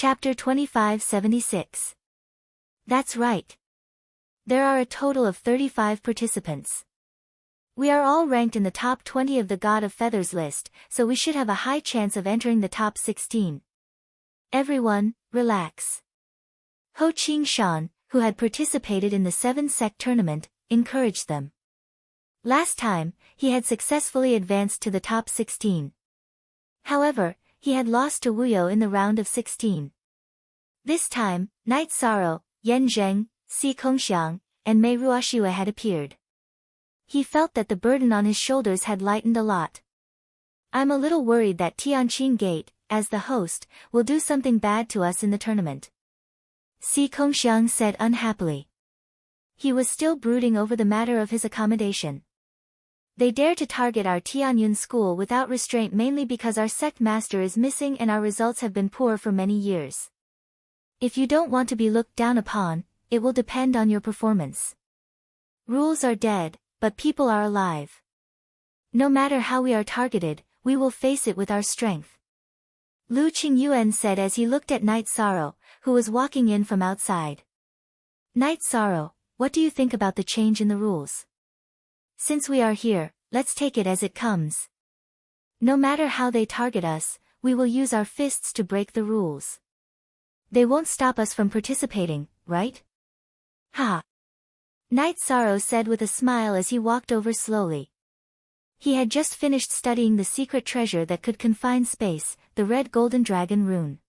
Chapter 2576. That's right. There are a total of 35 participants. We are all ranked in the top 20 of the God of Feathers list, so we should have a high chance of entering the top 16. Everyone, relax. Ho Qing-shan, who had participated in the 7-sec tournament, encouraged them. Last time, he had successfully advanced to the top 16. However, he had lost to Wu You in the round of 16. This time, Night Sorrow, Yan Zheng, Si Kongxiang, and Mei Ruoxue had appeared. He felt that the burden on his shoulders had lightened a lot. I'm a little worried that Tianqing Gate, as the host, will do something bad to us in the tournament. Si Kongxiang said unhappily. He was still brooding over the matter of his accommodation. They dare to target our Tianyun school without restraint mainly because our sect master is missing and our results have been poor for many years. If you don't want to be looked down upon, it will depend on your performance. Rules are dead, but people are alive. No matter how we are targeted, we will face it with our strength. Lu Qingyuan said as he looked at Night Sorrow, who was walking in from outside. Night Sorrow, what do you think about the change in the rules? Since we are here, let's take it as it comes. No matter how they target us, we will use our fists to break the rules. They won't stop us from participating, right? Ha! Night Sorrow said with a smile as he walked over slowly. He had just finished studying the secret treasure that could confine space, the Red Golden Dragon Rune.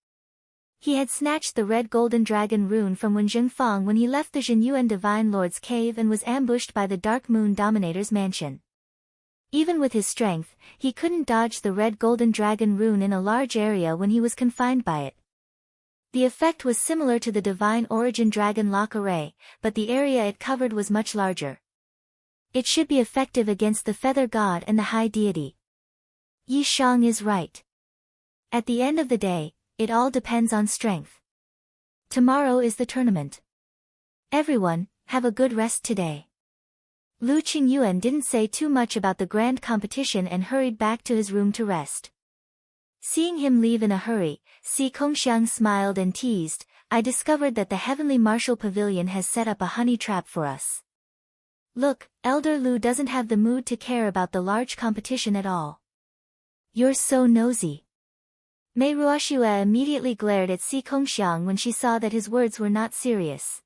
He had snatched the Red Golden Dragon Rune from Wen Zhengfang when he left the Zhenyuan Divine Lord's cave and was ambushed by the Dark Moon Dominator's mansion. Even with his strength, he couldn't dodge the Red Golden Dragon Rune in a large area when he was confined by it. The effect was similar to the Divine Origin Dragon Lock Array, but the area it covered was much larger. It should be effective against the Feather God and the High Deity. Yi Shang is right. At the end of the day, it all depends on strength. Tomorrow is the tournament. Everyone, have a good rest today. Lu Qingyuan didn't say too much about the grand competition and hurried back to his room to rest. Seeing him leave in a hurry, Si Kongxiang smiled and teased, I discovered that the Heavenly Martial Pavilion has set up a honey trap for us. Look, Elder Lu doesn't have the mood to care about the large competition at all. You're so nosy. Mei Ruoxue immediately glared at Si Kongxiang when she saw that his words were not serious.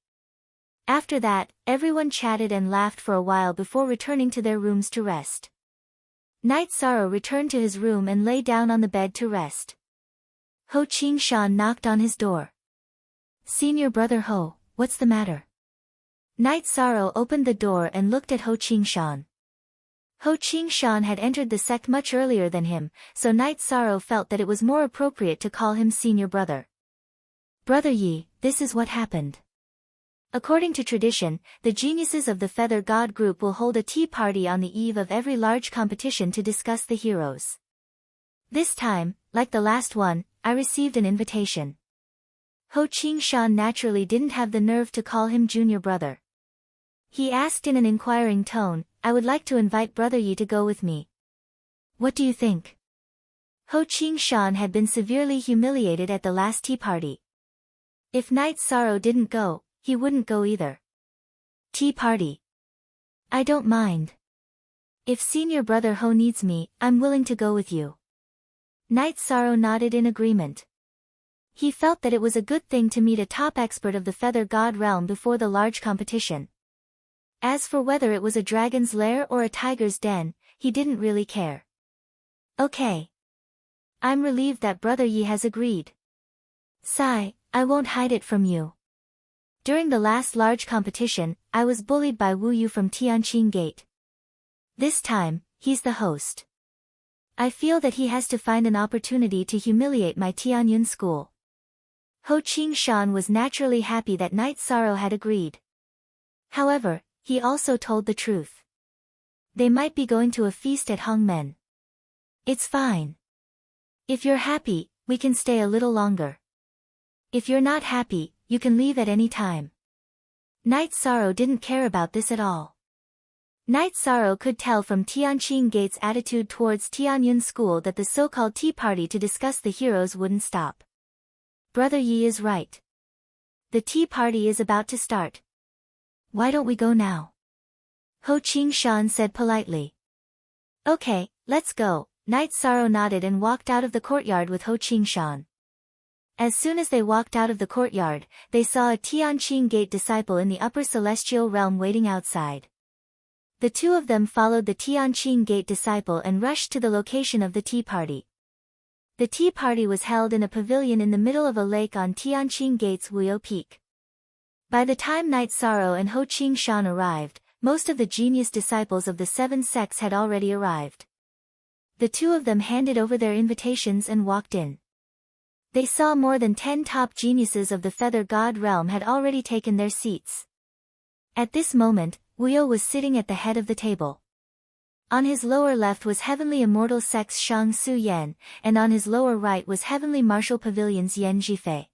After that, everyone chatted and laughed for a while before returning to their rooms to rest. Night Sorrow returned to his room and lay down on the bed to rest. Ho Qing-shan knocked on his door. Senior brother Ho, what's the matter? Night Sorrow opened the door and looked at Ho Qing-shan. Ho Qing-shan had entered the sect much earlier than him, so Night Sorrow felt that it was more appropriate to call him senior brother. Brother Yi, this is what happened. According to tradition, the geniuses of the Feather God group will hold a tea party on the eve of every large competition to discuss the heroes. This time, like the last one, I received an invitation. Ho Qing-shan naturally didn't have the nerve to call him junior brother. He asked in an inquiring tone, I would like to invite Brother Yi to go with me. What do you think? Ho Qing-shan had been severely humiliated at the last tea party. If Night Sorrow didn't go, he wouldn't go either. Tea party. I don't mind. If senior brother Ho needs me, I'm willing to go with you. Night Sorrow nodded in agreement. He felt that it was a good thing to meet a top expert of the Feather God realm before the large competition. As for whether it was a dragon's lair or a tiger's den, he didn't really care. Okay. I'm relieved that Brother Yi has agreed. Sigh, I won't hide it from you. During the last large competition, I was bullied by Wu You from Tianqing Gate. This time, he's the host. I feel that he has to find an opportunity to humiliate my Tianyun school. Ho Qing-shan was naturally happy that Night Sorrow had agreed. However, he also told the truth. They might be going to a feast at Hongmen. It's fine. If you're happy, we can stay a little longer. If you're not happy, you can leave at any time. Night Sorrow didn't care about this at all. Night Sorrow could tell from Tianqing Gate's attitude towards Tianyun School that the so-called tea party to discuss the heroes wouldn't stop. Brother Yi is right. The tea party is about to start. Why don't we go now? Ho Qingshan said politely. Okay, let's go. Knight Sorrow nodded and walked out of the courtyard with Ho Qingshan. As soon as they walked out of the courtyard, they saw a Tianqing Gate disciple in the upper celestial realm waiting outside. The two of them followed the Tianqing Gate disciple and rushed to the location of the tea party. The tea party was held in a pavilion in the middle of a lake on Tianqing Gate's Wuyo Peak. By the time Knight Sorrow and Ho Qingshan arrived, most of the genius disciples of the seven sects had already arrived. The two of them handed over their invitations and walked in. They saw more than 10 top geniuses of the Feather God realm had already taken their seats. At this moment, Wuyo was sitting at the head of the table. On his lower left was Heavenly Immortal Sect's Shang Su Yan, and on his lower right was Heavenly Martial Pavilion's Yan Jifei.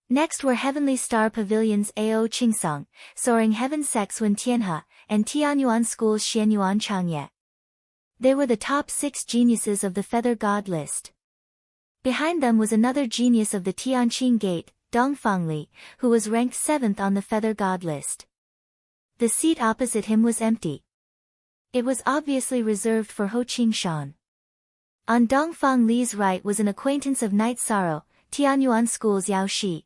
Next were Heavenly Star Pavilion's Ao Qingsong, Soaring Heaven Sect's Wen Tianhe, and Tianyuan School's Xianyuan Changye. They were the top 6 geniuses of the Feather God list. Behind them was another genius of the Tianqing Gate, Dongfangli, who was ranked 7th on the Feather God list. The seat opposite him was empty. It was obviously reserved for Ho Qingshan. On Dongfang Li's right was an acquaintance of Knight Sorrow, Tianyuan School's Yao Shi.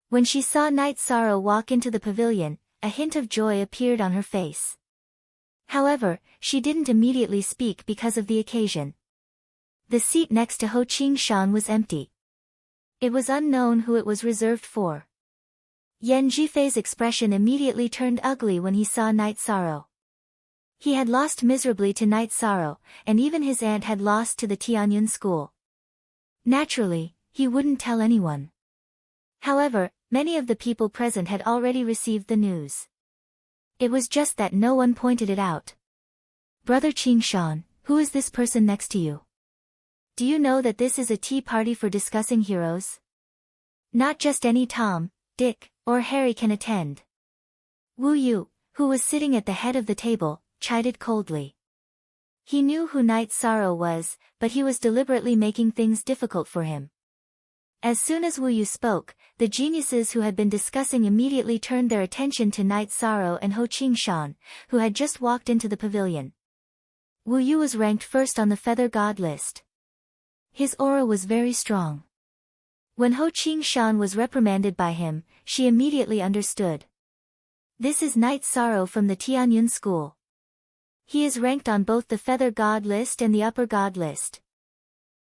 When she saw Knight Sorrow walk into the pavilion, a hint of joy appeared on her face. However, she didn't immediately speak because of the occasion. The seat next to Ho Qingshan was empty. It was unknown who it was reserved for. Yan Jifei's expression immediately turned ugly when he saw Knight Sorrow. He had lost miserably to Knight Sorrow, and even his aunt had lost to the Tianyuan school. Naturally, he wouldn't tell anyone. However, many of the people present had already received the news. It was just that no one pointed it out. Brother Qingshan, who is this person next to you? Do you know that this is a tea party for discussing heroes? Not just any Tom, Dick, or Harry can attend. Wu Yu, who was sitting at the head of the table, chided coldly. He knew who Knight Sorrow was, but he was deliberately making things difficult for him. As soon as Wu Yu spoke, the geniuses who had been discussing immediately turned their attention to Knight Sorrow and Ho Qingshan, who had just walked into the pavilion. Wu Yu was ranked first on the Feather God list. His aura was very strong. When Ho Qingshan was reprimanded by him, she immediately understood. This is Knight Sorrow from the Tianyuan school. He is ranked on both the Feather God list and the Upper God list.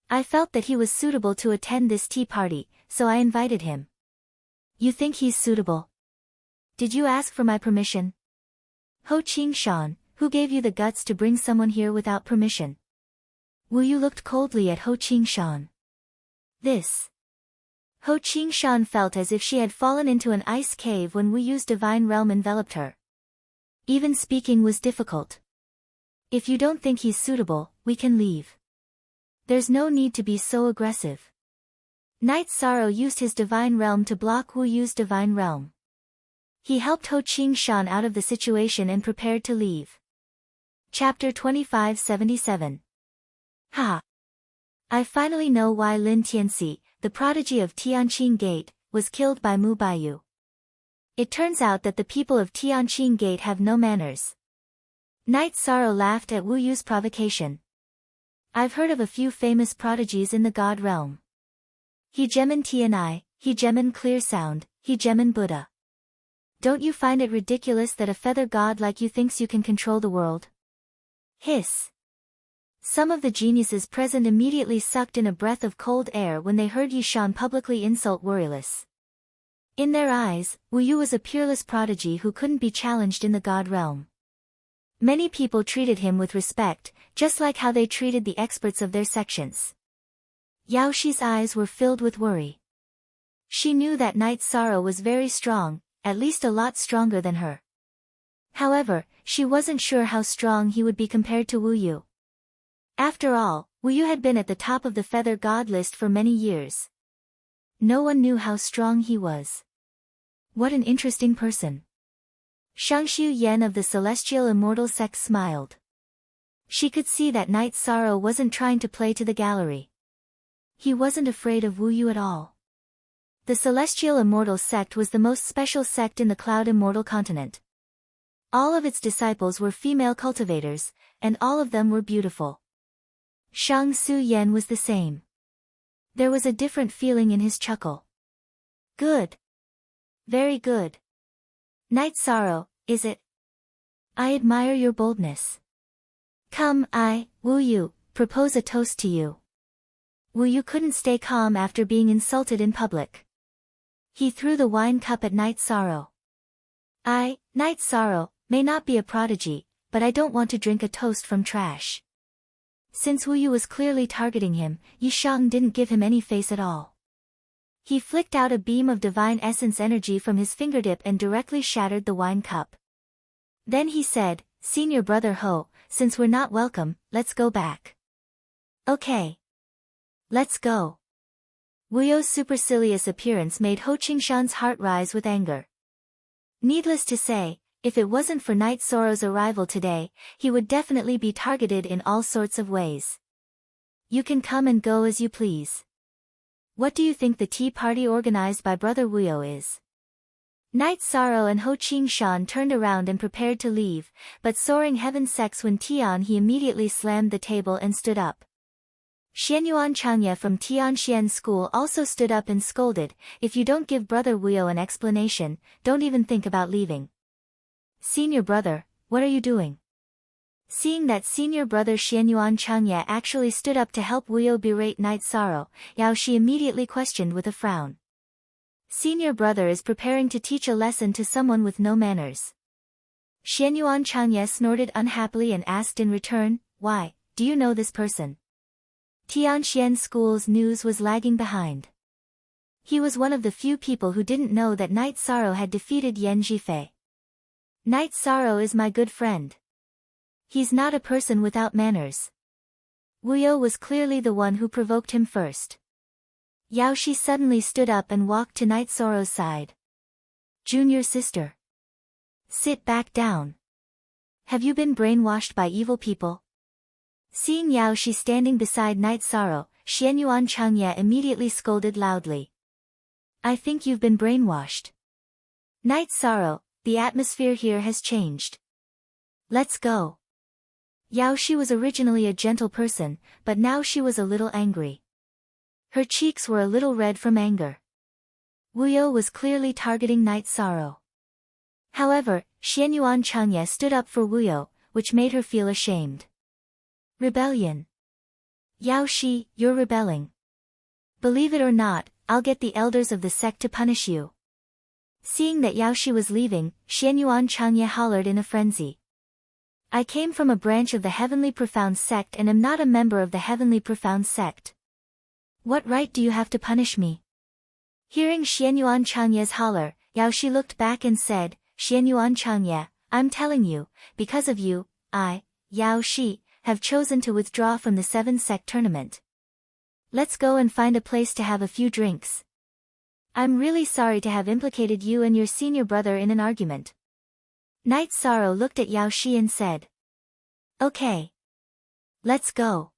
I felt that he was suitable to attend this tea party, so I invited him. You think he's suitable? Did you ask for my permission? Ho Qingshan, who gave you the guts to bring someone here without permission? Wu Yu looked coldly at Ho Qingshan. This. Ho Qingshan felt as if she had fallen into an ice cave when Wu Yu's divine realm enveloped her. Even speaking was difficult. If you don't think he's suitable, we can leave. There's no need to be so aggressive. Knight Sorrow used his divine realm to block Wu Yu's divine realm. He helped Ho Qingshan out of the situation and prepared to leave. Chapter 2577. Ha! I finally know why Lin Tianxi, the prodigy of Tianqing Gate, was killed by Mu Baiyu. It turns out that the people of Tianqing Gate have no manners. Knight Sorrow laughed at Wu Yu's provocation. I've heard of a few famous prodigies in the God realm. Hegemen Tianai, Hegemen Clear Sound, Hegemen Buddha. Don't you find it ridiculous that a feather god like you thinks you can control the world? Hiss. Some of the geniuses present immediately sucked in a breath of cold air when they heard Yishan publicly insult Worryless. In their eyes, Wu Yu was a peerless prodigy who couldn't be challenged in the god realm. Many people treated him with respect, just like how they treated the experts of their sections. Yao Shi's eyes were filled with worry. She knew that Knight Sorrow was very strong, at least a lot stronger than her. However, she wasn't sure how strong he would be compared to Wu Yu. After all, Wu Yu had been at the top of the Feather God list for many years. No one knew how strong he was. What an interesting person. Shangshu Yan of the Celestial Immortal Sect smiled. She could see that Knight Sorrow wasn't trying to play to the gallery. He wasn't afraid of Wu Yu at all. The Celestial Immortal Sect was the most special sect in the Cloud Immortal continent. All of its disciples were female cultivators, and all of them were beautiful. Shang Su Yen was the same. There was a different feeling in his chuckle. Good. Very good. Night Sorrow, is it? I admire your boldness. Come, Wu Yu, propose a toast to you. Wu Yu couldn't stay calm after being insulted in public. He threw the wine cup at Night Sorrow. Night Sorrow, may not be a prodigy, but I don't want to drink a toast from trash. Since Wu Yu was clearly targeting him, Yi Shang didn't give him any face at all. He flicked out a beam of divine essence energy from his fingertip and directly shattered the wine cup. Then he said, Senior Brother Ho, since we're not welcome, let's go back. Okay. Let's go. Wu Yu's supercilious appearance made Ho Qingshan's heart rise with anger. Needless to say, if it wasn't for Night Sorrow's arrival today, he would definitely be targeted in all sorts of ways. You can come and go as you please. What do you think the tea party organized by Brother Wu Yu is? Night Sorrow and Ho Qingshan turned around and prepared to leave, but Soaring Heaven Sex when Tian he immediately slammed the table and stood up. Xianyuan Changye from Tianxian School also stood up and scolded, if you don't give Brother Wu Yu an explanation, don't even think about leaving. Senior brother, what are you doing? Seeing that senior brother Xianyuan Changye actually stood up to help Wu Yu berate Night Sorrow, Yao Shi immediately questioned with a frown. Senior brother is preparing to teach a lesson to someone with no manners. Xianyuan Changye snorted unhappily and asked in return, why, do you know this person? Tianxian School's news was lagging behind. He was one of the few people who didn't know that Night Sorrow had defeated Yan Zhifei. Night Sorrow is my good friend. He's not a person without manners. Wu Yu was clearly the one who provoked him first. Yao Shi suddenly stood up and walked to Night Sorrow's side. Junior sister. Sit back down. Have you been brainwashed by evil people? Seeing Yao Shi standing beside Night Sorrow, Xianyuan Changye immediately scolded loudly. I think you've been brainwashed. Night Sorrow, the atmosphere here has changed. Let's go. Yao Shi was originally a gentle person, but now she was a little angry. Her cheeks were a little red from anger. Wu Yu was clearly targeting Night Sorrow. However, Xianyuan Changye stood up for Wu Yu, which made her feel ashamed. Rebellion. Yao Shi, you're rebelling. Believe it or not, I'll get the elders of the sect to punish you. Seeing that Yao Shi was leaving, Xianyuan Changye hollered in a frenzy. I came from a branch of the Heavenly Profound Sect and am not a member of the Heavenly Profound Sect. What right do you have to punish me? Hearing Xianyuan Changye's holler, Yao Shi looked back and said, Xianyuan Changye, I'm telling you, because of you, I, Yao Shi, have chosen to withdraw from the 7-sect tournament. Let's go and find a place to have a few drinks. I'm really sorry to have implicated you and your senior brother in an argument. Night Sorrow looked at Yao Shi and said. Okay. Let's go.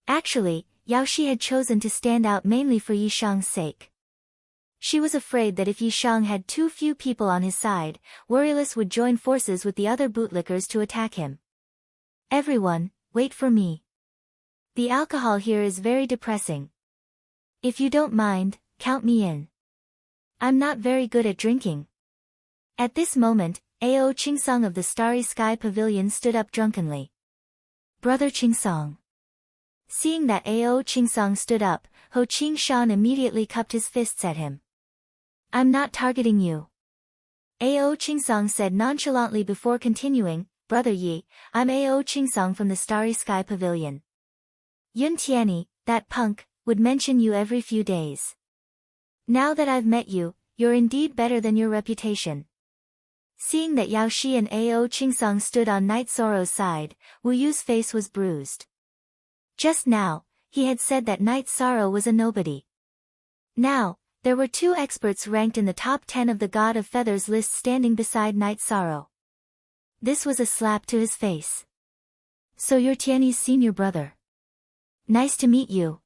Actually, Yao Shi had chosen to stand out mainly for Yi Shang's sake. She was afraid that if Yi Shang had too few people on his side, Worryless would join forces with the other bootlickers to attack him. Everyone, wait for me. The alcohol here is very depressing. If you don't mind, count me in. I'm not very good at drinking. At this moment, Ao Qingsong of the Starry Sky Pavilion stood up drunkenly. Brother Qingsong. Seeing that Ao Qingsong stood up, Ho Qingshan immediately cupped his fists at him. I'm not targeting you. Ao Qingsong said nonchalantly before continuing, Brother Yi, I'm Ao Qingsong from the Starry Sky Pavilion. Yun Tianyi, that punk, would mention you every few days. Now that I've met you, you're indeed better than your reputation. Seeing that Yao Shi and Ao Qingsong stood on Night Sorrow's side, Wu Yu's face was bruised. Just now, he had said that Night Sorrow was a nobody. Now, there were 2 experts ranked in the top 10 of the God of Feathers list standing beside Night Sorrow. This was a slap to his face. So you're Tianyi's senior brother. Nice to meet you.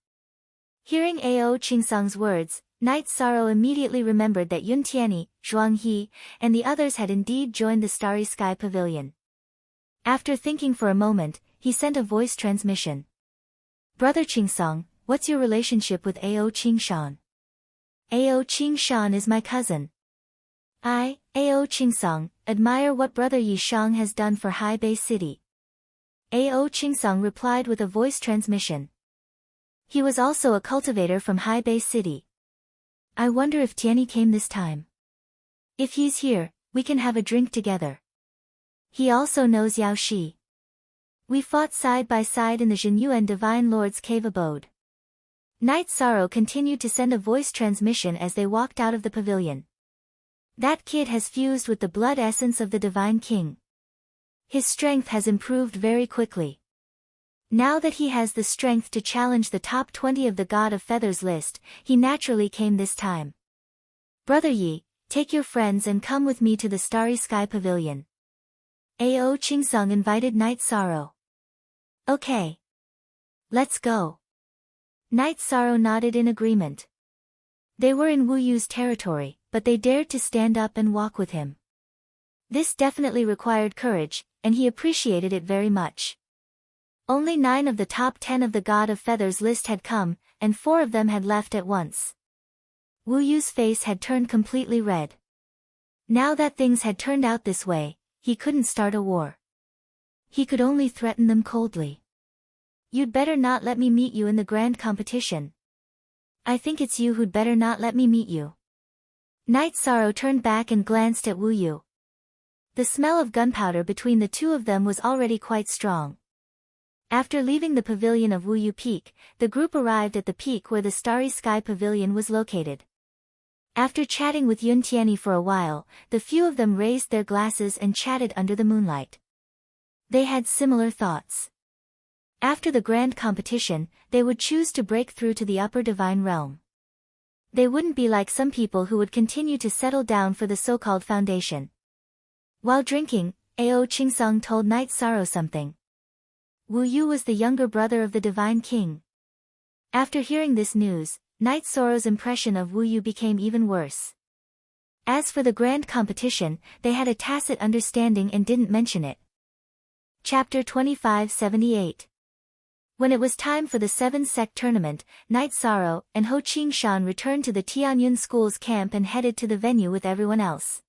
Hearing Ao Qingsong's words, Night Sorrow immediately remembered that Yun Tianyi, Zhuang He, and the others had indeed joined the Starry Sky Pavilion. After thinking for a moment, he sent a voice transmission. Brother Qingsong, what's your relationship with Ao Qingshan? Ao Qingshan is my cousin. I, Ao Qingsong, admire what Brother Yi Shang has done for Hebei City. Ao Qingsong replied with a voice transmission. He was also a cultivator from Hebei City. I wonder if Tianyi came this time. If he's here, we can have a drink together. He also knows Yao Shi. We fought side by side in the Zhenyuan Divine Lord's cave abode. Night Sorrow continued to send a voice transmission as they walked out of the pavilion. That kid has fused with the blood essence of the Divine King. His strength has improved very quickly. Now that he has the strength to challenge the top 20 of the God of Feathers list, he naturally came this time. Brother Yi, take your friends and come with me to the Starry Sky Pavilion. Ao Qingsong invited Night Sorrow. Okay. Let's go. Night Sorrow nodded in agreement. They were in Wu Yu's territory, but they dared to stand up and walk with him. This definitely required courage, and he appreciated it very much. Only 9 of the top 10 of the God of Feathers list had come, and 4 of them had left at once. Wu Yu's face had turned completely red. Now that things had turned out this way, he couldn't start a war. He could only threaten them coldly. You'd better not let me meet you in the grand competition. I think it's you who'd better not let me meet you. Night Sorrow turned back and glanced at Wu Yu. The smell of gunpowder between the two of them was already quite strong. After leaving the pavilion of Wu Yu Peak, the group arrived at the peak where the Starry Sky Pavilion was located. After chatting with Yun Tianyi for a while, the few of them raised their glasses and chatted under the moonlight. They had similar thoughts. After the grand competition, they would choose to break through to the upper divine realm. They wouldn't be like some people who would continue to settle down for the so-called foundation. While drinking, Ao Qingsong told Night Sorrow something. Wu Yu was the younger brother of the Divine King. After hearing this news, Night Sorrow's impression of Wu Yu became even worse. As for the grand competition, they had a tacit understanding and didn't mention it. Chapter 2578. When it was time for the 7-sect tournament, Night Sorrow and Ho Qingshan returned to the Tianyun School's camp and headed to the venue with everyone else.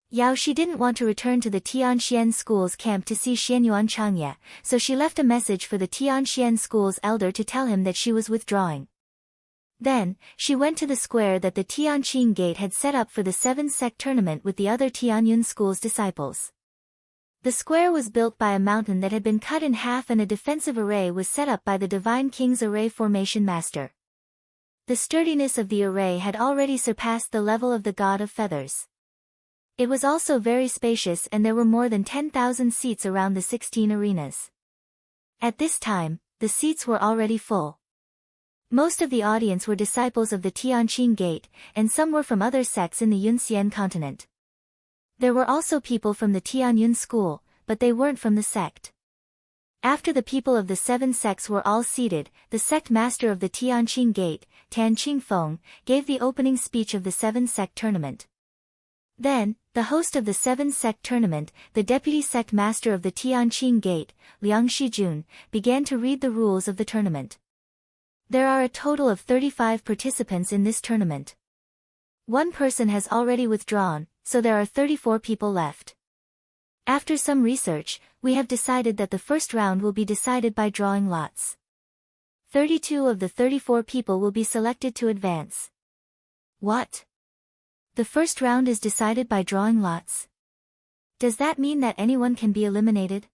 Yao Shi didn't want to return to the Tianxian School's camp to see Xianyuan Changye, so she left a message for the Tianxian School's elder to tell him that she was withdrawing. Then, she went to the square that the Tianqing Gate had set up for the 7-sect tournament with the other Tianyun School's disciples. The square was built by a mountain that had been cut in half and a defensive array was set up by the Divine King's array formation master. The sturdiness of the array had already surpassed the level of the God of Feathers. It was also very spacious and there were more than 10,000 seats around the 16 arenas. At this time, the seats were already full. Most of the audience were disciples of the Tianqing Gate, and some were from other sects in the Yunxian continent. There were also people from the Tianyun school, but they weren't from the sect. After the people of the 7 sects were all seated, the sect master of the Tianqing Gate, Tan Qingfeng, gave the opening speech of the 7-sect tournament. Then, the host of the 7-sect tournament, the deputy sect master of the Tianqing Gate, Liang Shijun, began to read the rules of the tournament. There are a total of 35 participants in this tournament. One person has already withdrawn, so there are 34 people left. After some research, we have decided that the first round will be decided by drawing lots. 32 of the 34 people will be selected to advance. What? The first round is decided by drawing lots. Does that mean that anyone can be eliminated?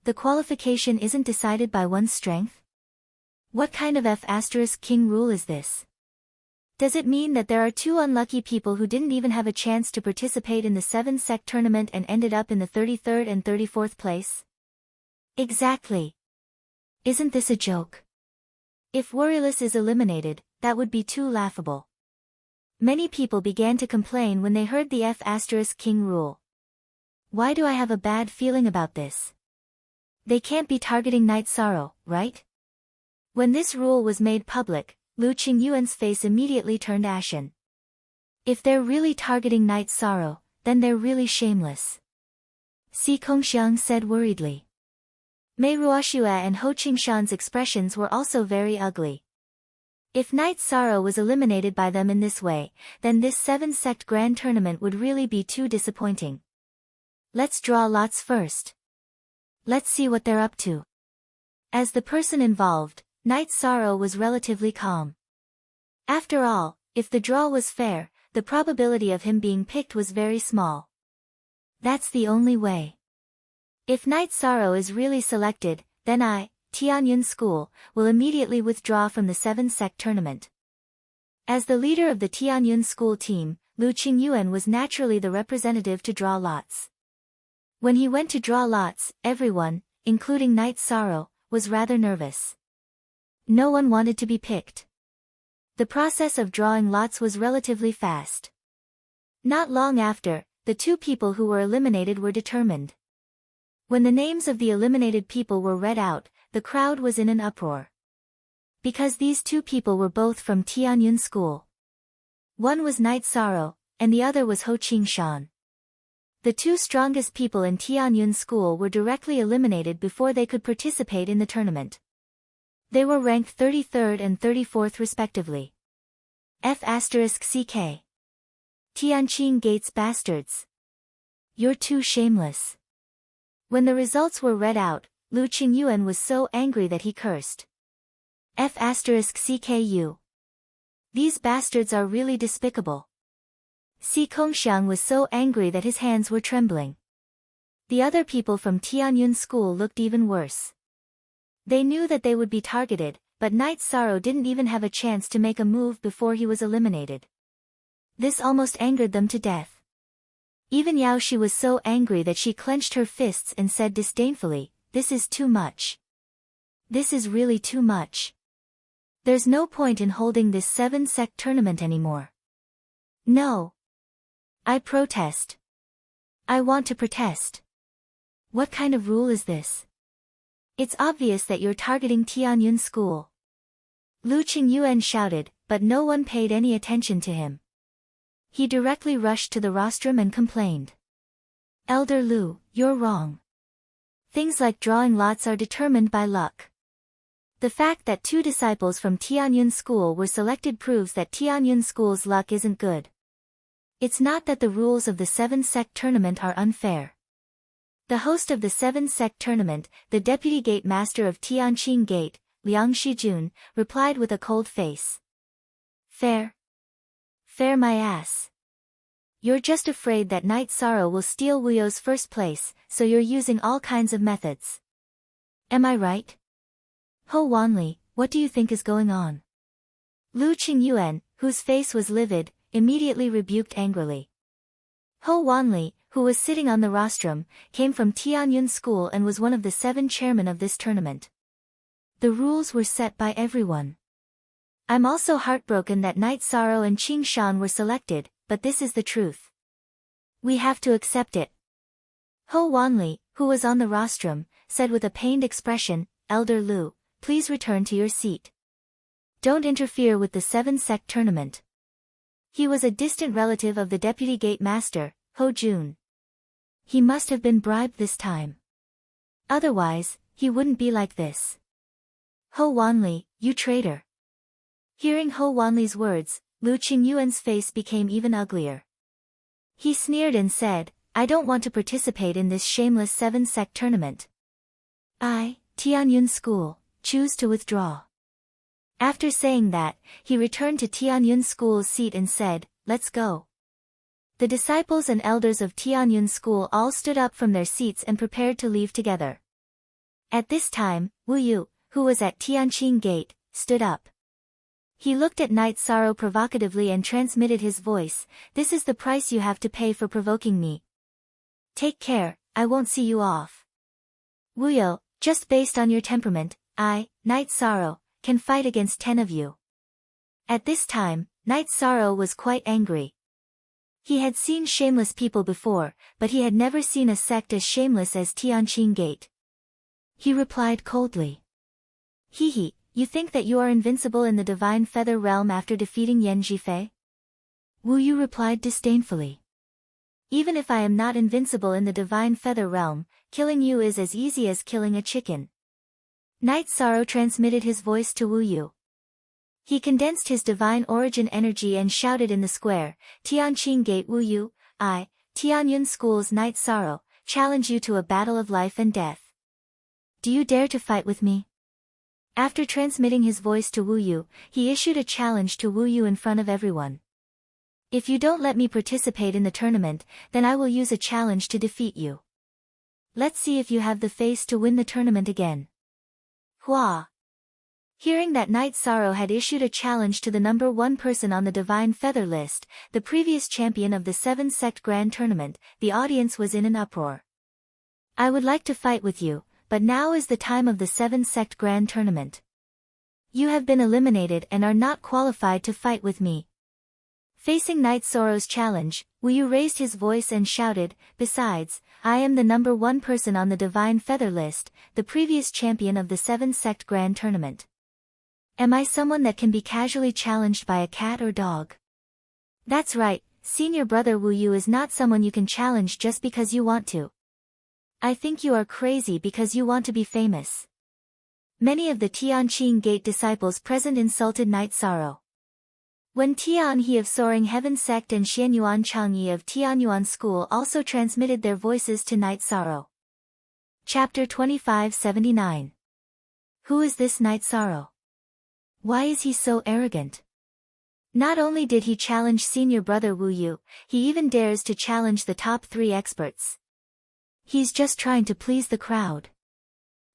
The qualification isn't decided by one's strength? What kind of F***king rule is this? Does it mean that there are 2 unlucky people who didn't even have a chance to participate in the 7-sect tournament and ended up in the 33rd and 34th place? Exactly. Isn't this a joke? If Warriorless is eliminated, that would be too laughable. Many people began to complain when they heard the F***king rule. Why do I have a bad feeling about this? They can't be targeting Night Sorrow, right? When this rule was made public, Lu Qingyuan's face immediately turned ashen. If they're really targeting Night Sorrow, then they're really shameless. Si Kongxiang said worriedly. Mei Ruoxue and Ho Qingshan's expressions were also very ugly. If Night Sorrow was eliminated by them in this way, then this 7-sect grand tournament would really be too disappointing. Let's draw lots first. Let's see what they're up to. As the person involved, Night Sorrow was relatively calm. After all, if the draw was fair, the probability of him being picked was very small. That's the only way. If Night Sorrow is really selected, then I, Tianyun School, will immediately withdraw from the 7-sect tournament. As the leader of the Tianyun School team, Lu Qingyuan was naturally the representative to draw lots. When he went to draw lots, everyone, including Night Sorrow, was rather nervous. No one wanted to be picked. The process of drawing lots was relatively fast. Not long after, the 2 people who were eliminated were determined. When the names of the eliminated people were read out, the crowd was in an uproar. Because these 2 people were both from Tianyun School. One was Night Sorrow, and the other was Ho Qingshan. The 2 strongest people in Tianyun School were directly eliminated before they could participate in the tournament. They were ranked 33rd and 34th respectively. F***CK. Tianqing Gate's bastards. You're too shameless. When the results were read out, Lu Qingyuan was so angry that he cursed. F***CKU. These bastards are really despicable. Si Kongxiang was so angry that his hands were trembling. The other people from Tianyun School looked even worse. They knew that they would be targeted, but Night Sorrow didn't even have a chance to make a move before he was eliminated. This almost angered them to death. Even Yao Shi was so angry that she clenched her fists and said disdainfully, "This is too much. This is really too much. There's no point in holding this 7-sect tournament anymore. No. I protest. I want to protest. What kind of rule is this? It's obvious that you're targeting Tianyun School." Lu Qingyuan shouted, but no one paid any attention to him. He directly rushed to the rostrum and complained. "Elder Lu, you're wrong. Things like drawing lots are determined by luck. The fact that 2 disciples from Tianyun School were selected proves that Tianyun School's luck isn't good. It's not that the rules of the 7-sect tournament are unfair." The host of the 7-sect tournament, the deputy gate master of Tianqing Gate, Liang Shijun, replied with a cold face. "Fair? Fair my ass. You're just afraid that Night Sorrow will steal Wuyo's first place, so you're using all kinds of methods. Am I right? Ho Wanli, what do you think is going on?" Lu Qingyuan, whose face was livid, immediately rebuked angrily. Ho Wanli, who was sitting on the rostrum, came from Tianyun School and was one of the 7 chairmen of this tournament. The rules were set by everyone. I'm also heartbroken that Night Sorrow and Qingshan were selected, but this is the truth. We have to accept it. Ho Wanli, who was on the rostrum, said with a pained expression, "Elder Lu, please return to your seat. Don't interfere with the 7-sect tournament." He was a distant relative of the deputy gate master, Ho Jun. He must have been bribed this time. Otherwise, he wouldn't be like this. "Ho Wanli, you traitor." Hearing Ho Wanli's words, Lu Qingyuan's face became even uglier. He sneered and said, "I don't want to participate in this shameless 7-sect tournament. I, Tianyun School, choose to withdraw." After saying that, he returned to Tianyun School's seat and said, "Let's go." The disciples and elders of Tianyun School all stood up from their seats and prepared to leave together. At this time, Wu Yu, who was at Tianqing Gate, stood up. He looked at Night Sorrow provocatively and transmitted his voice, "This is the price you have to pay for provoking me. Take care, I won't see you off. Wu Yu, just based on your temperament, I, Night Sorrow, can fight against 10 of you." At this time, Night Sorrow was quite angry. He had seen shameless people before, but he had never seen a sect as shameless as Tianqing Gate. He replied coldly. "Hee hee, You think that you are invincible in the Divine Feather Realm after defeating Yan Zhifei? Wu Yu replied disdainfully. Even if I am not invincible in the Divine Feather Realm, killing you is as easy as killing a chicken. Night Sorrow transmitted his voice to Wu Yu. He condensed his divine origin energy and shouted in the square, Tianqing Gate Wu Yu, I, Tianyun School's Night Sorrow, challenge you to a battle of life and death. Do you dare to fight with me? After transmitting his voice to Wu Yu, he issued a challenge to Wu Yu in front of everyone. If you don't let me participate in the tournament, then I will use a challenge to defeat you. Let's see if you have the face to win the tournament again. Hua! Hearing that Night Sorrow had issued a challenge to the number 1 person on the Divine Feather list, the previous champion of the 7-sect Grand Tournament, the audience was in an uproar. I would like to fight with you, but now is the time of the 7-sect Grand Tournament. You have been eliminated and are not qualified to fight with me. Facing Night Sorrow's challenge, Wu Yu raised his voice and shouted, besides, I am the number 1 person on the Divine Feather list, the previous champion of the 7-sect Grand Tournament. Am I someone that can be casually challenged by a cat or dog? That's right, senior brother Wu Yu is not someone you can challenge just because you want to. I think you are crazy because you want to be famous. Many of the Tianqing Gate disciples present insulted Night Sorrow. When Tian He of Soaring Heaven Sect and Xianyuan Changyi of Tianyuan School also transmitted their voices to Night Sorrow. Chapter 2579. Who is this Night Sorrow? Why is he so arrogant? Not only did he challenge senior brother Wu Yu, he even dares to challenge the top 3 experts. He's just trying to please the crowd.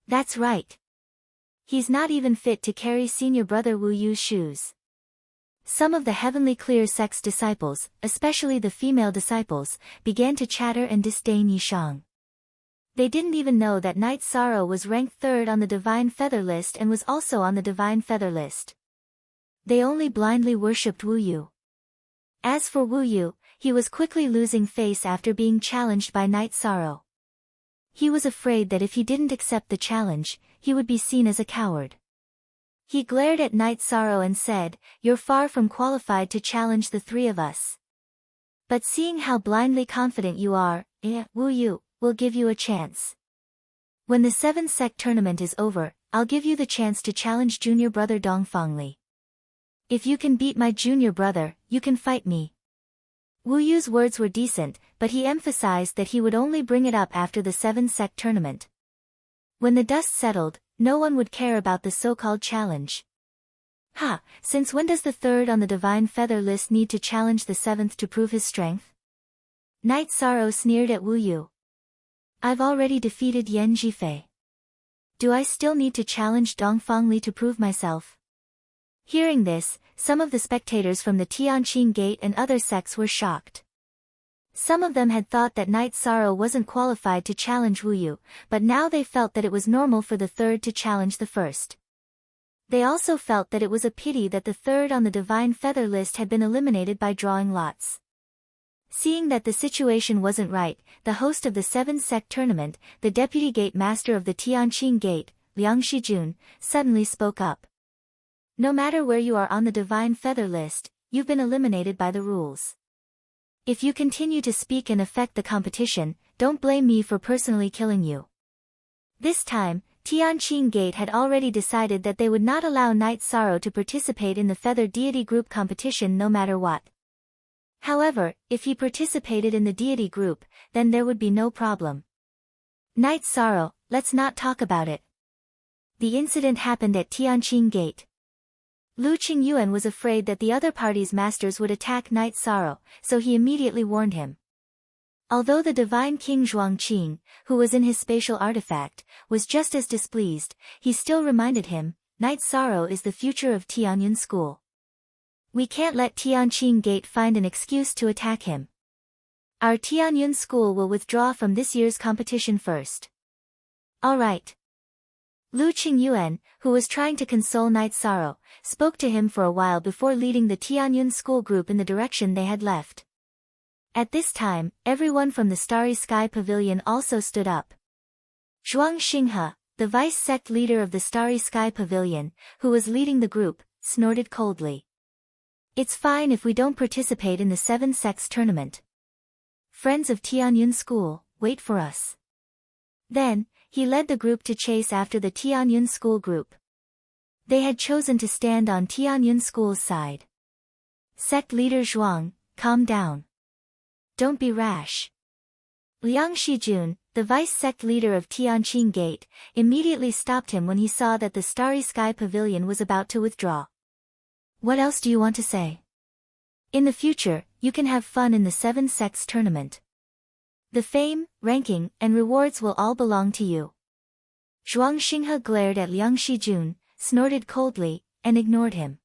That's right. He's not even fit to carry senior brother Wu Yu's shoes. Some of the Heavenly Clear Sect's disciples, especially the female disciples, began to chatter and disdain Yishang. They didn't even know that Night Sorrow was ranked 3rd on the Divine Feather list and was also on the Divine Feather list. They only blindly worshipped Wu Yu. As for Wu Yu, he was quickly losing face after being challenged by Night Sorrow. He was afraid that if he didn't accept the challenge, he would be seen as a coward. He glared at Night Sorrow and said, You're far from qualified to challenge the 3 of us. But seeing how blindly confident you are, Wu Yu, we'll give you a chance. When the 7-sect tournament is over, I'll give you the chance to challenge junior brother Dongfang Li. If you can beat my junior brother, you can fight me. Wu Yu's words were decent, but he emphasized that he would only bring it up after the 7-sect tournament. When the dust settled, no one would care about the so-called challenge. Since when does the 3rd on the Divine Feather list need to challenge the 7th to prove his strength? Night Sorrow sneered at Wu Yu. I've already defeated Yan Zhifei. Do I still need to challenge Dongfang Li to prove myself? Hearing this, some of the spectators from the Tianqing Gate and other sects were shocked. Some of them had thought that Night Sorrow wasn't qualified to challenge Wu Yu, but now they felt that it was normal for the 3rd to challenge the 1st. They also felt that it was a pity that the 3rd on the Divine Feather list had been eliminated by drawing lots. Seeing that the situation wasn't right, the host of the 7-sect tournament, the deputy gate master of the Tianqing Gate, Liang Shijun, suddenly spoke up. No matter where you are on the Divine Feather list, you've been eliminated by the rules. If you continue to speak and affect the competition, don't blame me for personally killing you. This time, Tianqing Gate had already decided that they would not allow Night Sorrow to participate in the Feather Deity Group competition no matter what. However, if he participated in the Deity Group, then there would be no problem. Night Sorrow, let's not talk about it. The incident happened at Tianqing Gate. Lu Qingyuan was afraid that the other party's masters would attack Night Sorrow, so he immediately warned him. Although the Divine King Zhuangqing, who was in his spatial artifact, was just as displeased, he still reminded him, Night Sorrow is the future of Tianyun School. We can't let Tianqing Gate find an excuse to attack him. Our Tianyun School will withdraw from this year's competition first. All right. Lu Qingyuan, who was trying to console Night Sorrow, spoke to him for a while before leading the Tianyun school group in the direction they had left. At this time, everyone from the Starry Sky Pavilion also stood up. Zhuang Xinghe, the vice sect leader of the Starry Sky Pavilion, who was leading the group, snorted coldly. It's fine if we don't participate in the 7 sects tournament. Friends of Tianyun School, wait for us. Then, he led the group to chase after the Tianyun School group. They had chosen to stand on Tianyun School's side. Sect leader Zhuang, calm down. Don't be rash. Liang Shijun, the vice sect leader of Tianqing Gate, immediately stopped him when he saw that the Starry Sky Pavilion was about to withdraw. What else do you want to say? In the future, you can have fun in the 7 sects tournament. The fame, ranking, and rewards will all belong to you. Zhuang Xinghe glared at Liang Shijun, snorted coldly, and ignored him.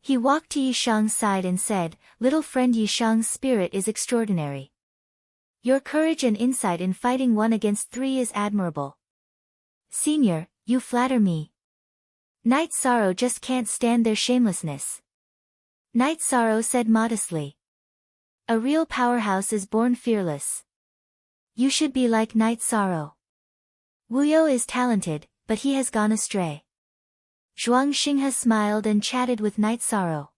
He walked to Yishang's side and said, "Little friend, Yishang's spirit is extraordinary. Your courage and insight in fighting 1 against 3 is admirable. Senior, you flatter me. Night Sorrow just can't stand their shamelessness." Night Sorrow said modestly. "A real powerhouse is born fearless. You should be like Night Sorrow. Wuyo is talented, but he has gone astray." Zhuang Xinghe smiled and chatted with Night Sorrow.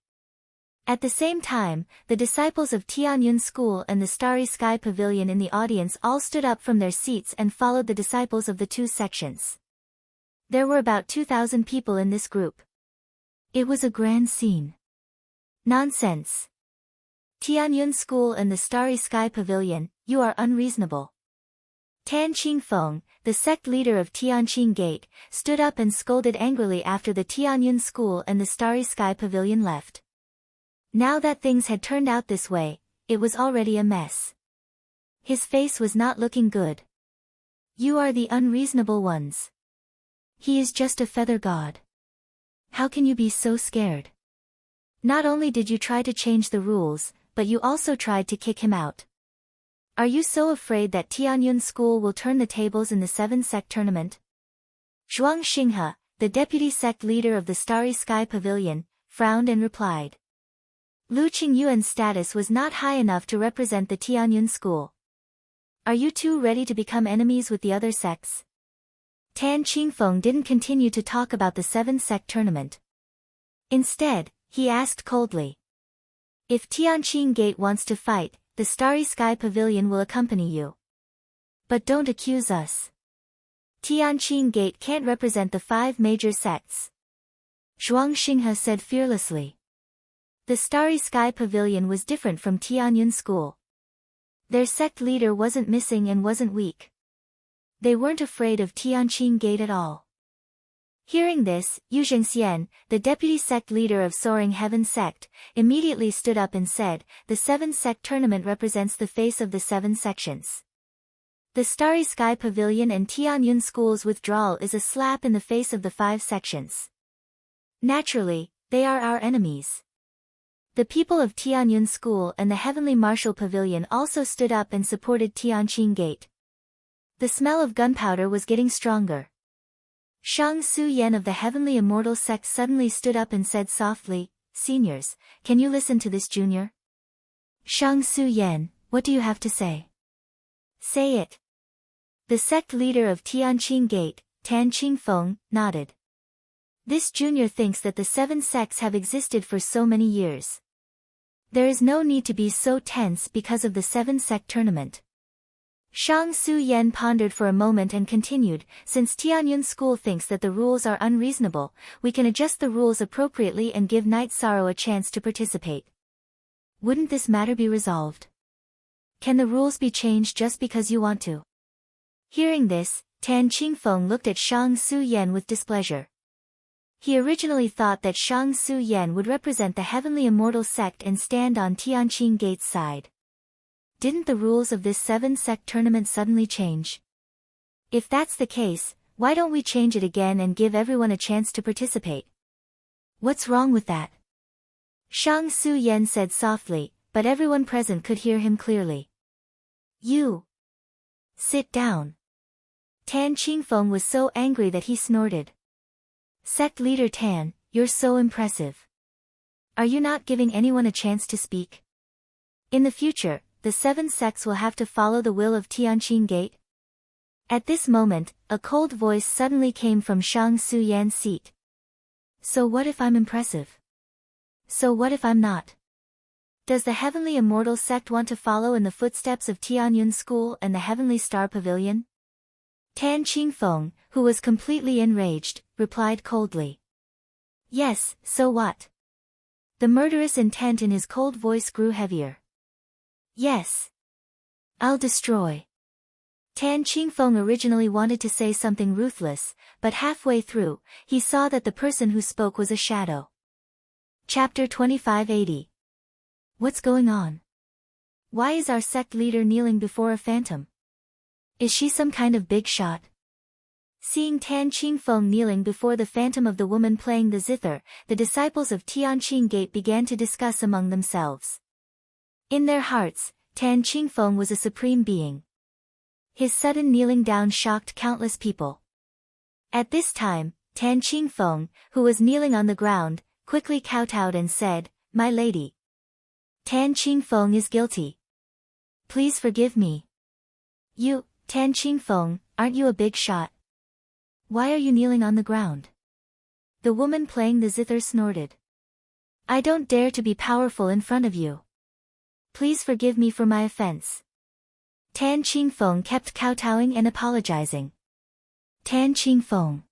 At the same time, the disciples of Tianyun School and the Starry Sky Pavilion in the audience all stood up from their seats and followed the disciples of the 2 sections. There were about 2,000 people in this group. It was a grand scene. Nonsense. Tianyun School and the Starry Sky Pavilion, you are unreasonable. Tan Qingfeng, the sect leader of Tianqing Gate, stood up and scolded angrily after the Tianyun School and the Starry Sky Pavilion left. Now that things had turned out this way, it was already a mess. His face was not looking good. You are the unreasonable ones. He is just a feather god. How can you be so scared? Not only did you try to change the rules, but you also tried to kick him out. Are you so afraid that Tianyun School will turn the tables in the 7 sect tournament? Zhuang Xinghe, the deputy sect leader of the Starry Sky Pavilion, frowned and replied. Lu Qingyuan's status was not high enough to represent the Tianyun School. Are you two ready to become enemies with the other sects? Tan Qingfeng didn't continue to talk about the 7 sect tournament. Instead, he asked coldly. If Tianqing Gate wants to fight, the Starry Sky Pavilion will accompany you. But don't accuse us. Tianqing Gate can't represent the 5 major sects. Zhuang Xinghe said fearlessly. The Starry Sky Pavilion was different from Tianyun School. Their sect leader wasn't missing and wasn't weak. They weren't afraid of Tianqing Gate at all. Hearing this, Yu Zhengxian, the deputy sect leader of Soaring Heaven sect, immediately stood up and said, the 7 sect tournament represents the face of the 7 sections. The Starry Sky Pavilion and Tianyun School's withdrawal is a slap in the face of the 5 sections. Naturally, they are our enemies. The people of Tianyun School and the Heavenly Martial Pavilion also stood up and supported Tianqing Gate. The smell of gunpowder was getting stronger. Shang Su Yen of the Heavenly Immortal sect suddenly stood up and said softly, Seniors, can you listen to this junior? Shang Su Yen, what do you have to say? Say it. The sect leader of Tianqing Gate, Tan Qingfeng, nodded. This junior thinks that the 7 sects have existed for so many years. There is no need to be so tense because of the 7 sect tournament. Shang Su Yen pondered for a moment and continued, since Tianyun School thinks that the rules are unreasonable, we can adjust the rules appropriately and give Night Sorrow a chance to participate. Wouldn't this matter be resolved? Can the rules be changed just because you want to? Hearing this, Tan Qingfeng looked at Shang Su Yen with displeasure. He originally thought that Shang Su Yen would represent the Heavenly Immortal sect and stand on Tianqing Gate's side. Didn't the rules of this 7 sect tournament suddenly change? If that's the case, why don't we change it again and give everyone a chance to participate? What's wrong with that? Shang Su Yen said softly, but everyone present could hear him clearly. You. Sit down. Tan Qingfeng was so angry that he snorted. Sect leader Tan, you're so impressive. Are you not giving anyone a chance to speak? In the future, the 7 sects will have to follow the will of Tianqing Gate? At this moment, a cold voice suddenly came from Shang Su-yan's seat. So what if I'm impressive? So what if I'm not? Does the Heavenly Immortal Sect want to follow in the footsteps of Tianyun School and the Heavenly Star Pavilion? Tan Qingfeng, who was completely enraged, replied coldly. Yes, so what? The murderous intent in his cold voice grew heavier. Yes. I'll destroy. Tan Qingfeng originally wanted to say something ruthless, but halfway through, he saw that the person who spoke was a shadow. Chapter 2580. What's going on? Why is our sect leader kneeling before a phantom? Is she some kind of big shot? Seeing Tan Qingfeng kneeling before the phantom of the woman playing the zither, the disciples of Tianqing Gate began to discuss among themselves. In their hearts, Tan Qingfeng was a supreme being. His sudden kneeling down shocked countless people. At this time, Tan Qingfeng, who was kneeling on the ground, quickly kowtowed and said, "My lady. Tan Qingfeng is guilty. Please forgive me." "You, Tan Qingfeng, aren't you a big shot? Why are you kneeling on the ground?" The woman playing the zither snorted. "I don't dare to be powerful in front of you. Please forgive me for my offense." Tan Qingfeng kept kowtowing and apologizing. Tan Qingfeng.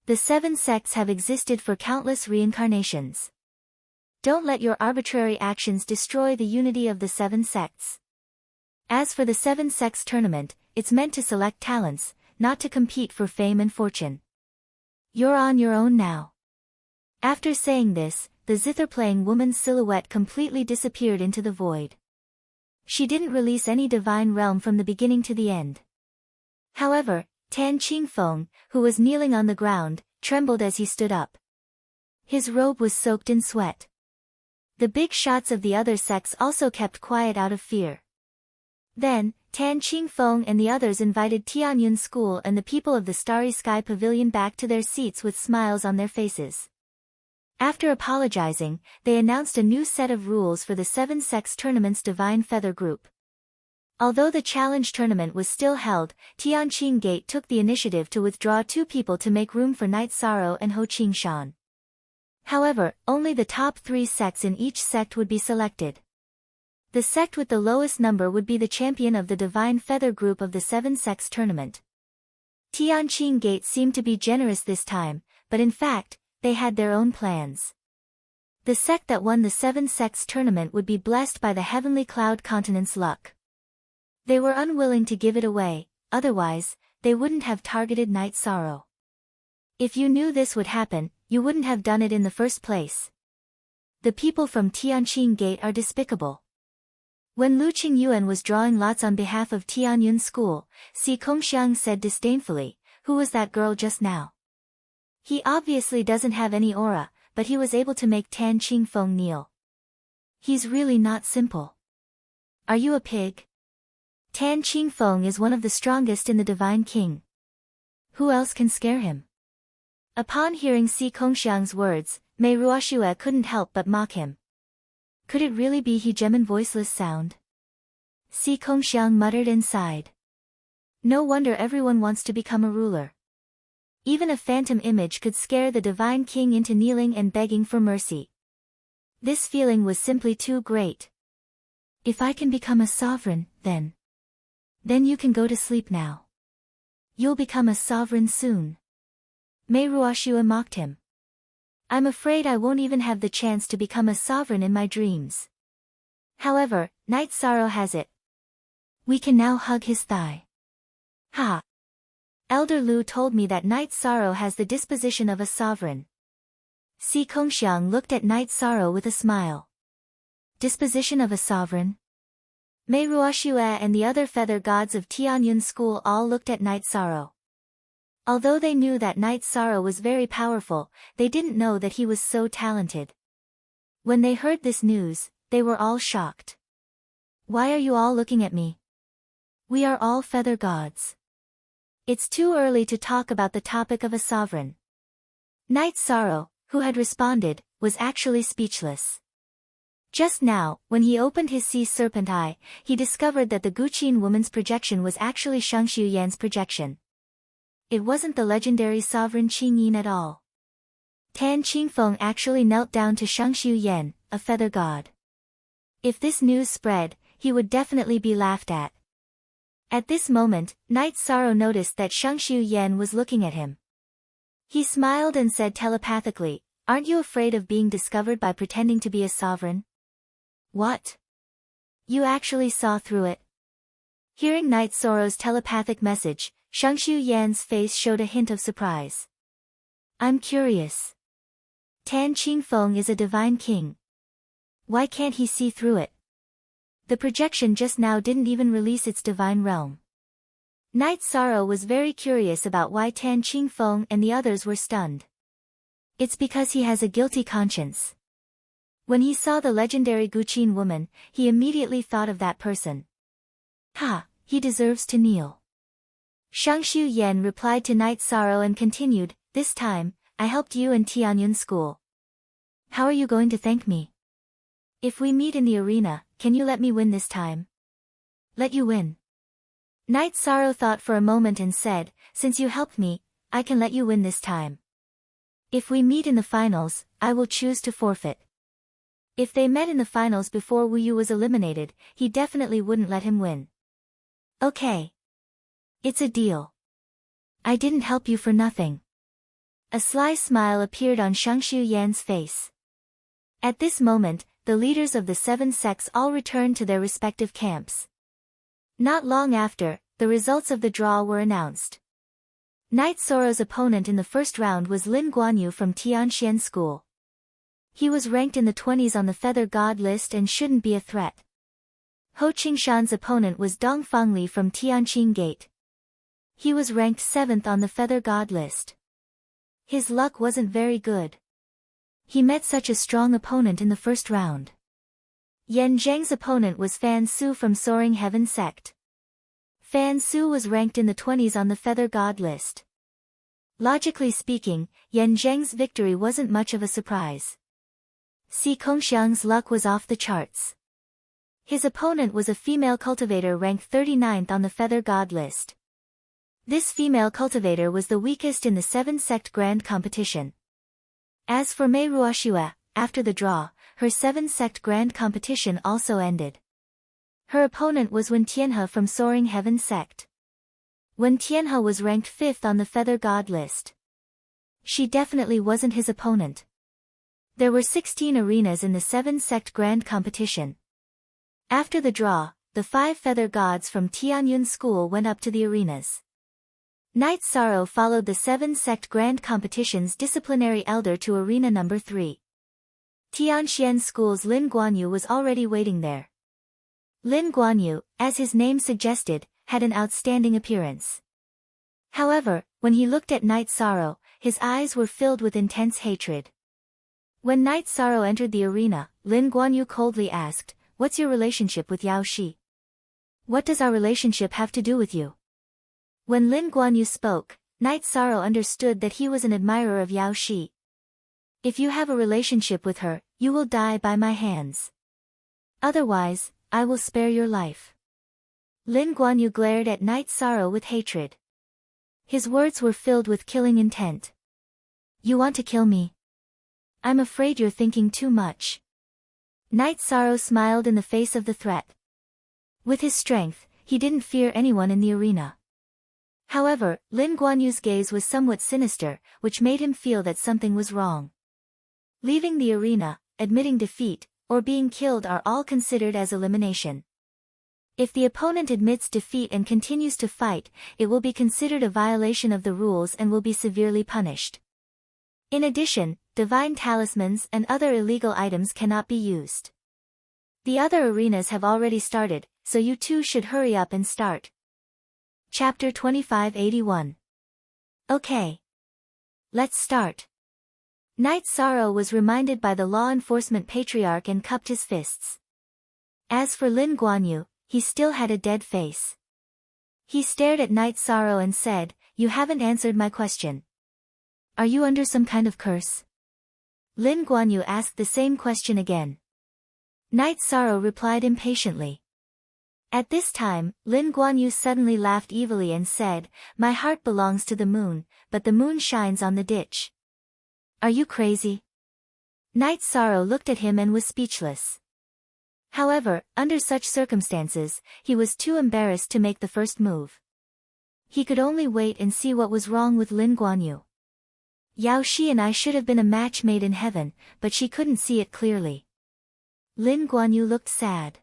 The 7 sects have existed for countless reincarnations. Don't let your arbitrary actions destroy the unity of the 7 sects. As for the 7 sects tournament, it's meant to select talents, not to compete for fame and fortune. You're on your own now. After saying this, the zither-playing woman's silhouette completely disappeared into the void. She didn't release any divine realm from the beginning to the end. However, Tan Qingfeng, who was kneeling on the ground, trembled as he stood up. His robe was soaked in sweat. The big shots of the other sects also kept quiet out of fear. Then, Tan Qingfeng and the others invited Tianyun School and the people of the Starry Sky Pavilion back to their seats with smiles on their faces. After apologizing, they announced a new set of rules for the 7 sects tournament's Divine Feather Group. Although the challenge tournament was still held, Tianqing Gate took the initiative to withdraw 2 people to make room for Night Sorrow and Ho Qingshan. However, only the top 3 sects in each sect would be selected. The sect with the lowest number would be the champion of the Divine Feather Group of the 7 sects tournament. Tianqing Gate seemed to be generous this time, but in fact, they had their own plans. The sect that won the 7 sects tournament would be blessed by the Heavenly Cloud Continent's luck. They were unwilling to give it away, otherwise, they wouldn't have targeted Night Sorrow. If you knew this would happen, you wouldn't have done it in the first place. The people from Tianqing Gate are despicable. When Lu Qingyuan was drawing lots on behalf of Tianyun School, Si Kongxiang said disdainfully, "Who was that girl just now? He obviously doesn't have any aura, but he was able to make Tan Qingfeng kneel. He's really not simple. Are you a pig? Tan Qingfeng is one of the strongest in the Divine King. Who else can scare him?" Upon hearing Si Kongxiang's words, Mei Ruoxue couldn't help but mock him. Could it really be he Gemin voiceless sound? Si Kongxiang muttered and sighed. No wonder everyone wants to become a ruler. Even a phantom image could scare the Divine King into kneeling and begging for mercy. This feeling was simply too great. If I can become a sovereign, then you can go to sleep now. You'll become a sovereign soon. Mei Ruoxue mocked him. I'm afraid I won't even have the chance to become a sovereign in my dreams. However, Night Sorrow has it. We can now hug his thigh. Ha! Elder Lu told me that Night Sorrow has the disposition of a sovereign. Si Kongxiang looked at Night Sorrow with a smile. Disposition of a sovereign? Mei Ruoxue and the other feather gods of Tianyun School all looked at Night Sorrow. Although they knew that Night Sorrow was very powerful, they didn't know that he was so talented. When they heard this news, they were all shocked. Why are you all looking at me? We are all feather gods. It's too early to talk about the topic of a sovereign. Night Sorrow, who had responded, was actually speechless. Just now, when he opened his sea serpent eye, he discovered that the Guqin woman's projection was actually Shangshu Yan's projection. It wasn't the legendary sovereign Qing Yin at all. Tan Qingfeng actually knelt down to Shangshu Yan, a feather god. If this news spread, he would definitely be laughed at. At this moment, Knight Sorrow noticed that Shangshu Yan was looking at him. He smiled and said telepathically, "Aren't you afraid of being discovered by pretending to be a sovereign?" "What? You actually saw through it?" Hearing Knight Sorrow's telepathic message, Shangshu Yan's face showed a hint of surprise. "I'm curious. Tan Qingfeng is a divine king. Why can't he see through it? The projection just now didn't even release its divine realm." Knight Sorrow was very curious about why Tan Qingfeng and the others were stunned. It's because he has a guilty conscience. When he saw the legendary Guqin woman, he immediately thought of that person. "Ha, he deserves to kneel." Shangshu Yan replied to Knight Sorrow and continued, "This time, I helped you in Tianyun school. How are you going to thank me? If we meet in the arena, can you let me win this time?" "Let you win?" Knight Sorrow thought for a moment and said, "Since you helped me, I can let you win this time. If we meet in the finals, I will choose to forfeit." If they met in the finals before Wu Yu was eliminated, he definitely wouldn't let him win. "Okay. It's a deal. I didn't help you for nothing." A sly smile appeared on Shangshu Yan's face. At this moment, the leaders of the 7 sects all returned to their respective camps. Not long after, the results of the draw were announced. Knight Sorrow's opponent in the first round was Lin Guanyu from Tianxian School. He was ranked in the 20s on the Feather God list and shouldn't be a threat. Ho Qingshan's opponent was Dong Fangli from Tianqing Gate. He was ranked 7th on the Feather God list. His luck wasn't very good. He met such a strong opponent in the first round. Yan Zheng's opponent was Fan Su from Soaring Heaven Sect. Fan Su was ranked in the 20s on the Feather God list. Logically speaking, Yan Zheng's victory wasn't much of a surprise. Si Kongxiang's luck was off the charts. His opponent was a female cultivator ranked 39th on the Feather God list. This female cultivator was the weakest in the 7-sect grand competition. As for Mei Ruoxue, after the draw, her 7-sect grand competition also ended. Her opponent was Wen Tianhe from Soaring Heaven Sect. Wen Tianhe was ranked 5th on the Feather God list. She definitely wasn't his opponent. There were 16 arenas in the 7-sect grand competition. After the draw, the 5 feather gods from Tianyun School went up to the arenas. Knight Sorrow followed the 7-sect grand competition's disciplinary elder to arena number 3. Tianxian School's Lin Guanyu was already waiting there. Lin Guanyu, as his name suggested, had an outstanding appearance. However, when he looked at Knight Sorrow, his eyes were filled with intense hatred. When Knight Sorrow entered the arena, Lin Guanyu coldly asked, "What's your relationship with Yao Shi? What does our relationship have to do with you?" When Lin Guanyu spoke, Knight Sorrow understood that he was an admirer of Yao Shi. "If you have a relationship with her, you will die by my hands. Otherwise, I will spare your life." Lin Guanyu glared at Knight Sorrow with hatred. His words were filled with killing intent. "You want to kill me? I'm afraid you're thinking too much." Knight Sorrow smiled in the face of the threat. With his strength, he didn't fear anyone in the arena. However, Lin Guanyu's gaze was somewhat sinister, which made him feel that something was wrong. Leaving the arena, admitting defeat, or being killed are all considered as elimination. If the opponent admits defeat and continues to fight, it will be considered a violation of the rules and will be severely punished. In addition, divine talismans and other illegal items cannot be used. The other arenas have already started, so you too should hurry up and start. Chapter 2581. Okay. Let's start. Knight Sorrow was reminded by the law enforcement patriarch and cupped his fists. As for Lin Guanyu, he still had a dead face. He stared at Knight Sorrow and said, "You haven't answered my question. Are you under some kind of curse?" Lin Guanyu asked the same question again. Night Sorrow replied impatiently. At this time, Lin Guanyu suddenly laughed evilly and said, "My heart belongs to the moon, but the moon shines on the ditch. Are you crazy?" Night Sorrow looked at him and was speechless. However, under such circumstances, he was too embarrassed to make the first move. He could only wait and see what was wrong with Lin Guanyu. Yao Shi and I should have been a match made in heaven, but she couldn't see it clearly. Lin Guanyu looked sad.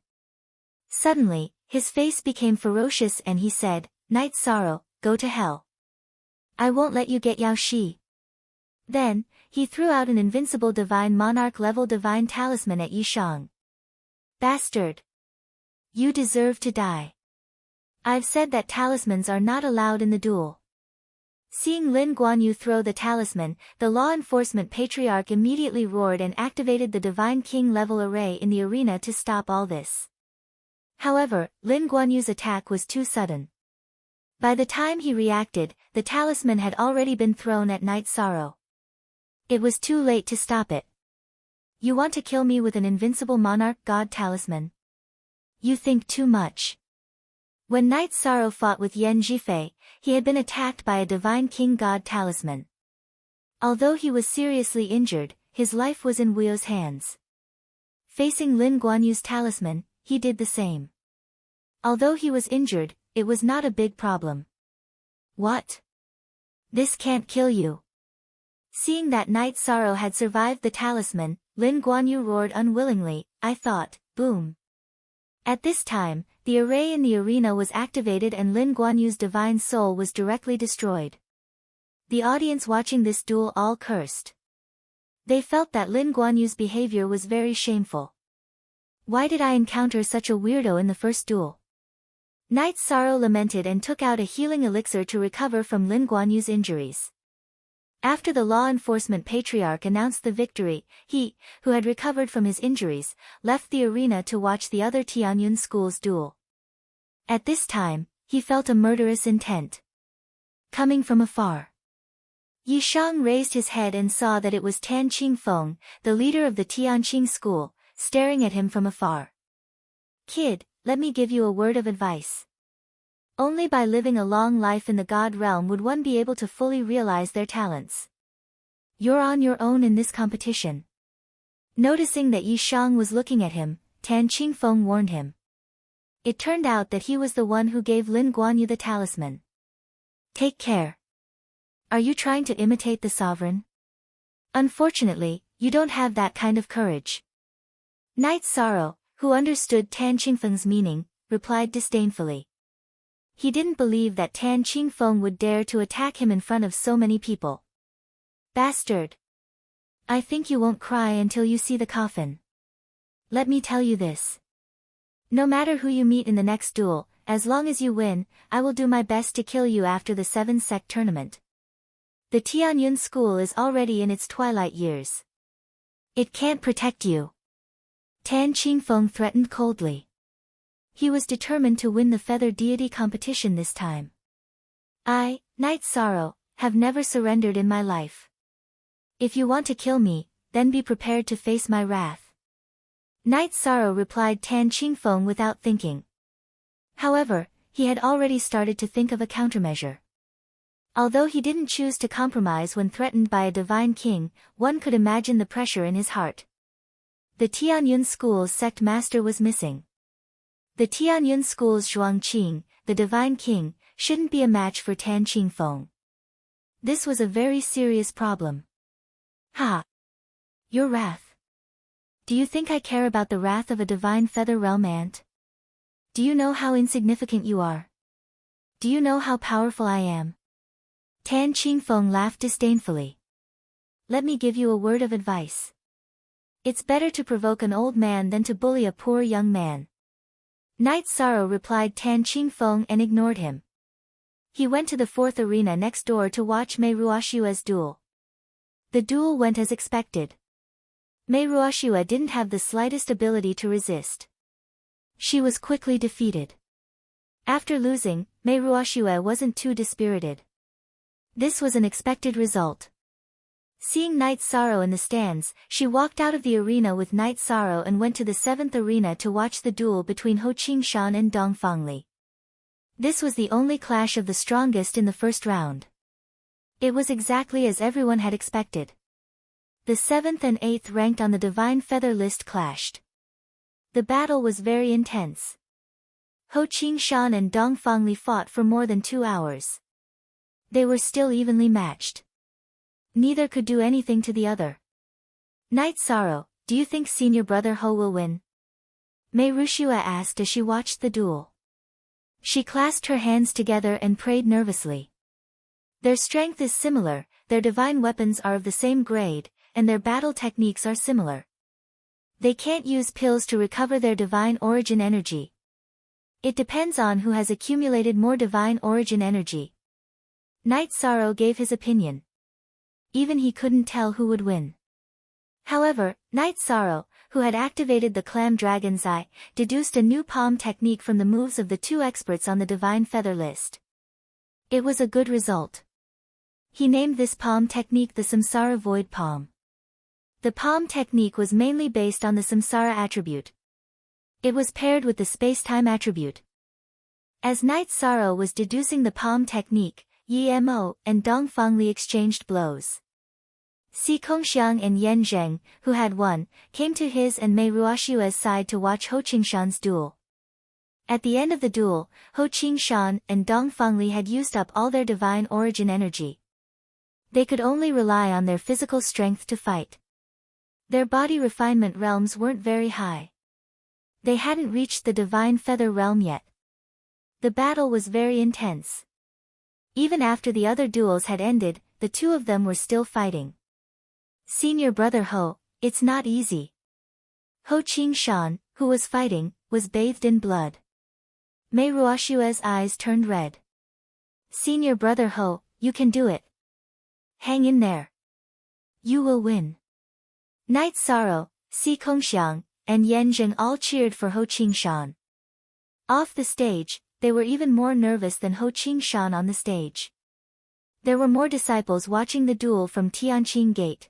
Suddenly, his face became ferocious and he said, "Night Sorrow, go to hell. I won't let you get Yao Shi." Then, he threw out an invincible divine monarch-level divine talisman at Yishang. "Bastard! You deserve to die. I've said that talismans are not allowed in the duel." Seeing Lin Guanyu throw the talisman, the law enforcement patriarch immediately roared and activated the Divine King-level array in the arena to stop all this. However, Lin Guanyu's attack was too sudden. By the time he reacted, the talisman had already been thrown at Night Sorrow. It was too late to stop it. "You want to kill me with an invincible monarch god talisman? You think too much." When Night Sorrow fought with Yan Zhifei, he had been attacked by a divine king god talisman. Although he was seriously injured, his life was in Wuo's hands. Facing Lin Guanyu's talisman, he did the same. Although he was injured, it was not a big problem. "What? This can't kill you." Seeing that Night Sorrow had survived the talisman, Lin Guanyu roared unwillingly, "I thought, boom." At this time, the array in the arena was activated and Lin Guanyu's divine soul was directly destroyed. The audience watching this duel all cursed. They felt that Lin Guanyu's behavior was very shameful. Why did I encounter such a weirdo in the first duel? Night Sorrow lamented and took out a healing elixir to recover from Lin Guanyu's injuries. After the law enforcement patriarch announced the victory, he, who had recovered from his injuries, left the arena to watch the other Tianyun school's duel. At this time, he felt a murderous intent coming from afar. Yishang raised his head and saw that it was Tan Qingfeng, the leader of the Tianqing school, staring at him from afar. "Kid, let me give you a word of advice. Only by living a long life in the God realm would one be able to fully realize their talents. You're on your own in this competition." Noticing that Yishang was looking at him, Tan Qingfeng warned him. It turned out that he was the one who gave Lin Guanyu the talisman. "Take care. Are you trying to imitate the sovereign? Unfortunately, you don't have that kind of courage." Night Sorrow, who understood Tan Qingfeng's meaning, replied disdainfully. He didn't believe that Tan Qingfeng would dare to attack him in front of so many people. "Bastard! I think you won't cry until you see the coffin. Let me tell you this. No matter who you meet in the next duel, as long as you win, I will do my best to kill you after the 7-sect tournament. The Tianyun school is already in its twilight years. It can't protect you." Tan Qingfeng threatened coldly. He was determined to win the feather deity competition this time. "I, Night Sorrow, have never surrendered in my life. If you want to kill me, then be prepared to face my wrath." Night Sorrow replied Tan Qingfeng without thinking. However, he had already started to think of a countermeasure. Although he didn't choose to compromise when threatened by a divine king, one could imagine the pressure in his heart. The Tianyun school's sect master was missing. The Tianyun school's Zhuangqing, the divine king, shouldn't be a match for Tan Qingfeng. This was a very serious problem. "Ha! Your wrath. Do you think I care about the wrath of a divine feather realm ant? Do you know how insignificant you are? Do you know how powerful I am?" Tan Qingfeng laughed disdainfully. "Let me give you a word of advice. It's better to provoke an old man than to bully a poor young man." Night Sorrow replied Tan Qingfeng and ignored him. He went to the 4th arena next door to watch Mei Ruoshua's duel. The duel went as expected. Mei Ruoshua didn't have the slightest ability to resist. She was quickly defeated. After losing, Mei Ruoshua wasn't too dispirited. This was an expected result. Seeing Night Sorrow in the stands, she walked out of the arena with Night Sorrow and went to the 7th arena to watch the duel between Ho Qingshan and Dong Fangli. This was the only clash of the strongest in the first round. It was exactly as everyone had expected. The 7th and 8th ranked on the Divine Feather list clashed. The battle was very intense. Ho Qingshan and Dong Fangli fought for more than 2 hours. They were still evenly matched. Neither could do anything to the other. Night Sorrow, do you think senior brother Ho will win? Mei Rushua asked as she watched the duel. She clasped her hands together and prayed nervously. Their strength is similar, their divine weapons are of the same grade, and their battle techniques are similar. They can't use pills to recover their divine origin energy. It depends on who has accumulated more divine origin energy. Night Sorrow gave his opinion. Even he couldn't tell who would win. However, Night Sorrow, who had activated the Clam Dragon's Eye, deduced a new palm technique from the moves of the 2 experts on the Divine Feather list. It was a good result. He named this palm technique the Samsara Void Palm. The palm technique was mainly based on the Samsara attribute. It was paired with the space-time attribute. As Night Sorrow was deducing the palm technique, Yi Mo and Dong Fangli exchanged blows. Si Kongxiang and Yan Zheng, who had won, came to his and Mei Ruoshua's side to watch Ho Qingshan's duel. At the end of the duel, Ho Qingshan and Dong Fangli had used up all their divine origin energy. They could only rely on their physical strength to fight. Their body refinement realms weren't very high. They hadn't reached the Divine Feather realm yet. The battle was very intense. Even after the other duels had ended, the 2 of them were still fighting. Senior brother Ho, it's not easy. Ho Qingshan, who was fighting, was bathed in blood. Mei Ruoshua's eyes turned red. Senior brother Ho, you can do it. Hang in there. You will win. Night Sorrow, Si Kongxiang, and Yan Zheng all cheered for Ho Qingshan. Off the stage, they were even more nervous than Ho Qingshan on the stage. There were more disciples watching the duel from Tianqing Gate.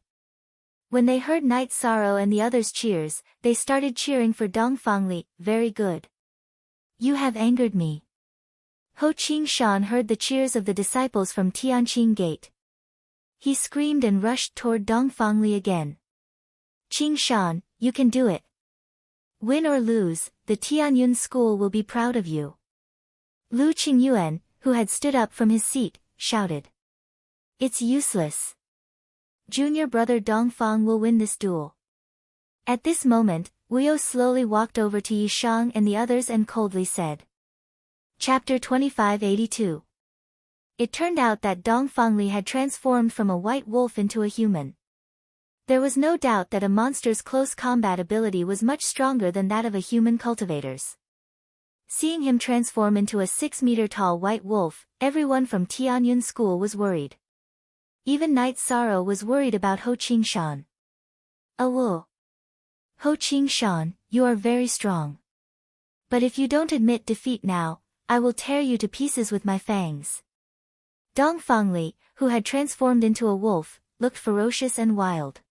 When they heard Night Sorrow and the others' cheers, they started cheering for Dong Fangli. Very good. You have angered me. Ho Qingshan heard the cheers of the disciples from Tianqing Gate. He screamed and rushed toward Dong Fangli again. Qingshan, you can do it. Win or lose, the Tianyun school will be proud of you. Lu Qingyuan, who had stood up from his seat, shouted. It's useless. Junior brother Dongfang will win this duel. At this moment, Wu slowly walked over to Yishang and the others and coldly said. Chapter 2582. It turned out that Dong Fangli had transformed from a white wolf into a human. There was no doubt that a monster's close combat ability was much stronger than that of a human cultivator's. Seeing him transform into a 6-meter-tall white wolf, everyone from Tianyun School was worried. Even Night Sorrow was worried about Ho Qingshan. Ho Qingshan, you are very strong. But if you don't admit defeat now, I will tear you to pieces with my fangs. Dong Fangli, who had transformed into a wolf, looked ferocious and wild.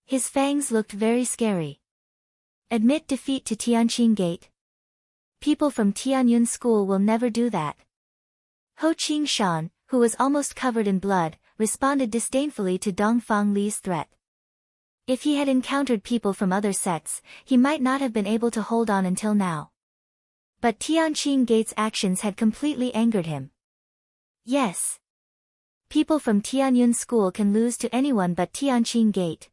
His fangs looked very scary. Admit defeat to Tianqing Gate? People from Tianyun School will never do that. Ho Qingshan, who was almost covered in blood, responded disdainfully to Dong Fangli's threat. If he had encountered people from other sects, he might not have been able to hold on until now. But Tianqing Gate's actions had completely angered him. Yes. People from Tianyun School can lose to anyone but Tianqing Gate.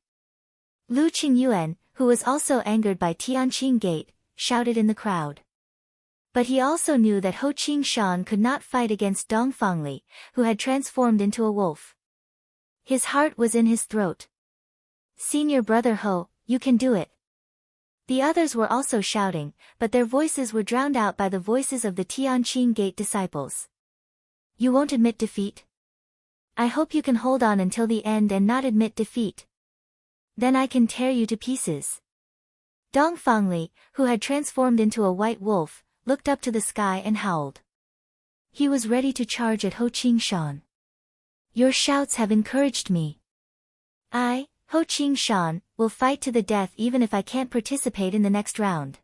Lu Qingyuan, who was also angered by Tianqing Gate, shouted in the crowd. But he also knew that Ho Qingshan could not fight against Dong Fangli, who had transformed into a wolf. His heart was in his throat. Senior brother Ho, you can do it. The others were also shouting, but their voices were drowned out by the voices of the Tianqing Gate disciples. You won't admit defeat? I hope you can hold on until the end and not admit defeat. Then I can tear you to pieces. Dong Fangli, who had transformed into a white wolf, looked up to the sky and howled. He was ready to charge at Ho Qingshan. Your shouts have encouraged me. Ho Ching Shan, will fight to the death even if I can't participate in the next round.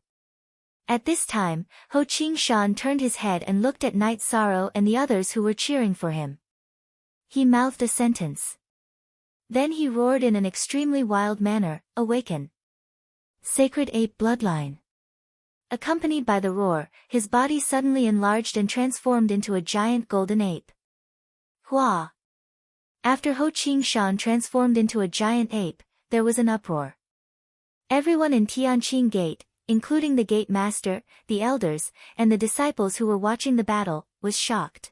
At this time, Ho Ching Shan turned his head and looked at Night Sorrow and the others who were cheering for him. He mouthed a sentence. Then he roared in an extremely wild manner, "Awaken! Sacred Ape Bloodline!" Accompanied by the roar, his body suddenly enlarged and transformed into a giant golden ape. Hua! After Ho Ching Shan transformed into a giant ape, there was an uproar. Everyone in Tianqing Gate, including the gate master, the elders, and the disciples who were watching the battle, was shocked.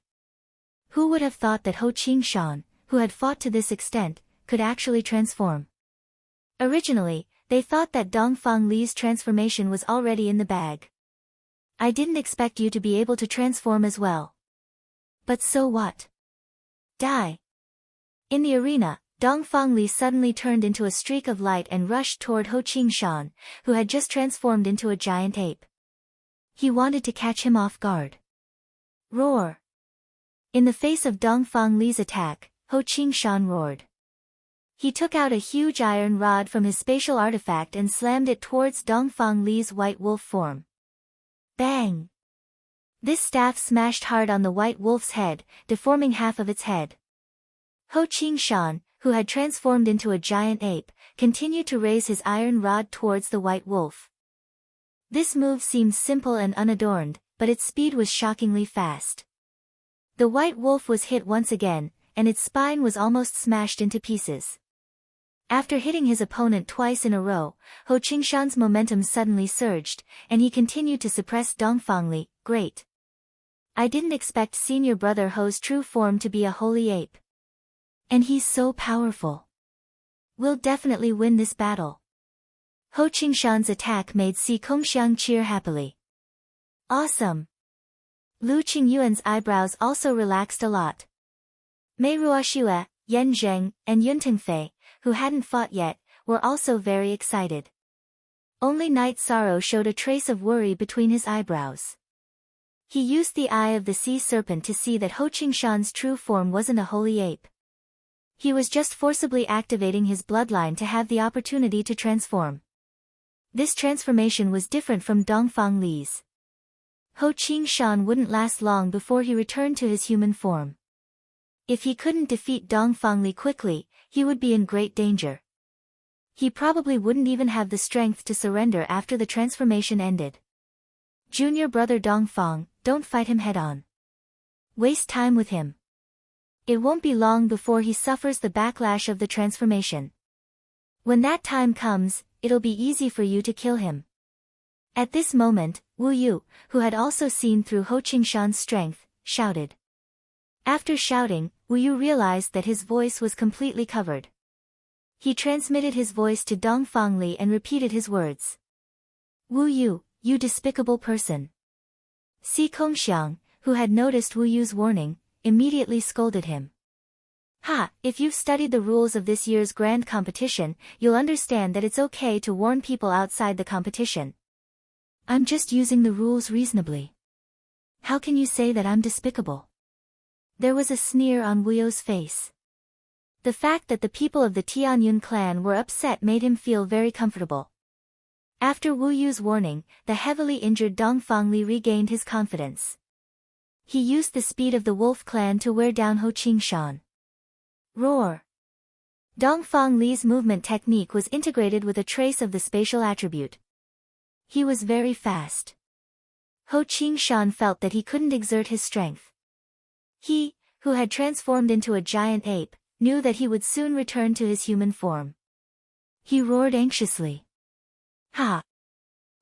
Who would have thought that Ho Ching Shan, who had fought to this extent, could actually transform? Originally, they thought that Dongfang Li's transformation was already in the bag. I didn't expect you to be able to transform as well. But so what? Die! In the arena, Dongfang Li suddenly turned into a streak of light and rushed toward Ho Ching Shan, who had just transformed into a giant ape. He wanted to catch him off guard. Roar! In the face of Dongfang Li's attack, Ho Ching Shan roared. He took out a huge iron rod from his spatial artifact and slammed it towards Dongfang Li's white wolf form. Bang! This staff smashed hard on the white wolf's head, deforming half of its head. Ho Ching Shan, who had transformed into a giant ape, continued to raise his iron rod towards the white wolf. This move seemed simple and unadorned, but its speed was shockingly fast. The white wolf was hit once again, and its spine was almost smashed into pieces. After hitting his opponent twice in a row, Ho Ching Shan's momentum suddenly surged, and he continued to suppress Dongfang Li. Great! I didn't expect senior brother Ho's true form to be a holy ape. And he's so powerful. We'll definitely win this battle. Ho Ching Shan's attack made Si Kongxiang cheer happily. Awesome! Lu Qingyuan's eyebrows also relaxed a lot. Mei Ruoxue, Yan Zheng, and Yun Tengfei, who hadn't fought yet, were also very excited. Only Night Sorrow showed a trace of worry between his eyebrows. He used the eye of the sea serpent to see that Ho Ching Shan's true form wasn't a holy ape. He was just forcibly activating his bloodline to have the opportunity to transform. This transformation was different from Dongfang Li's. Ho Ching Shan wouldn't last long before he returned to his human form. If he couldn't defeat Dongfang Li quickly, he would be in great danger. He probably wouldn't even have the strength to surrender after the transformation ended. Junior brother Dongfang, don't fight him head-on. Waste time with him. It won't be long before he suffers the backlash of the transformation. When that time comes, it'll be easy for you to kill him. At this moment, Wu Yu, who had also seen through Ho Ching Shan's strength, shouted. After shouting, Wu Yu realized that his voice was completely covered. He transmitted his voice to Dongfang Li and repeated his words. Wu Yu, you despicable person. Si Kongxiang, who had noticed Wu Yu's warning, immediately scolded him. Ha! If you've studied the rules of this year's grand competition, you'll understand that it's okay to warn people outside the competition. I'm just using the rules reasonably. How can you say that I'm despicable? There was a sneer on Wu Yu's face. The fact that the people of the Tianyun clan were upset made him feel very comfortable. After Wu Yu's warning, the heavily injured Dongfang Li regained his confidence. He used the speed of the Wolf clan to wear down Ho Ching Shan. Roar! Dongfang Li's movement technique was integrated with a trace of the spatial attribute. He was very fast. Ho Ching Shan felt that he couldn't exert his strength. He, who had transformed into a giant ape, knew that he would soon return to his human form. He roared anxiously. Ha!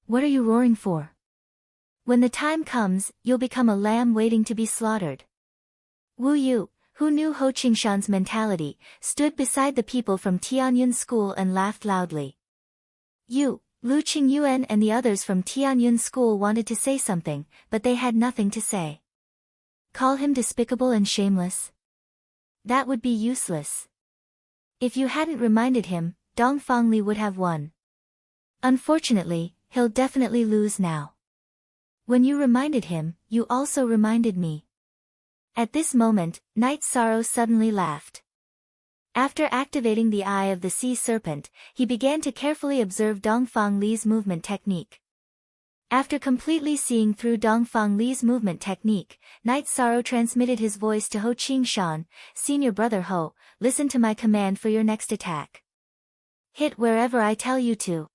What are you roaring for? When the time comes, you'll become a lamb waiting to be slaughtered. Wu Yu, who knew Ho Ching Shan's mentality, stood beside the people from Tianyun School and laughed loudly. Lu Qingyuan and the others from Tianyun School wanted to say something, but they had nothing to say. Call him despicable and shameless? That would be useless. If you hadn't reminded him, Dongfang Li would have won. Unfortunately, he'll definitely lose now. When you reminded him, you also reminded me. At this moment, Night Sorrow suddenly laughed. After activating the eye of the sea serpent, he began to carefully observe Dongfang Li's movement technique. After completely seeing through Dongfang Li's movement technique, Night Sorrow transmitted his voice to Ho Qingshan, "Senior brother Ho, listen to my command for your next attack. Hit wherever I tell you to."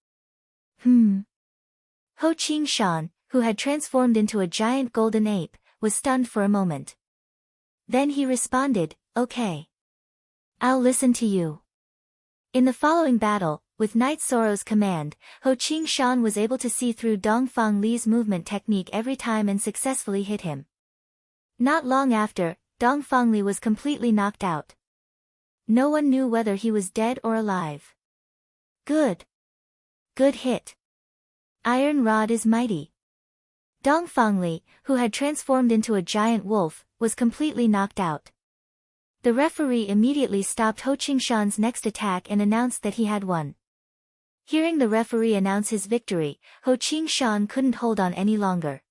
Ho Qingshan, who had transformed into a giant golden ape, was stunned for a moment. Then he responded, "Okay. I'll listen to you." In the following battle, with Night Sorrow's command, Ho Qingshan was able to see through Dongfang Li's movement technique every time and successfully hit him. Not long after, Dongfang Li was completely knocked out. No one knew whether he was dead or alive. Good. Good hit. Iron Rod is mighty. Dongfang Li, who had transformed into a giant wolf, was completely knocked out. The referee immediately stopped Ho Qingshan's next attack and announced that he had won. Hearing the referee announce his victory, Ho Qingshan couldn't hold on any longer.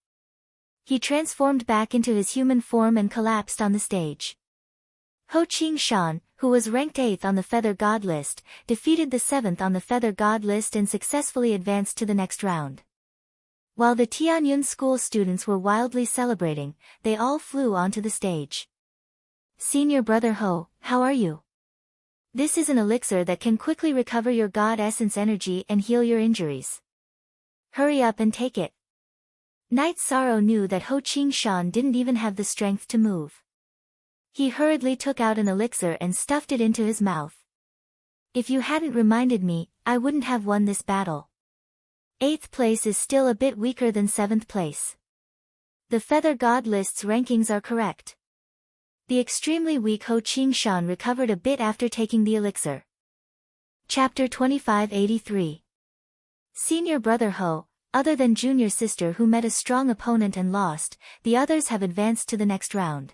He transformed back into his human form and collapsed on the stage. Ho Qingshan, who was ranked 8th on the Feather God list, defeated the 7th on the Feather God list and successfully advanced to the next round. While the Tianyun school students were wildly celebrating, they all flew onto the stage. "Senior brother Ho, how are you? This is an elixir that can quickly recover your God essence energy and heal your injuries. Hurry up and take it." Night Sorrow knew that Ho Qingshan didn't even have the strength to move. He hurriedly took out an elixir and stuffed it into his mouth. "If you hadn't reminded me, I wouldn't have won this battle. 8th place is still a bit weaker than 7th place. The Feather God list's rankings are correct." The extremely weak Ho Qingshan recovered a bit after taking the elixir. Chapter 2583. Senior brother Ho, other than junior sister who met a strong opponent and lost, the others have advanced to the next round.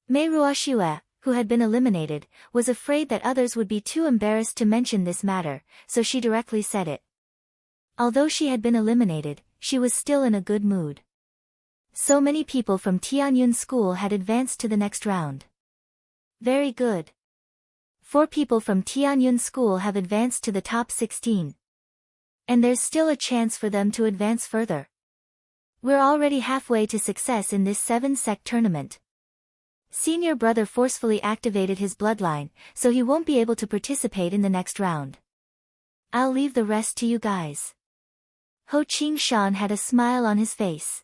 Mei Ruoxue, who had been eliminated, was afraid that others would be too embarrassed to mention this matter, so she directly said it. Although she had been eliminated, she was still in a good mood. So many people from Tianyun School had advanced to the next round. Very good. 4 people from Tianyun School have advanced to the top 16. And there's still a chance for them to advance further. We're already halfway to success in this 7-sect tournament. Senior brother forcefully activated his bloodline, so he won't be able to participate in the next round. I'll leave the rest to you guys. Ho Qingshan had a smile on his face.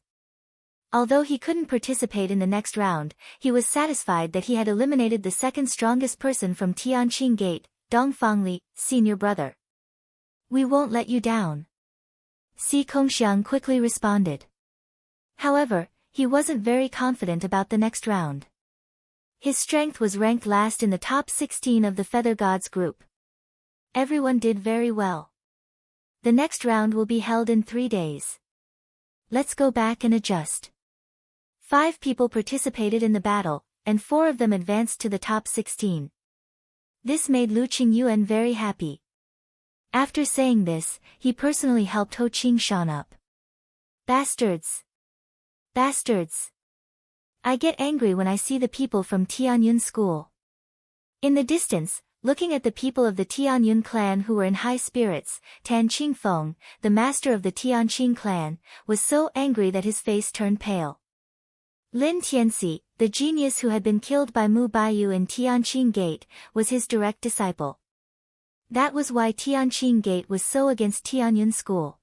Although he couldn't participate in the next round, he was satisfied that he had eliminated the second strongest person from Tianqing Gate, Dongfang Li, senior brother. "We won't let you down." Si Kongxiang quickly responded. However, he wasn't very confident about the next round. His strength was ranked last in the top 16 of the Feather Gods group. Everyone did very well. The next round will be held in 3 days. Let's go back and adjust. 5 people participated in the battle, and 4 of them advanced to the top 16. This made Lu Qingyuan very happy. After saying this, he personally helped Ho Qingshan up. Bastards! Bastards! I get angry when I see the people from Tianyun School. In the distance, looking at the people of the Tianyun clan who were in high spirits, Tan Qingfeng, the master of the Tianqing clan, was so angry that his face turned pale. Lin Tianxi, the genius who had been killed by Mu Baiyu in Tianqing Gate, was his direct disciple. That was why Tianqing Gate was so against Tianyun School.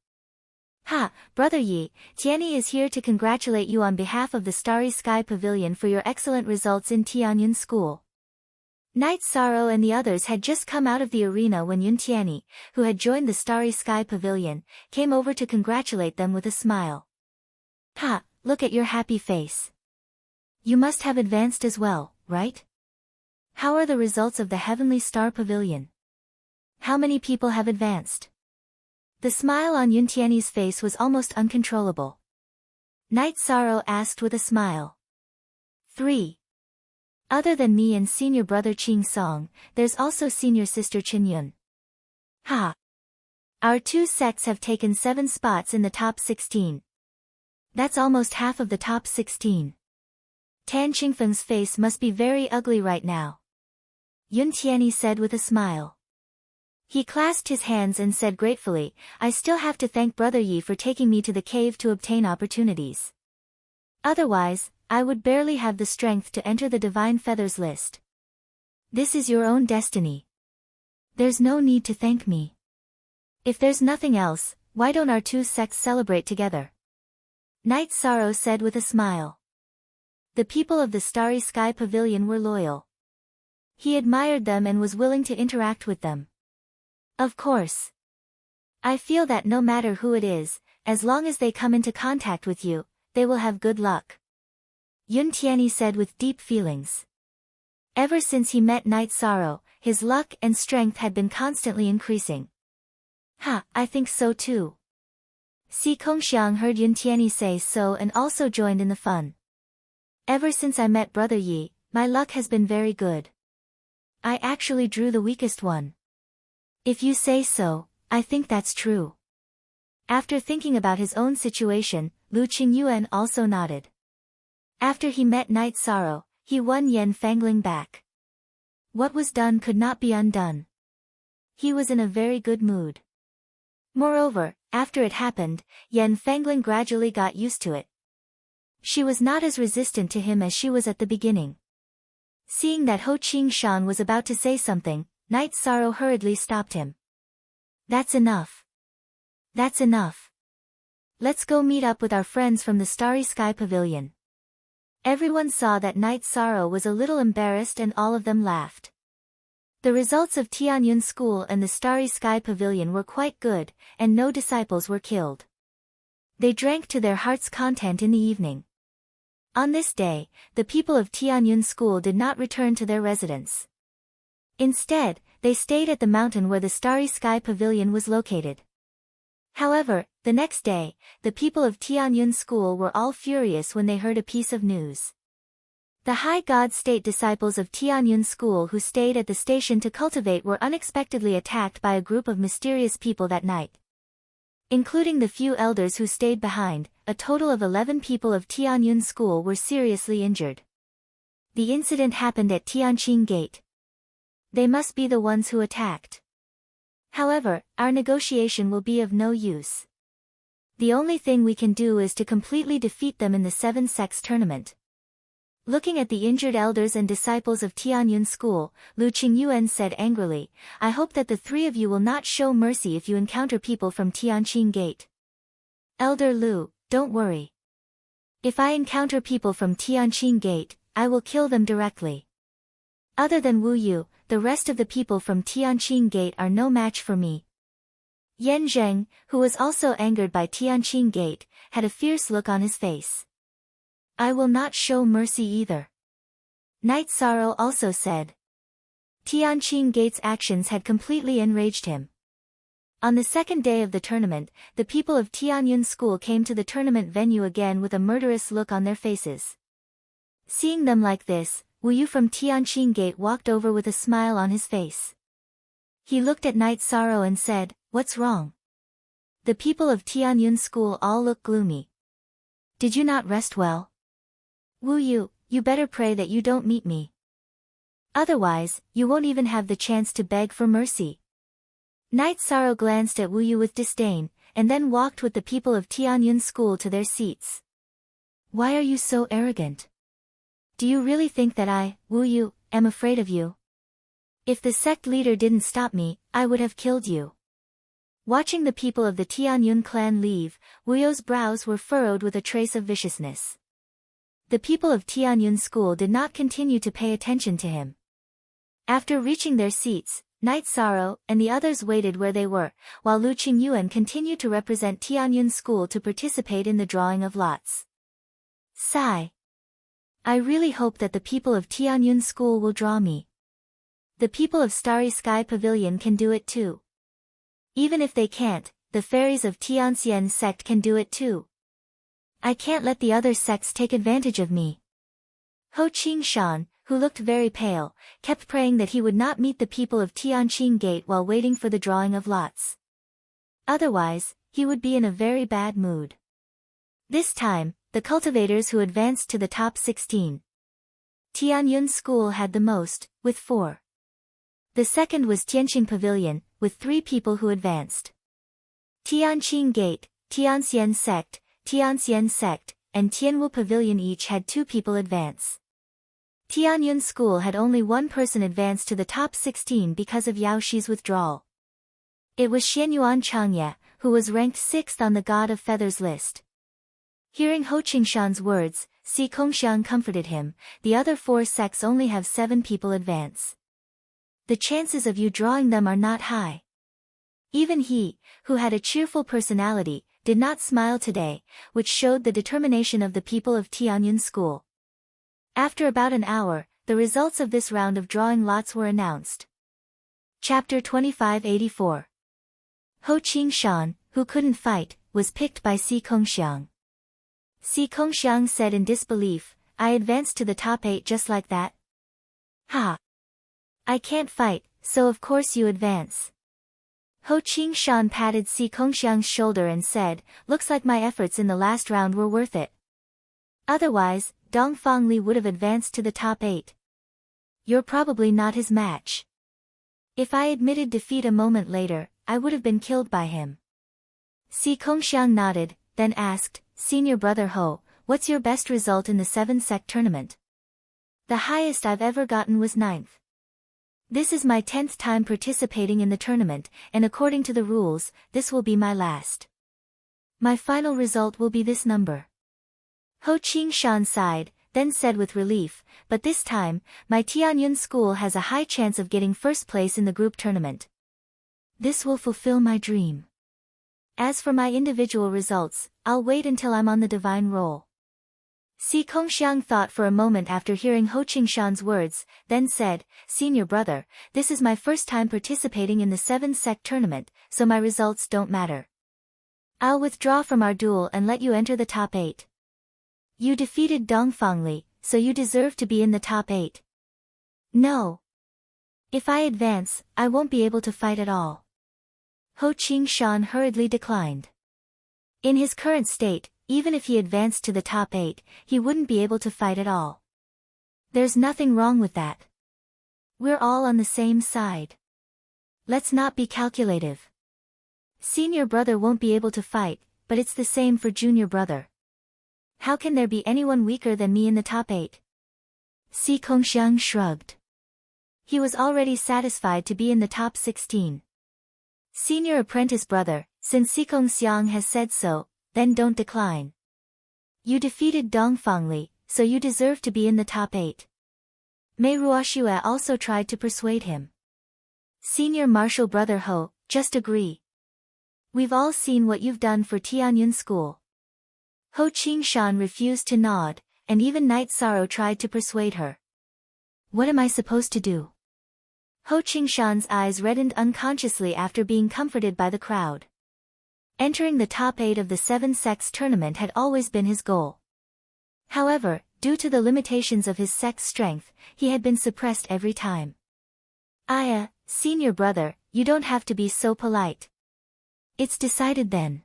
"Ha, Brother Yi, Tianyi is here to congratulate you on behalf of the Starry Sky Pavilion for your excellent results in Tianyun School." Night Sorrow and the others had just come out of the arena when Yun Tianyi, who had joined the Starry Sky Pavilion, came over to congratulate them with a smile. "Ha, look at your happy face. You must have advanced as well, right? How are the results of the Heavenly Star Pavilion? How many people have advanced?" The smile on Yun Tianyi's face was almost uncontrollable. Night Sorrow asked with a smile. 3. Other than me and senior brother Qing Song, there's also senior sister Chen Yun. Ha! Our 2 sects have taken 7 spots in the top 16. That's almost half of the top 16. Tan Qingfeng's face must be very ugly right now. Yun Tianyi said with a smile. He clasped his hands and said gratefully, I still have to thank Brother Yi for taking me to the cave to obtain opportunities. Otherwise, I would barely have the strength to enter the Divine Feathers list. This is your own destiny. There's no need to thank me. If there's nothing else, why don't our two sects celebrate together? Night Sorrow said with a smile. The people of the Starry Sky Pavilion were loyal. He admired them and was willing to interact with them. Of course. I feel that no matter who it is, as long as they come into contact with you, they will have good luck. Yun Tianyi said with deep feelings. Ever since he met Night Sorrow, his luck and strength had been constantly increasing. I think so too. Si Kongxiang heard Yun Tianyi say so and also joined in the fun. Ever since I met Brother Yi, my luck has been very good. I actually drew the weakest one. If you say so, I think that's true. After thinking about his own situation, Lu Qingyuan also nodded. After he met Night Sorrow, he won Yan Fangling back. What was done could not be undone. He was in a very good mood. Moreover, after it happened, Yan Fangling gradually got used to it. She was not as resistant to him as she was at the beginning. Seeing that Ho Qingshan was about to say something, Night Sorrow hurriedly stopped him. That's enough. That's enough. Let's go meet up with our friends from the Starry Sky Pavilion. Everyone saw that Night Sorrow was a little embarrassed and all of them laughed. The results of Tianyun School and the Starry Sky Pavilion were quite good, and no disciples were killed. They drank to their heart's content in the evening. On this day, the people of Tianyun School did not return to their residence. Instead, they stayed at the mountain where the Starry Sky Pavilion was located. However, the next day, the people of Tianyun School were all furious when they heard a piece of news. The High God State disciples of Tianyun School who stayed at the station to cultivate were unexpectedly attacked by a group of mysterious people that night. Including the few elders who stayed behind, a total of 11 people of Tianyun School were seriously injured. The incident happened at Tianqing Gate. They must be the ones who attacked. However, our negotiation will be of no use. The only thing we can do is to completely defeat them in the 7 sects tournament. Looking at the injured elders and disciples of Tianyun School, Lu Qingyuan said angrily, I hope that the 3 of you will not show mercy if you encounter people from Tianqing Gate. Elder Lu, don't worry. If I encounter people from Tianqing Gate, I will kill them directly. Other than Wu Yu, the rest of the people from Tianqing Gate are no match for me. Yan Zheng, who was also angered by Tianqing Gate, had a fierce look on his face. I will not show mercy either. Night Sorrow also said. Tianqing Gate's actions had completely enraged him. On the second day of the tournament, the people of Tianyun School came to the tournament venue again with a murderous look on their faces. Seeing them like this, Wu Yu from Tianqing Gate walked over with a smile on his face. He looked at Night Sorrow and said, What's wrong? The people of Tianyun School all look gloomy. Did you not rest well? Wu Yu, you better pray that you don't meet me. Otherwise, you won't even have the chance to beg for mercy. Night Sorrow glanced at Wu Yu with disdain, and then walked with the people of Tianyun School to their seats. Why are you so arrogant? Do you really think that I, Wu Yu, am afraid of you? If the sect leader didn't stop me, I would have killed you. Watching the people of the Tianyun clan leave, Wu Yu's brows were furrowed with a trace of viciousness. The people of Tianyun School did not continue to pay attention to him. After reaching their seats, Night Sorrow and the others waited where they were, while Lu Qingyuan continued to represent Tianyun School to participate in the drawing of lots. Sigh. I really hope that the people of Tianyun School will draw me. The people of Starry Sky Pavilion can do it too. Even if they can't, the fairies of Tianxian sect can do it too. I can't let the other sects take advantage of me. Ho Qingshan, who looked very pale, kept praying that he would not meet the people of Tianqing Gate while waiting for the drawing of lots. Otherwise, he would be in a very bad mood. This time, the cultivators who advanced to the top 16. Tianyun School had the most, with 4. The second was Tianqing Pavilion, with 3 people who advanced. Tianqing Gate, Tianxian Sect, and Tianwu Pavilion each had 2 people advance. Tianyun School had only 1 person advance to the top 16 because of Yao Shi's withdrawal. It was Xianyuan Changye, who was ranked 6th on the God of Feathers list. Hearing Ho Qingshan's words, Si Kongxiang comforted him. The other 4 sects only have 7 people advance. The chances of you drawing them are not high. Even he, who had a cheerful personality, did not smile today, which showed the determination of the people of Tianyun School. After about an hour, the results of this round of drawing lots were announced. Chapter 2584. Ho Qingshan, who couldn't fight, was picked by Si Kongxiang. Si Kongxiang said in disbelief, I advanced to the top 8 just like that? Ha! I can't fight, so of course you advance. Ho Qingshan patted Si Kongxiang's shoulder and said, looks like my efforts in the last round were worth it. Otherwise, Dong Fangli would have advanced to the top 8. You're probably not his match. If I admitted defeat a moment later, I would have been killed by him. Si Kongxiang nodded, then asked, Senior Brother Ho, what's your best result in the 7-sect tournament? The highest I've ever gotten was 9th. This is my 10th time participating in the tournament, and according to the rules, this will be my last. My final result will be this number. Ho Qingshan sighed, then said with relief, but this time, my Tianyun School has a high chance of getting first place in the group tournament. This will fulfill my dream. As for my individual results, I'll wait until I'm on the divine roll. Si Kongxiang thought for a moment after hearing Ho Qingshan's words, then said, Senior brother, this is my first time participating in the 7-sect tournament, so my results don't matter. I'll withdraw from our duel and let you enter the top 8. You defeated Dong Fangli, so you deserve to be in the top 8. No. If I advance, I won't be able to fight at all. Ho Qingshan hurriedly declined. In his current state, even if he advanced to the top 8, he wouldn't be able to fight at all. There's nothing wrong with that. We're all on the same side. Let's not be calculative. Senior brother won't be able to fight, but it's the same for junior brother. How can there be anyone weaker than me in the top 8? Si Kongxiang shrugged. He was already satisfied to be in the top 16. Senior apprentice brother, since Si Kongxiang has said so, then don't decline. You defeated Dong Fangli, so you deserve to be in the top 8. Mei Ruoxue also tried to persuade him. Senior martial brother Ho, just agree. We've all seen what you've done for Tianyun School. Ho Qingshan refused to nod, and even Night Sorrow tried to persuade her. What am I supposed to do? Ho Qingshan's eyes reddened unconsciously after being comforted by the crowd. Entering the top 8 of the 7-sects tournament had always been his goal. However, due to the limitations of his sect's strength, he had been suppressed every time. Senior brother, you don't have to be so polite. It's decided then.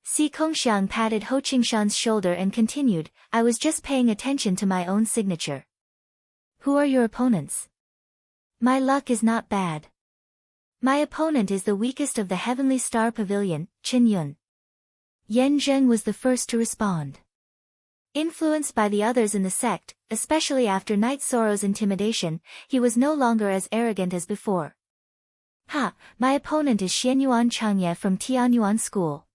Si Kongxiang patted Ho Qingshan's shoulder and continued, I was just paying attention to my own signature. Who are your opponents? My luck is not bad. My opponent is the weakest of the Heavenly Star Pavilion, Chen Yun. Yan Zheng was the first to respond. Influenced by the others in the sect, especially after Night Sorrow's intimidation, he was no longer as arrogant as before. My opponent is Xianyuan Changye from Tianyuan School.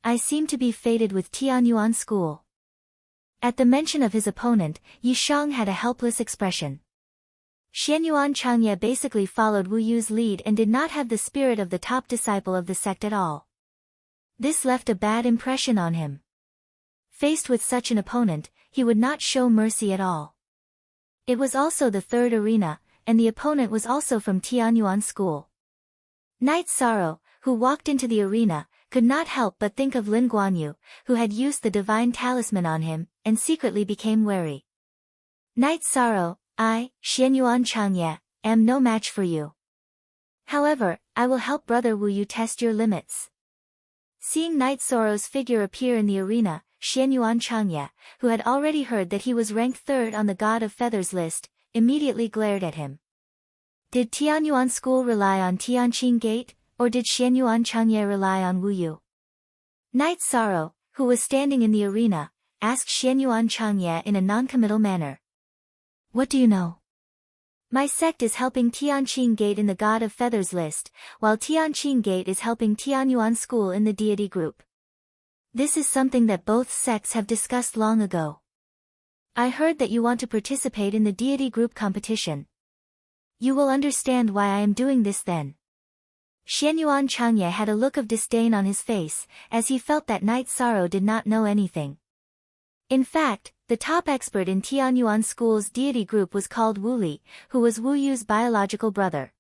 I seem to be fated with Tianyuan School. At the mention of his opponent, Yi Shang had a helpless expression. Xianyuan Changye basically followed Wu Yu's lead and did not have the spirit of the top disciple of the sect at all. This left a bad impression on him. Faced with such an opponent, he would not show mercy at all. It was also the 3rd arena, and the opponent was also from Tianyuan School. Night Sorrow, who walked into the arena, could not help but think of Lin Guanyu, who had used the divine talisman on him, and secretly became wary. Night Sorrow, I, Xianyuan Changye, am no match for you. However, I will help Brother Wu Yu test your limits. Seeing Night Sorrow's figure appear in the arena, Xianyuan Changye, who had already heard that he was ranked 3rd on the God of Feathers list, immediately glared at him. Did Tianyuan school rely on Tianqing Gate, or did Xianyuan Changye rely on Wuyu? Knight Sorrow, who was standing in the arena, asked Xianyuan Changye in a non-committal manner. What do you know? My sect is helping Tianqing Gate in the God of Feathers list, while Tianqing Gate is helping Tianyuan school in the deity group. This is something that both sects have discussed long ago. I heard that you want to participate in the deity group competition. You will understand why I am doing this then. Xianyuan Changye had a look of disdain on his face, as he felt that Knight Sorrow did not know anything. In fact, the top expert in Tianyuan school's deity group was called Wu Li, who was Wu Yu's biological brother.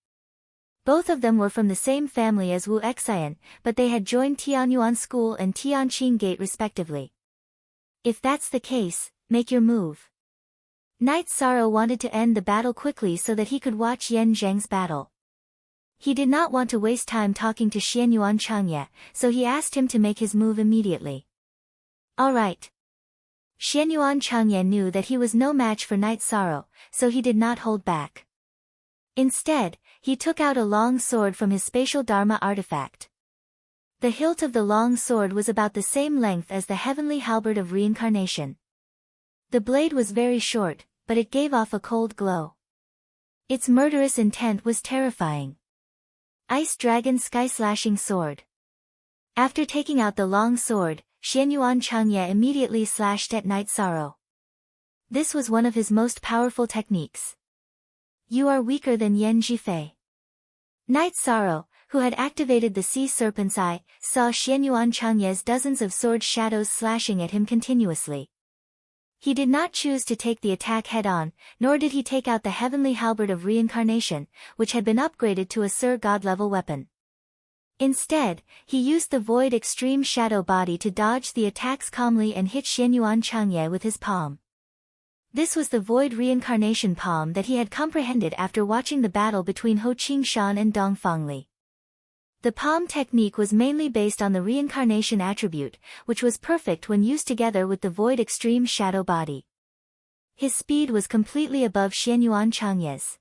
Both of them were from the same family as Wu Xian, but they had joined Tianyuan school and Tianqing Gate respectively. If that's the case, make your move. Knight Sorrow wanted to end the battle quickly so that he could watch Yan Zheng's battle. He did not want to waste time talking to Xianyuan Changye, so he asked him to make his move immediately. All right. Xianyuan Changye knew that he was no match for Knight Sorrow, so he did not hold back. Instead, he took out a long sword from his spatial Dharma artifact. The hilt of the long sword was about the same length as the heavenly halberd of reincarnation. The blade was very short, but it gave off a cold glow. Its murderous intent was terrifying. Ice Dragon Sky-Slashing Sword. After taking out the long sword, Xianyuan Changye immediately slashed at Knight Sorrow. This was one of his most powerful techniques. You are weaker than Yan Jifei. Knight Sorrow, who had activated the Sea Serpent's Eye, saw Xianyuan Changye's dozens of sword shadows slashing at him continuously. He did not choose to take the attack head-on, nor did he take out the heavenly halberd of reincarnation, which had been upgraded to a Sir God-level weapon. Instead, he used the Void Extreme Shadow Body to dodge the attacks calmly and hit Xianyuan Changye with his palm. This was the Void Reincarnation Palm that he had comprehended after watching the battle between Ho Qingshan and Dong Fangli. The palm technique was mainly based on the reincarnation attribute, which was perfect when used together with the Void Extreme Shadow Body. His speed was completely above Xianyuan Changye's.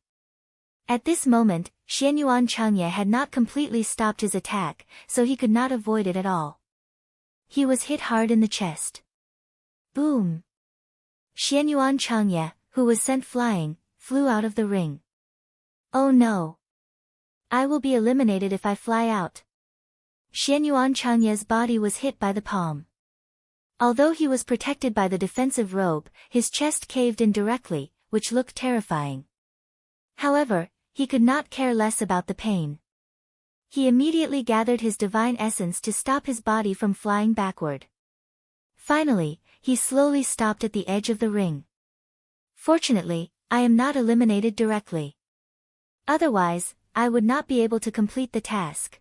At this moment, Xianyuan Changye had not completely stopped his attack, so he could not avoid it at all. He was hit hard in the chest. Boom! Xianyuan Changye, who was sent flying, flew out of the ring. Oh no! I will be eliminated if I fly out. Xianyuan Changye's body was hit by the palm. Although he was protected by the defensive robe, his chest caved in directly, which looked terrifying. However, he could not care less about the pain. He immediately gathered his divine essence to stop his body from flying backward. Finally, he slowly stopped at the edge of the ring. Fortunately, I am not eliminated directly. Otherwise, I would not be able to complete the task.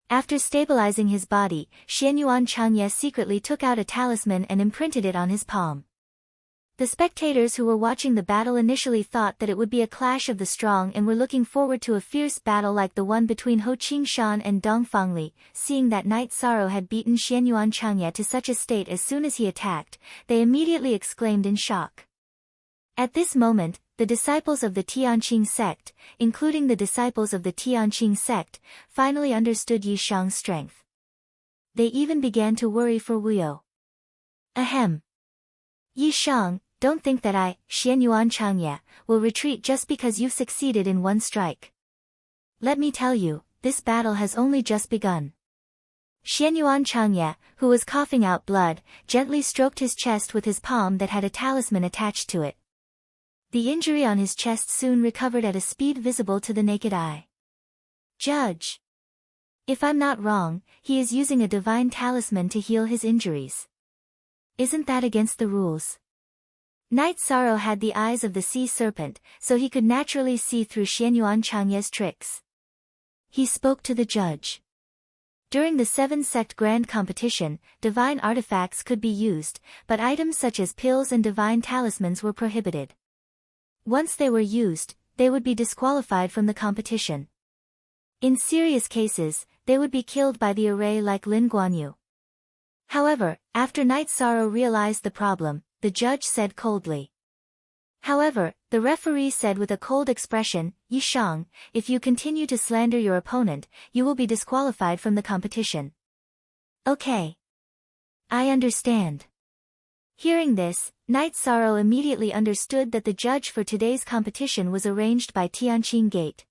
After stabilizing his body, Xianyuan Changye secretly took out a talisman and imprinted it on his palm. The spectators who were watching the battle initially thought that it would be a clash of the strong and were looking forward to a fierce battle like the one between Ho Qingshan and Dong Fangli. Seeing that Knight Sorrow had beaten Xianyuan Changye to such a state as soon as he attacked, they immediately exclaimed in shock. At this moment, the disciples of the Tianqing sect, including the disciples of the Tianqing sect, finally understood Yi Shang's strength. They even began to worry for Wuyo. Ahem. Yi Shang, don't think that I, Xianyuan Changye, will retreat just because you've succeeded in one strike. Let me tell you, this battle has only just begun. Xianyuan Changye, who was coughing out blood, gently stroked his chest with his palm that had a talisman attached to it. The injury on his chest soon recovered at a speed visible to the naked eye. Judge. If I'm not wrong, he is using a divine talisman to heal his injuries. Isn't that against the rules? Knight Sorrow had the eyes of the sea serpent, so he could naturally see through Xianyuan Changye's tricks. He spoke to the judge. During the 7-sect grand competition, divine artifacts could be used, but items such as pills and divine talismans were prohibited. Once they were used, they would be disqualified from the competition. In serious cases, they would be killed by the array like Lin Guanyu. However, after Knight Sorrow realized the problem, the judge said coldly. However, the referee said with a cold expression, Yi Shang, if you continue to slander your opponent, you will be disqualified from the competition. Okay. I understand. Hearing this, Night Sorrow immediately understood that the judge for today's competition was arranged by Tianqing Gate.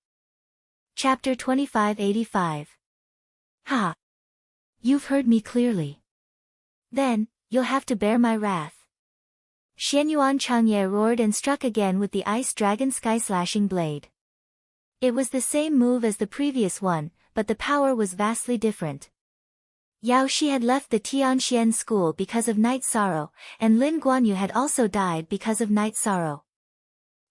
Chapter 2585. Ha! You've heard me clearly. Then, you'll have to bear my wrath. Xianyuan Changye roared and struck again with the Ice Dragon Sky-slashing blade. It was the same move as the previous one, but the power was vastly different. Yao Shi had left the Tianxian school because of Night Sorrow, and Lin Guanyu had also died because of Night Sorrow.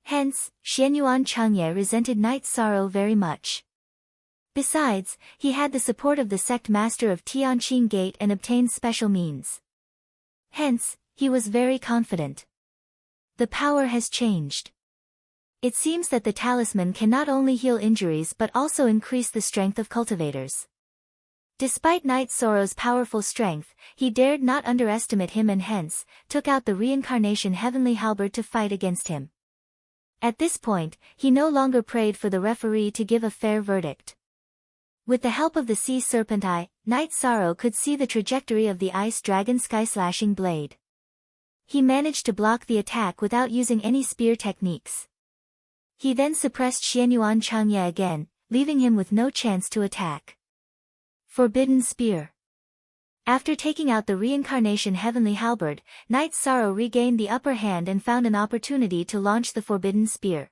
Hence, Xianyuan Changye resented Night Sorrow very much. Besides, he had the support of the sect master of Tianqing Gate and obtained special means. Hence, he was very confident. The power has changed. It seems that the talisman can not only heal injuries but also increase the strength of cultivators. Despite Night Sorrow's powerful strength, he dared not underestimate him and hence, took out the reincarnation heavenly halberd to fight against him. At this point, he no longer prayed for the referee to give a fair verdict. With the help of the Sea Serpent Eye, Night Sorrow could see the trajectory of the Ice Dragon Sky-slashing blade. He managed to block the attack without using any spear techniques. He then suppressed Xianyuan Changye again, leaving him with no chance to attack. Forbidden Spear. After taking out the reincarnation heavenly halberd, Night Sorrow regained the upper hand and found an opportunity to launch the forbidden spear.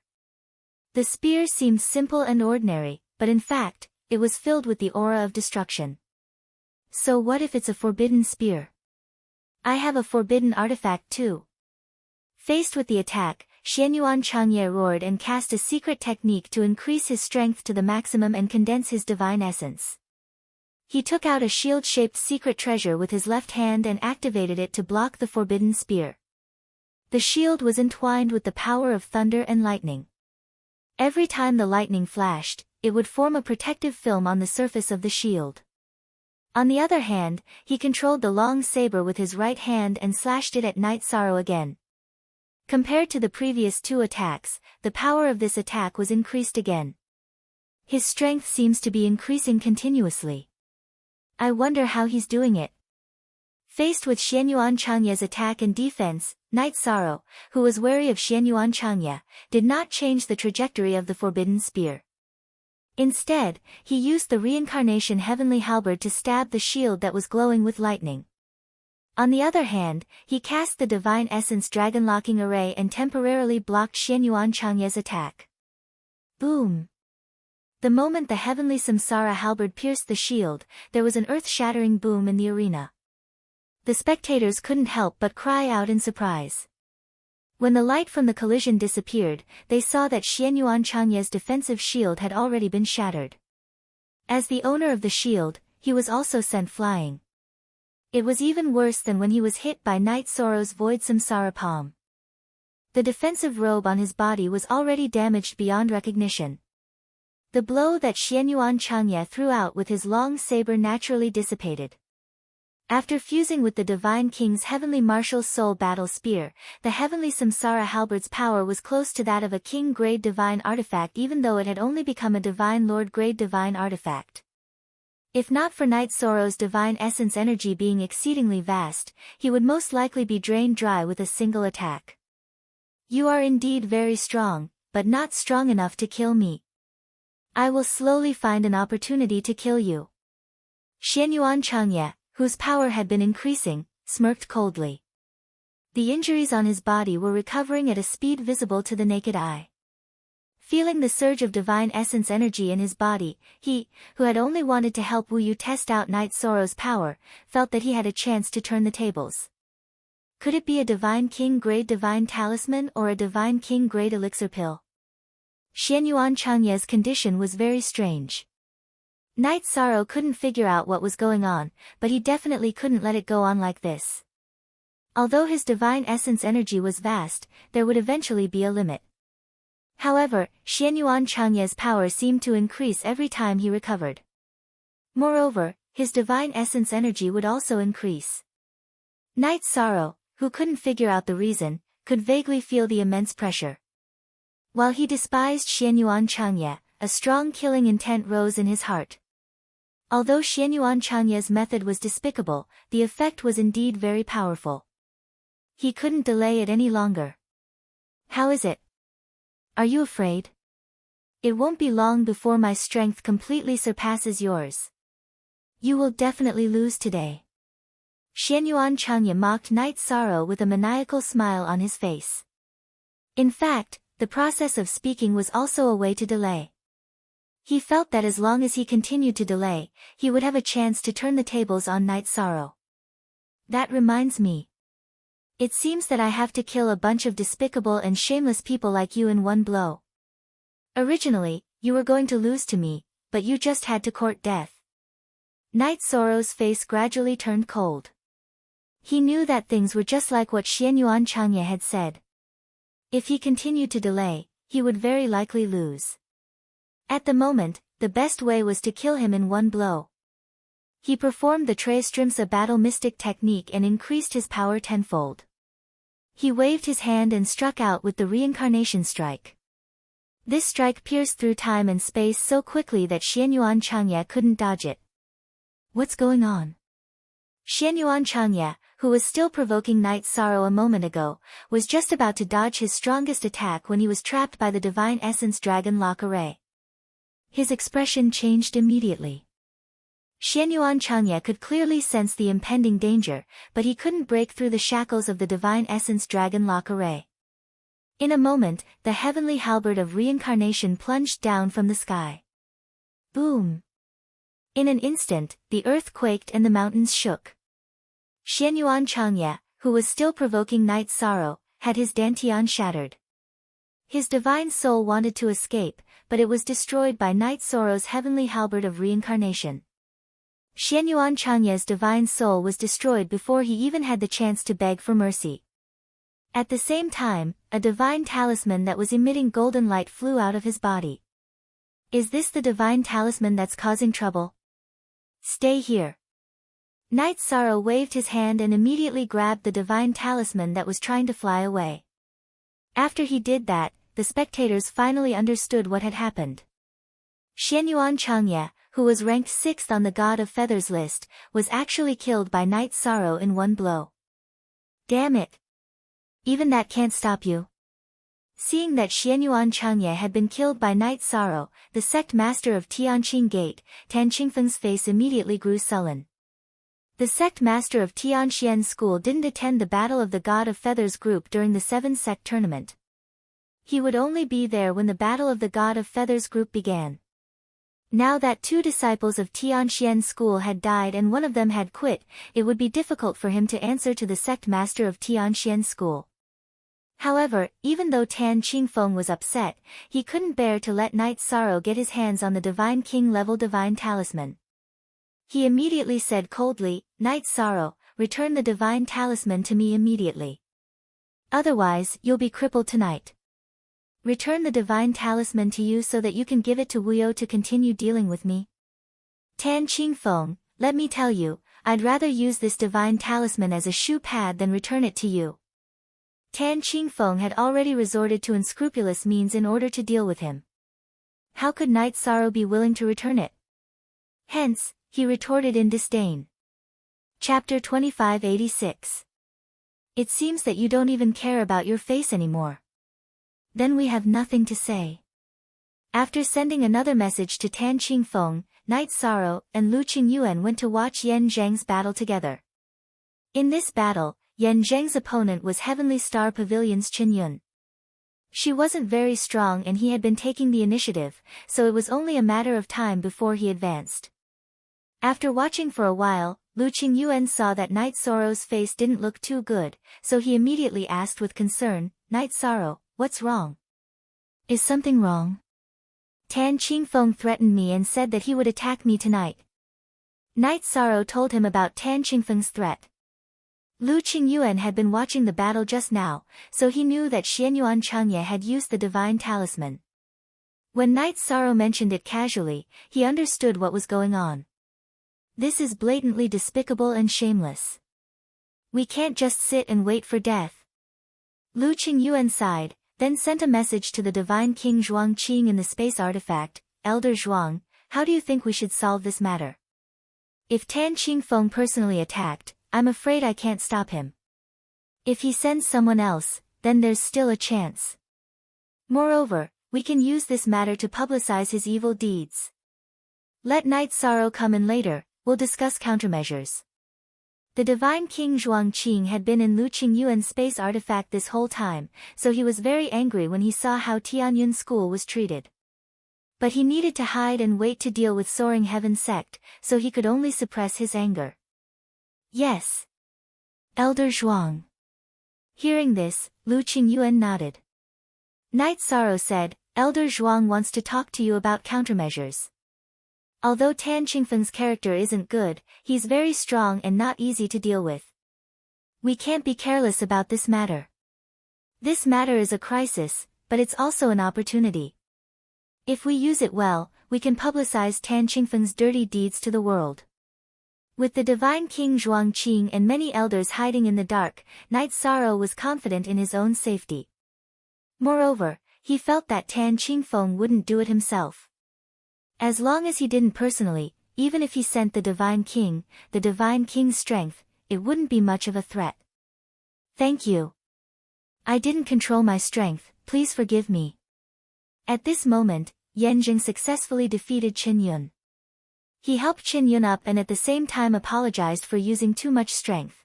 The spear seemed simple and ordinary, but in fact, it was filled with the aura of destruction. So what if it's a forbidden spear? I have a forbidden artifact too. Faced with the attack, Xianyuan Changye roared and cast a secret technique to increase his strength to the maximum and condense his divine essence. He took out a shield-shaped secret treasure with his left hand and activated it to block the forbidden spear. The shield was entwined with the power of thunder and lightning. Every time the lightning flashed, it would form a protective film on the surface of the shield. On the other hand, he controlled the long saber with his right hand and slashed it at Night Sorrow again. Compared to the previous two attacks, the power of this attack was increased again. His strength seems to be increasing continuously. I wonder how he's doing it. Faced with Xianyuan Changye's attack and defense, Night Sorrow, who was wary of Xianyuan Changye, did not change the trajectory of the forbidden spear. Instead, he used the reincarnation heavenly halberd to stab the shield that was glowing with lightning. On the other hand, he cast the divine essence dragon-locking array and temporarily blocked Xianyuan Changye's attack. Boom! The moment the heavenly samsara halberd pierced the shield, there was an earth-shattering boom in the arena. The spectators couldn't help but cry out in surprise. When the light from the collision disappeared, they saw that Xianyuan Changye's defensive shield had already been shattered. As the owner of the shield, he was also sent flying. It was even worse than when he was hit by Night Sorrow's void samsara palm. The defensive robe on his body was already damaged beyond recognition. The blow that Xianyuan Changye threw out with his long saber naturally dissipated. After fusing with the Divine King's Heavenly Martial Soul Battle Spear, the Heavenly Samsara Halberd's power was close to that of a King-grade Divine Artifact even though it had only become a Divine Lord-grade Divine Artifact. If not for Night Sorrow's Divine Essence energy being exceedingly vast, he would most likely be drained dry with a single attack. You are indeed very strong, but not strong enough to kill me. I will slowly find an opportunity to kill you. Xianyuan Changye, whose power had been increasing, smirked coldly. The injuries on his body were recovering at a speed visible to the naked eye. Feeling the surge of divine essence energy in his body, he, who had only wanted to help Wu Yu test out Night Sorrow's power, felt that he had a chance to turn the tables. Could it be a Divine King-grade Divine Talisman or a Divine King-grade Elixir Pill? Xianyuan Changye's condition was very strange. Night Sorrow couldn't figure out what was going on, but he definitely couldn't let it go on like this. Although his divine essence energy was vast, there would eventually be a limit. However, Xianyuan Changye's power seemed to increase every time he recovered. Moreover, his divine essence energy would also increase. Night Sorrow, who couldn't figure out the reason, could vaguely feel the immense pressure. While he despised Xianyuan Changye, a strong killing intent rose in his heart. Although Xianyuan Changye's method was despicable, the effect was indeed very powerful. He couldn't delay it any longer. How is it? Are you afraid? It won't be long before my strength completely surpasses yours. You will definitely lose today. Xianyuan Changye mocked Night Sorrow with a maniacal smile on his face. In fact, the process of speaking was also a way to delay. He felt that as long as he continued to delay, he would have a chance to turn the tables on Night Sorrow. That reminds me. It seems that I have to kill a bunch of despicable and shameless people like you in one blow. Originally, you were going to lose to me, but you just had to court death. Night Sorrow's face gradually turned cold. He knew that things were just like what Xianyuan Changye had said. If he continued to delay, he would very likely lose. At the moment, the best way was to kill him in one blow. He performed the Trestrimsa battle mystic technique and increased his power tenfold. He waved his hand and struck out with the reincarnation strike. This strike pierced through time and space so quickly that Xianyuan Changye couldn't dodge it. What's going on? Xianyuan Changye, who was still provoking Night Sorrow a moment ago, was just about to dodge his strongest attack when he was trapped by the Divine Essence Dragon Lock Array. His expression changed immediately. Xianyuan Changye could clearly sense the impending danger, but he couldn't break through the shackles of the Divine Essence Dragon Lock Array. In a moment, the heavenly halberd of reincarnation plunged down from the sky. Boom! In an instant, the earth quaked and the mountains shook. Xianyuan Changye, who was still provoking Night Sorrow, had his dantian shattered. His divine soul wanted to escape, but it was destroyed by Night Sorrow's heavenly halberd of reincarnation. Xianyuan Changye's divine soul was destroyed before he even had the chance to beg for mercy. At the same time, a divine talisman that was emitting golden light flew out of his body. Is this the divine talisman that's causing trouble? Stay here. Night Sorrow waved his hand and immediately grabbed the divine talisman that was trying to fly away. After he did that, the spectators finally understood what had happened. Xianyuan Changye, who was ranked 6th on the God of Feathers list, was actually killed by Night Sorrow in one blow. Damn it! Even that can't stop you. Seeing that Xianyuan Changye had been killed by Night Sorrow, the sect master of Tianqing Gate, Tan Qingfeng's face immediately grew sullen. The sect master of Tianxian School didn't attend the Battle of the God of Feathers group during the 7-sect tournament. He would only be there when the Battle of the God of Feathers group began. Now that 2 disciples of Tianxian School had died and one of them had quit, it would be difficult for him to answer to the sect master of Tianxian School. However, even though Tan Qingfeng was upset, he couldn't bear to let Night Sorrow get his hands on the Divine King-level Divine Talisman. He immediately said coldly, Night Sorrow, return the Divine Talisman to me immediately. Otherwise, you'll be crippled tonight. Return the Divine Talisman to you so that you can give it to Wuyo to continue dealing with me. Tan Qingfeng, let me tell you, I'd rather use this Divine Talisman as a shoe pad than return it to you. Tan Qingfeng had already resorted to unscrupulous means in order to deal with him. How could Night Sorrow be willing to return it? Hence, he retorted in disdain. Chapter 2586. It seems that you don't even care about your face anymore. Then we have nothing to say. After sending another message to Tan Qingfeng, Night Sorrow and Lu Qingyuan went to watch Yan Zheng's battle together. In this battle, Yan Zheng's opponent was Heavenly Star Pavilion's Qinyun. She wasn't very strong and he had been taking the initiative, so it was only a matter of time before he advanced. After watching for a while, Lu Qingyuan saw that Night Sorrow's face didn't look too good, so he immediately asked with concern, Night Sorrow, what's wrong? Is something wrong? Tan Qingfeng threatened me and said that he would attack me tonight. Night Sorrow told him about Tan Qingfeng's threat. Lu Qingyuan had been watching the battle just now, so he knew that Xianyuan Changye had used the Divine Talisman. When Night Sorrow mentioned it casually, he understood what was going on. This is blatantly despicable and shameless. We can't just sit and wait for death. Lu Qingyuan sighed, then sent a message to the Divine King Zhuang Qing in the space artifact. Elder Zhuang, how do you think we should solve this matter? If Tan Qingfeng personally attacked, I'm afraid I can't stop him. If he sends someone else, then there's still a chance. Moreover, we can use this matter to publicize his evil deeds. Let Night Sorrow come in later, we'll discuss countermeasures. The Divine King Zhuang Qing had been in Lu Qingyuan's space artifact this whole time, so he was very angry when he saw how Tianyun School was treated. But he needed to hide and wait to deal with Soaring Heaven sect, so he could only suppress his anger. Yes. Elder Zhuang. Hearing this, Lu Qingyuan nodded. Night Sorrow said, Elder Zhuang wants to talk to you about countermeasures. Although Tan Qingfeng's character isn't good, he's very strong and not easy to deal with. We can't be careless about this matter. This matter is a crisis, but it's also an opportunity. If we use it well, we can publicize Tan Qingfeng's dirty deeds to the world. With the Divine King Zhuang Qing and many elders hiding in the dark, Night Sorrow was confident in his own safety. Moreover, he felt that Tan Qingfeng wouldn't do it himself. As long as he didn't personally, even if he sent the Divine King's strength, it wouldn't be much of a threat. Thank you. I didn't control my strength, please forgive me. At this moment, Yanjing successfully defeated Qin Yun. He helped Qin Yun up and at the same time apologized for using too much strength.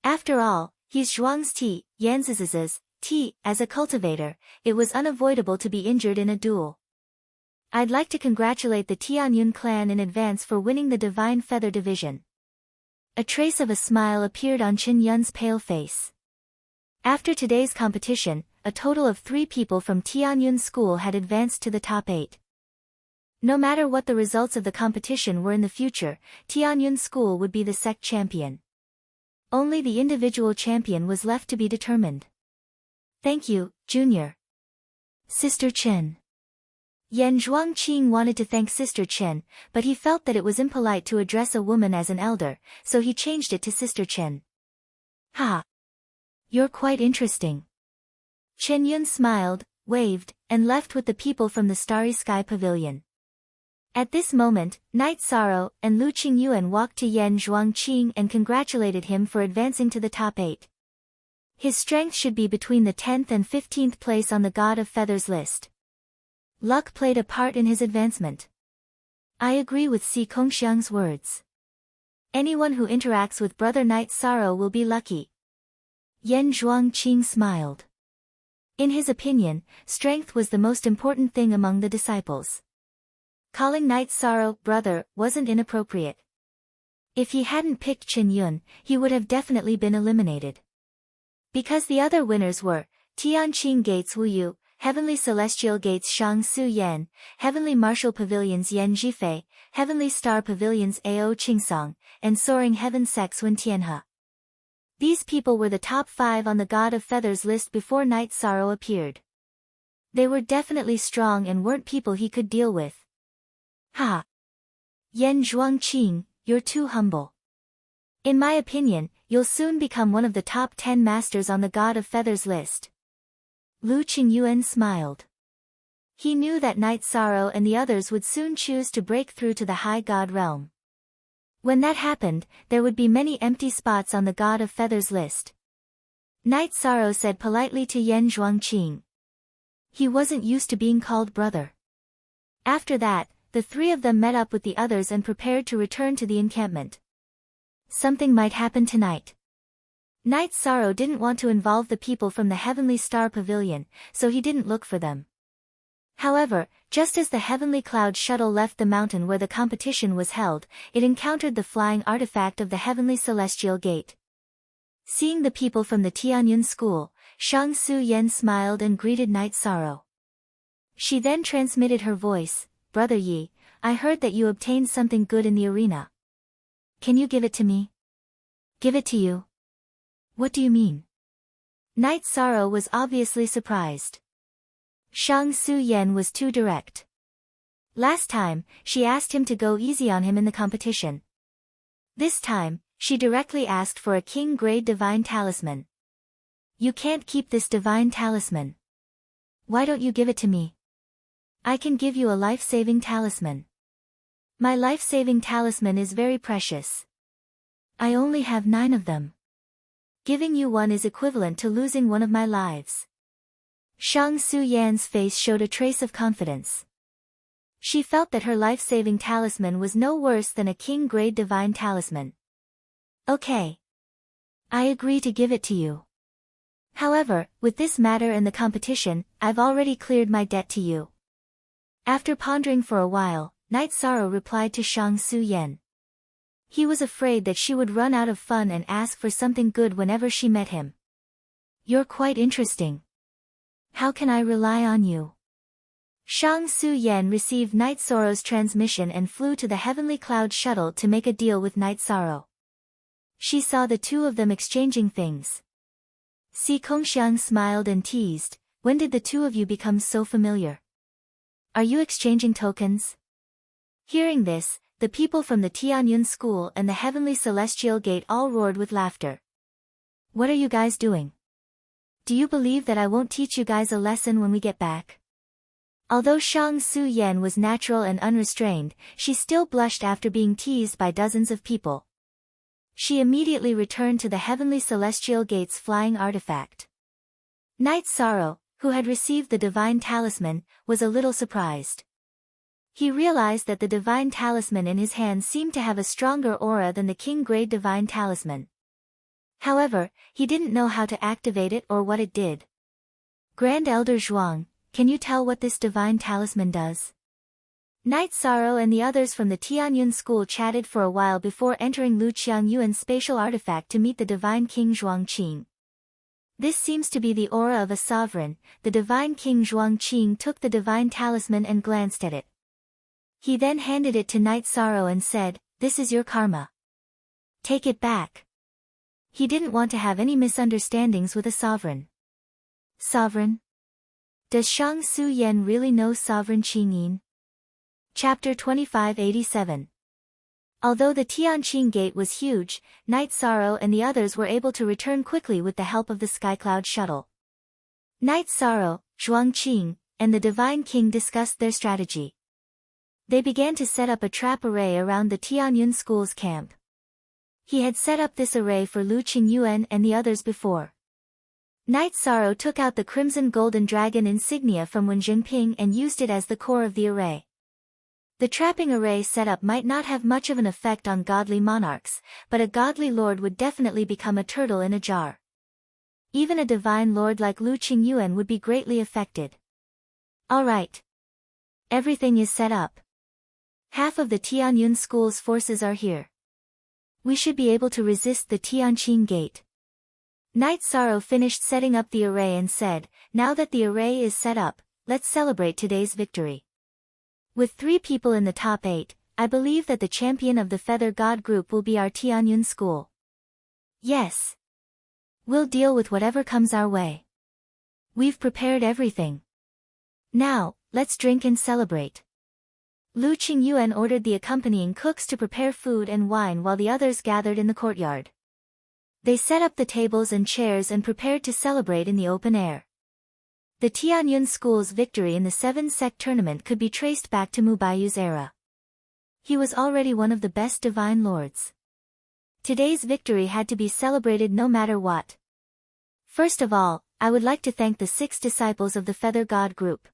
After all, he's Zhuang's Yanziz's as a cultivator, it was unavoidable to be injured in a duel. I'd like to congratulate the Tianyun clan in advance for winning the Divine Feather Division. A trace of a smile appeared on Qin Yun's pale face. After today's competition, a total of 3 people from Tianyun School had advanced to the top 8. No matter what the results of the competition were in the future, Tianyun School would be the sect champion. Only the individual champion was left to be determined. Thank you, Junior. Sister Chen. Yan Zhuangqing wanted to thank Sister Chen, but he felt that it was impolite to address a woman as an elder, so he changed it to Sister Chen. Ha! You're quite interesting. Chen Yun smiled, waved, and left with the people from the Starry Sky Pavilion. At this moment, Night Sorrow and Lu Qingyuan walked to Yan Zhuangqing and congratulated him for advancing to the top 8. His strength should be between the 10th and 15th place on the God of Feathers list. Luck played a part in his advancement. I agree with Si Kongxiang's words. Anyone who interacts with Brother Night Sorrow will be lucky. Yan Zhuangqing smiled. In his opinion, strength was the most important thing among the disciples. Calling Night Sorrow brother wasn't inappropriate. If he hadn't picked Qin Yun, he would have definitely been eliminated. Because the other winners were Tianqing Gates Wu Yu, Heavenly Celestial Gates Shang Su Yan, Heavenly Martial Pavilions Yan Zhifei, Heavenly Star Pavilions Ao Qingsong, and Soaring Heaven Sects Wen Tianhe. These people were the top 5 on the God of Feathers list before Night Sorrow appeared. They were definitely strong and weren't people he could deal with. Ha! Yan Zhuangqing, you're too humble. In my opinion, you'll soon become one of the top 10 masters on the God of Feathers list. Lu Qingyuan smiled. He knew that Night Sorrow and the others would soon choose to break through to the High God realm. When that happened, there would be many empty spots on the God of Feathers list. Night Sorrow said politely to Yan Zhuangqing. He wasn't used to being called brother. After that, the 3 of them met up with the others and prepared to return to the encampment. Something might happen tonight. Night Sorrow didn't want to involve the people from the Heavenly Star Pavilion, so he didn't look for them. However, just as the Heavenly Cloud Shuttle left the mountain where the competition was held, it encountered the flying artifact of the Heavenly Celestial Gate. Seeing the people from the Tianyun School, Shang Su Yan smiled and greeted Night Sorrow. She then transmitted her voice, Brother Yi, I heard that you obtained something good in the arena. Can you give it to me? Give it to you? What do you mean? Night Sorrow was obviously surprised. Shang Su Yan was too direct. Last time, she asked him to go easy on him in the competition. This time, she directly asked for a king-grade divine talisman. You can't keep this divine talisman. Why don't you give it to me? I can give you a life-saving talisman. My life-saving talisman is very precious. I only have 9 of them. Giving you one is equivalent to losing one of my lives. Shang Su Yan's face showed a trace of confidence. She felt that her life-saving talisman was no worse than a king-grade divine talisman. Okay. I agree to give it to you. However, with this matter and the competition, I've already cleared my debt to you. After pondering for a while, Night Sorrow replied to Shang Su Yan. He was afraid that she would run out of fun and ask for something good whenever she met him. You're quite interesting. How can I rely on you? Shang Su Yan received Night Sorrow's transmission and flew to the Heavenly Cloud Shuttle to make a deal with Night Sorrow. She saw the two of them exchanging things. Si Kongxiang smiled and teased, when did the two of you become so familiar? Are you exchanging tokens? Hearing this, the people from the Tianyun School and the Heavenly Celestial Gate all roared with laughter. What are you guys doing? Do you believe that I won't teach you guys a lesson when we get back? Although Shang Su Yan was natural and unrestrained, she still blushed after being teased by dozens of people. She immediately returned to the Heavenly Celestial Gate's flying artifact. Night Sorrow, who had received the divine talisman, was a little surprised. He realized that the divine talisman in his hand seemed to have a stronger aura than the king-grade divine talisman. However, he didn't know how to activate it or what it did. Grand Elder Zhuang, can you tell what this divine talisman does? Night Sorrow and the others from the Tianyun School chatted for a while before entering Lu Qiangyuan's spatial artifact to meet the divine king Zhuangqing. This seems to be the aura of a sovereign. The divine king Zhuangqing took the divine talisman and glanced at it. He then handed it to Night Sorrow and said, "This is your karma. Take it back." He didn't want to have any misunderstandings with a sovereign. Sovereign? Does Shang Su Yan really know Sovereign Qingyin? Chapter 2587. Although the Tianqing Gate was huge, Night Sorrow and the others were able to return quickly with the help of the Skycloud Shuttle. Night Sorrow, Zhuangqing, and the Divine King discussed their strategy. They began to set up a trap array around the Tianyun School's camp. He had set up this array for Lu Qingyuan and the others before. Night Sorrow took out the Crimson Golden Dragon insignia from Wen Jinping and used it as the core of the array. The trapping array setup might not have much of an effect on godly monarchs, but a godly lord would definitely become a turtle in a jar. Even a divine lord like Lu Qingyuan would be greatly affected. Alright. Everything is set up. Half of the Tianyun School's forces are here. We should be able to resist the Tianqing Gate. Night Sorrow finished setting up the array and said, "Now that the array is set up, let's celebrate today's victory. With 3 people in the top 8, I believe that the champion of the Feather God group will be our Tianyun School. Yes. We'll deal with whatever comes our way. We've prepared everything. Now, let's drink and celebrate." Lu Qingyuan ordered the accompanying cooks to prepare food and wine while the others gathered in the courtyard. They set up the tables and chairs and prepared to celebrate in the open air. The Tianyun School's victory in the 7-sect tournament could be traced back to Mubayu's era. He was already one of the best divine lords. Today's victory had to be celebrated no matter what. First of all, I would like to thank the 6 disciples of the Feather God group.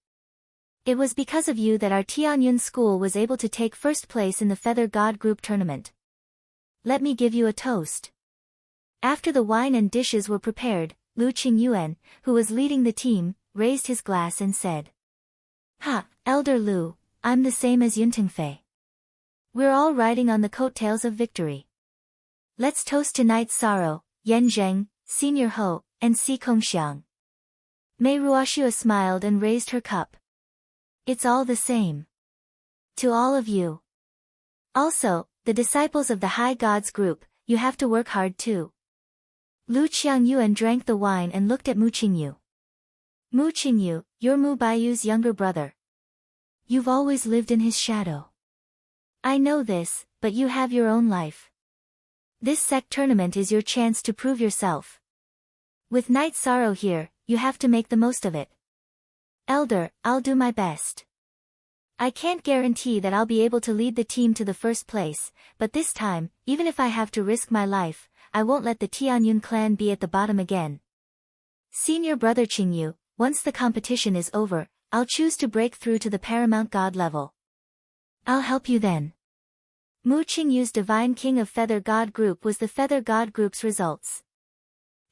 It was because of you that our Tianyun School was able to take first place in the Feather God group tournament. Let me give you a toast. After the wine and dishes were prepared, Lu Qingyuan, who was leading the team, raised his glass and said, "Ha, Elder Lu, I'm the same as Yuntingfei. We're all riding on the coattails of victory. Let's toast to Night Sorrow, Yan Zheng, Senior Ho, and Si Kongxiang." Mei Ruoxua smiled and raised her cup. "It's all the same. To all of you. Also, the disciples of the High Gods group, you have to work hard too." Lu Qiangyuan drank the wine and looked at Mu Qingyu. "Mu Qingyu, you're Mu Baiyu's younger brother. You've always lived in his shadow. I know this, but you have your own life. This sect tournament is your chance to prove yourself. With Night Sorrow here, you have to make the most of it. Elder, I'll do my best. I can't guarantee that I'll be able to lead the team to the first place, but this time, even if I have to risk my life, I won't let the Tianyun clan be at the bottom again. Senior brother Qingyu, once the competition is over, I'll choose to break through to the paramount god level. I'll help you then. Mu Qingyu's Divine King of Feather God Group was the Feather God Group's results.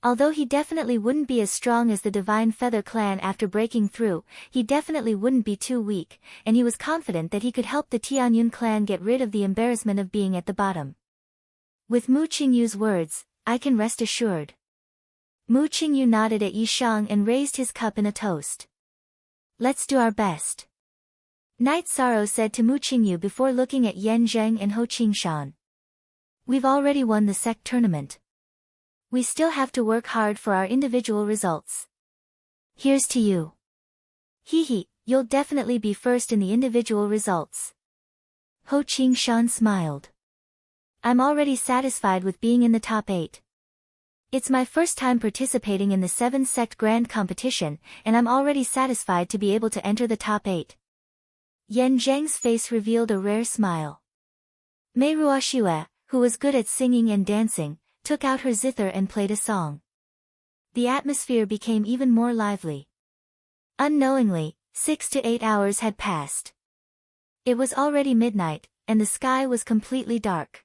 Although he definitely wouldn't be as strong as the Divine Feather Clan after breaking through, he definitely wouldn't be too weak, and he was confident that he could help the Tianyun clan get rid of the embarrassment of being at the bottom. With Mu Qingyu's words, I can rest assured. Mu Qingyu nodded at Yishang and raised his cup in a toast. Let's do our best. Night Sorrow said to Mu Qingyu before looking at Yan Zheng and Ho Qingshan. We've already won the sect tournament. We still have to work hard for our individual results. Here's to you. Hee, you'll definitely be first in the individual results. Ho Qingshan smiled. I'm already satisfied with being in the top 8. It's my first time participating in the 7-sect grand competition, and I'm already satisfied to be able to enter the top 8. Yan Zheng's face revealed a rare smile. Mei Ruoxue, who was good at singing and dancing, took out her zither and played a song. The atmosphere became even more lively. Unknowingly, 6 to 8 hours had passed. It was already midnight, and the sky was completely dark.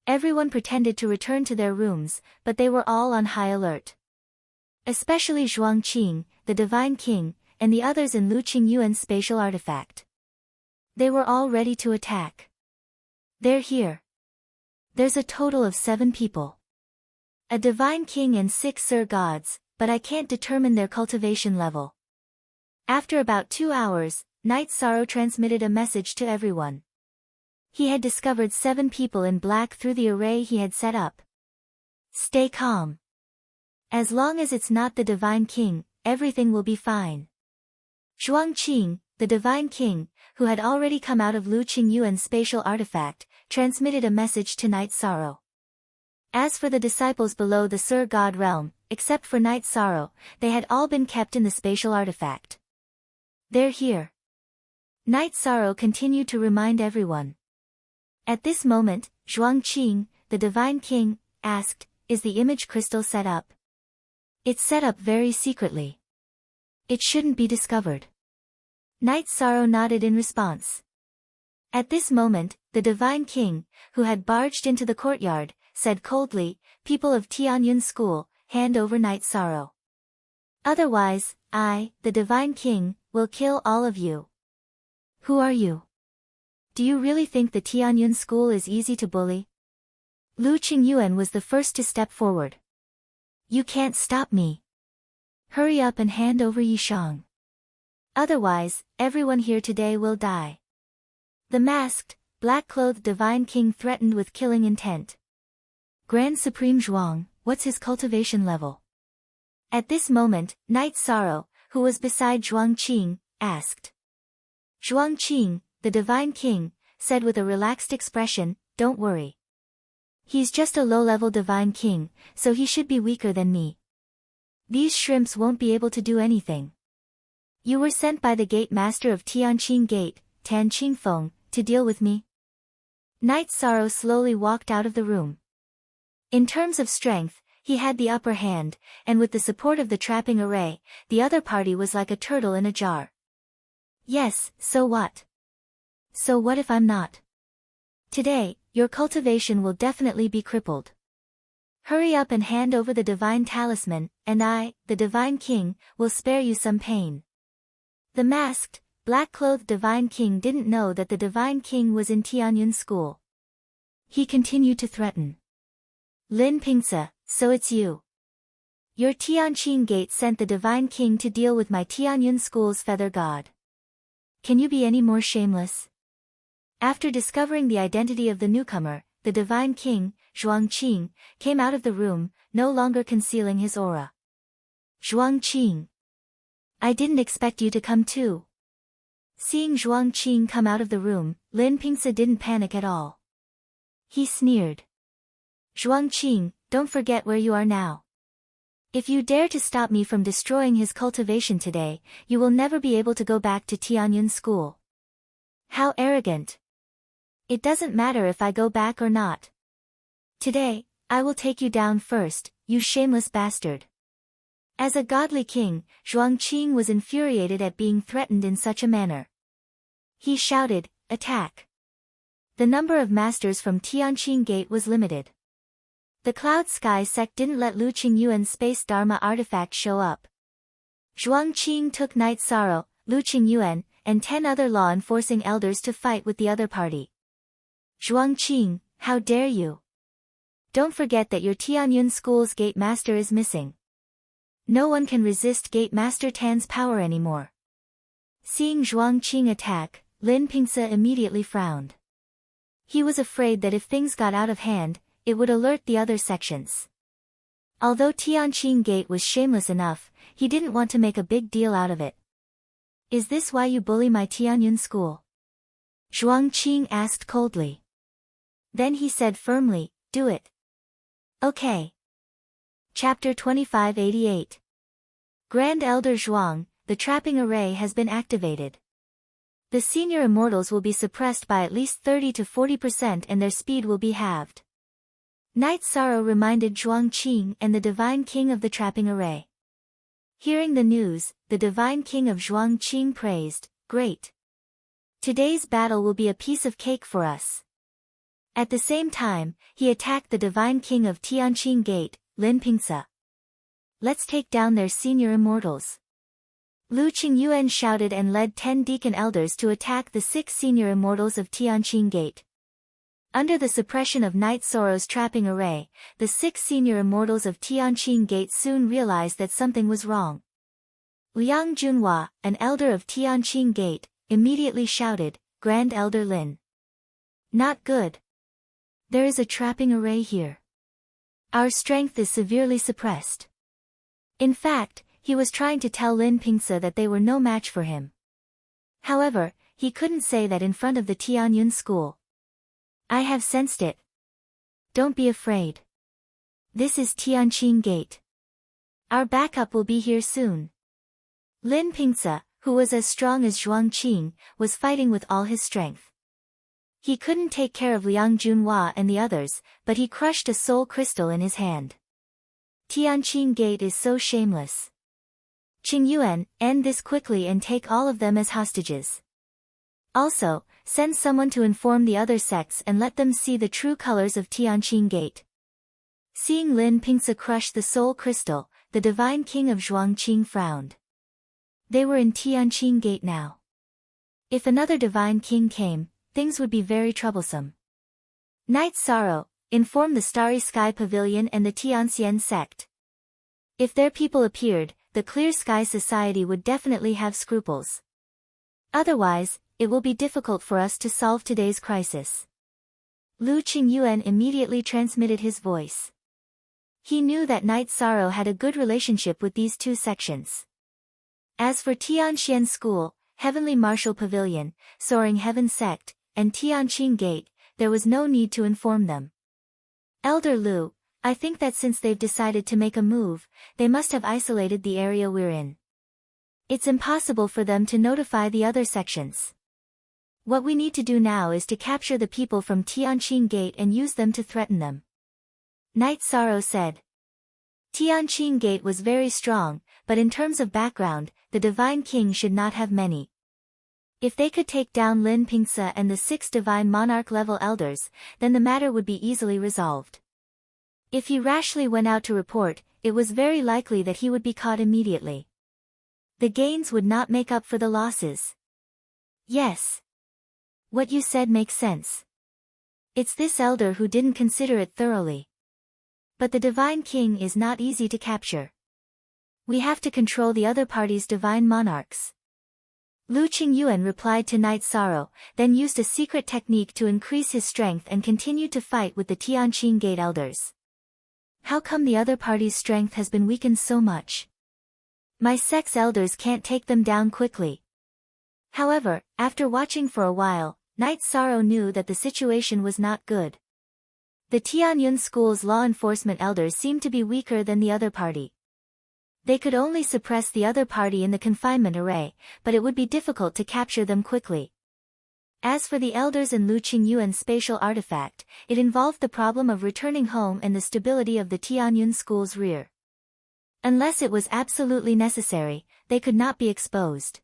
Everyone pretended to return to their rooms, but they were all on high alert. Especially Zhuang Qing, the Divine King, and the others in Lu Qingyuan's spatial artifact. They were all ready to attack. They're here. There's a total of 7 people. A Divine King and 6 Sir Gods, but I can't determine their cultivation level. After about 2 hours, Night Sorrow transmitted a message to everyone. He had discovered 7 people in black through the array he had set up. Stay calm. As long as it's not the Divine King, everything will be fine. Zhuang Qing, the Divine King, who had already come out of Lu Qingyuan's spatial artifact, transmitted a message to Night Sorrow. As for the disciples below the Sir God realm, except for Night Sorrow, they had all been kept in the spatial artifact. They're here. Night Sorrow continued to remind everyone. At this moment, Zhuang Qing, the Divine King, asked, Is the image crystal set up? It's set up very secretly. It shouldn't be discovered. Night Sorrow nodded in response. At this moment, the Divine King, who had barged into the courtyard, said coldly, People of Tianyun School, hand over Night Sorrow. Otherwise, I, the Divine King, will kill all of you. Who are you? Do you really think the Tianyun School is easy to bully? Lu Qingyuan was the first to step forward. You can't stop me. Hurry up and hand over Yishang. Otherwise, everyone here today will die. The masked, black-clothed Divine King threatened with killing intent. Grand Supreme Zhuang, what's his cultivation level? At this moment, Night Sorrow, who was beside Zhuang Qing, asked. Zhuang Qing, the Divine King, said with a relaxed expression, Don't worry. He's just a low-level Divine King, so he should be weaker than me. These shrimps won't be able to do anything. You were sent by the Gate Master of Tianqing Gate, Tan Qingfeng, to deal with me? Night Sorrow slowly walked out of the room. In terms of strength, he had the upper hand, and with the support of the trapping array, the other party was like a turtle in a jar. Yes, so what? So what if I'm not? Today, your cultivation will definitely be crippled. Hurry up and hand over the Divine Talisman, and I, the Divine King, will spare you some pain. The masked, black-clothed Divine King didn't know that the Divine King was in Tianyun School. He continued to threaten. Lin Pingce, so it's you. Your Tianqing Gate sent the Divine King to deal with my Tianyun School's feather god. Can you be any more shameless? After discovering the identity of the newcomer, the Divine King, Zhuang Qing, came out of the room, no longer concealing his aura. Zhuang Qing. I didn't expect you to come too. Seeing Zhuang Qing come out of the room, Lin Pingce didn't panic at all. He sneered. Zhuang Qing, don't forget where you are now. If you dare to stop me from destroying his cultivation today, you will never be able to go back to Tianyun school. How arrogant. It doesn't matter if I go back or not. Today, I will take you down first, you shameless bastard. As a godly king, Zhuangqing was infuriated at being threatened in such a manner. He shouted, "Attack!" The number of masters from Tianqing Gate was limited. The Cloud Sky sect didn't let Lu Qingyuan's Space Dharma artifact show up. Zhuangqing took Night Sorrow, Lu Qingyuan, and 10 other law-enforcing elders to fight with the other party. Zhuangqing, how dare you? Don't forget that your Tianyun school's gate master is missing. No one can resist Gate Master Tan's power anymore. Seeing Zhuangqing attack, Lin Pingse immediately frowned. He was afraid that if things got out of hand, it would alert the other sections. Although Tianqing Gate was shameless enough, he didn't want to make a big deal out of it. Is this why you bully my Tianyun school? Zhuangqing asked coldly. Then he said firmly, do it. Okay. Chapter 2588. Grand Elder Zhuang, the trapping array has been activated. The senior immortals will be suppressed by at least 30 to 40% and their speed will be halved. Night Sorrow reminded Zhuangqing and the Divine King of the trapping array. Hearing the news, the Divine King of Zhuangqing praised, "Great. Today's battle will be a piece of cake for us." At the same time, he attacked the Divine King of Tianqing Gate, Lin Pingse. Let's take down their senior immortals. Lu Qingyuan shouted and led 10 deacon elders to attack the 6 senior immortals of Tianqing Gate. Under the suppression of Night Sorrow's trapping array, the 6 senior immortals of Tianqing Gate soon realized that something was wrong. Liang Junhua, an elder of Tianqing Gate, immediately shouted, "Grand Elder Lin. Not good. There is a trapping array here. Our strength is severely suppressed." In fact, he was trying to tell Lin Pingse that they were no match for him. However, he couldn't say that in front of the Tianyun school. I have sensed it. Don't be afraid. This is Tianqing Gate. Our backup will be here soon. Lin Pingse, who was as strong as Zhuangqing, was fighting with all his strength. He couldn't take care of Liang Junhua and the others, but he crushed a soul crystal in his hand. Tianqing Gate is so shameless. Qingyuan, end this quickly and take all of them as hostages. Also, send someone to inform the other sects and let them see the true colors of Tianqing Gate. Seeing Lin Pingse crush the soul crystal, the Divine King of Zhuangqing frowned. They were in Tianqing Gate now. If another Divine King came, things would be very troublesome. Night Sorrow, inform the Starry Sky Pavilion and the Tianxian sect. If their people appeared, the Clear Sky Society would definitely have scruples. Otherwise, it will be difficult for us to solve today's crisis. Lu Qingyuan immediately transmitted his voice. He knew that Night Sorrow had a good relationship with these 2 sections. As for Tianxian School, Heavenly Martial Pavilion, Soaring Heaven Sect, and Tianqing Gate, there was no need to inform them. Elder Lu, I think that since they've decided to make a move, they must have isolated the area we're in. It's impossible for them to notify the other sections. What we need to do now is to capture the people from Tianqing Gate and use them to threaten them. Night Sorrow said. Tianqing Gate was very strong, but in terms of background, the Divine King should not have many. If they could take down Lin Pingse and the 6 Divine Monarch-level elders, then the matter would be easily resolved. If he rashly went out to report, it was very likely that he would be caught immediately. The gains would not make up for the losses. Yes. What you said makes sense. It's this elder who didn't consider it thoroughly. But the Divine King is not easy to capture. We have to control the other party's divine monarchs. Lu Qingyuan replied to Night Sorrow, then used a secret technique to increase his strength and continued to fight with the Tianqing Gate elders. How come the other party's strength has been weakened so much? My sect's elders can't take them down quickly. However, after watching for a while, Night Sorrow knew that the situation was not good. The Tianyun school's law enforcement elders seemed to be weaker than the other party. They could only suppress the other party in the confinement array, but it would be difficult to capture them quickly. As for the elders in Lu Qingyuan's spatial artifact, it involved the problem of returning home and the stability of the Tianyun school's rear. Unless it was absolutely necessary, they could not be exposed.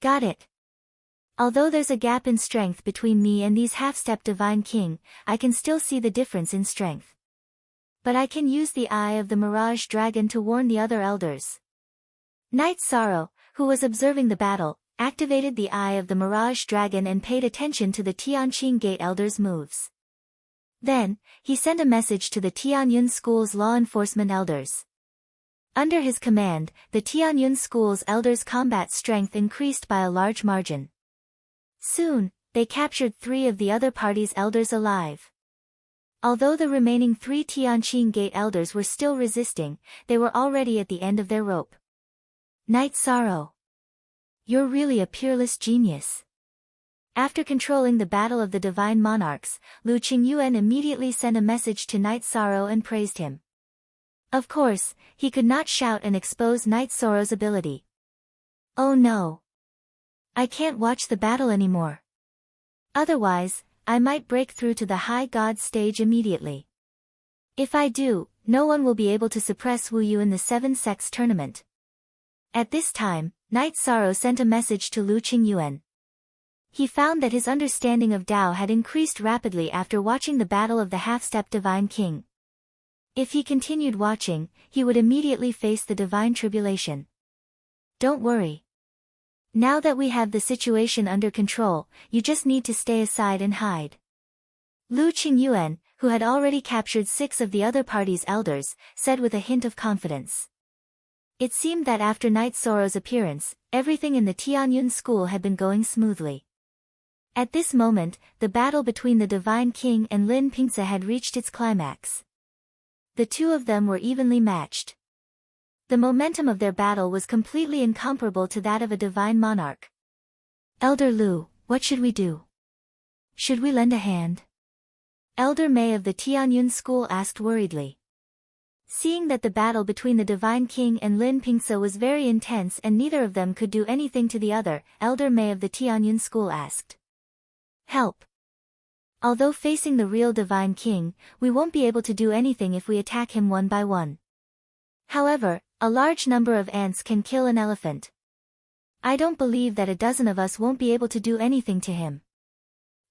Got it. Although there's a gap in strength between me and these half-step Divine King, I can still see the difference in strength. But I can use the Eye of the Mirage Dragon to warn the other elders. Knight Sorrow, who was observing the battle, activated the Eye of the Mirage Dragon and paid attention to the Tianqing Gate elders' moves. Then, he sent a message to the Tianyun School's law enforcement elders. Under his command, the Tianyun School's elders' combat strength increased by a large margin. Soon, they captured 3 of the other party's elders alive. Although the remaining 3 Tianqing Gate elders were still resisting, they were already at the end of their rope. Knight Sorrow. You're really a peerless genius. After controlling the battle of the Divine Monarchs, Lu Qingyuan immediately sent a message to Knight Sorrow and praised him. Of course, he could not shout and expose Knight Sorrow's ability. Oh no. I can't watch the battle anymore. Otherwise, I might break through to the High God stage immediately. If I do, no one will be able to suppress Wu Yu in the 7 Sects tournament. At this time, Knight Sorrow sent a message to Lu Qingyuan. He found that his understanding of Tao had increased rapidly after watching the battle of the half-step Divine King. If he continued watching, he would immediately face the Divine Tribulation. Don't worry. Now that we have the situation under control, you just need to stay aside and hide. Lu Qingyuan, who had already captured 6 of the other party's elders, said with a hint of confidence. It seemed that after Knight Sorrow's appearance, everything in the Tianyun school had been going smoothly. At this moment, the battle between the Divine King and Lin Pingce had reached its climax. The 2 of them were evenly matched. The momentum of their battle was completely incomparable to that of a divine monarch. Elder Lu, what should we do? Should we lend a hand? Elder Mei of the Tianyun school asked worriedly. Seeing that the battle between the Divine King and Lin Pingce was very intense and neither of them could do anything to the other, Elder Mei of the Tianyun school asked. Help. Although facing the real Divine King, we won't be able to do anything if we attack him one by one. However, a large number of ants can kill an elephant. I don't believe that a dozen of us won't be able to do anything to him.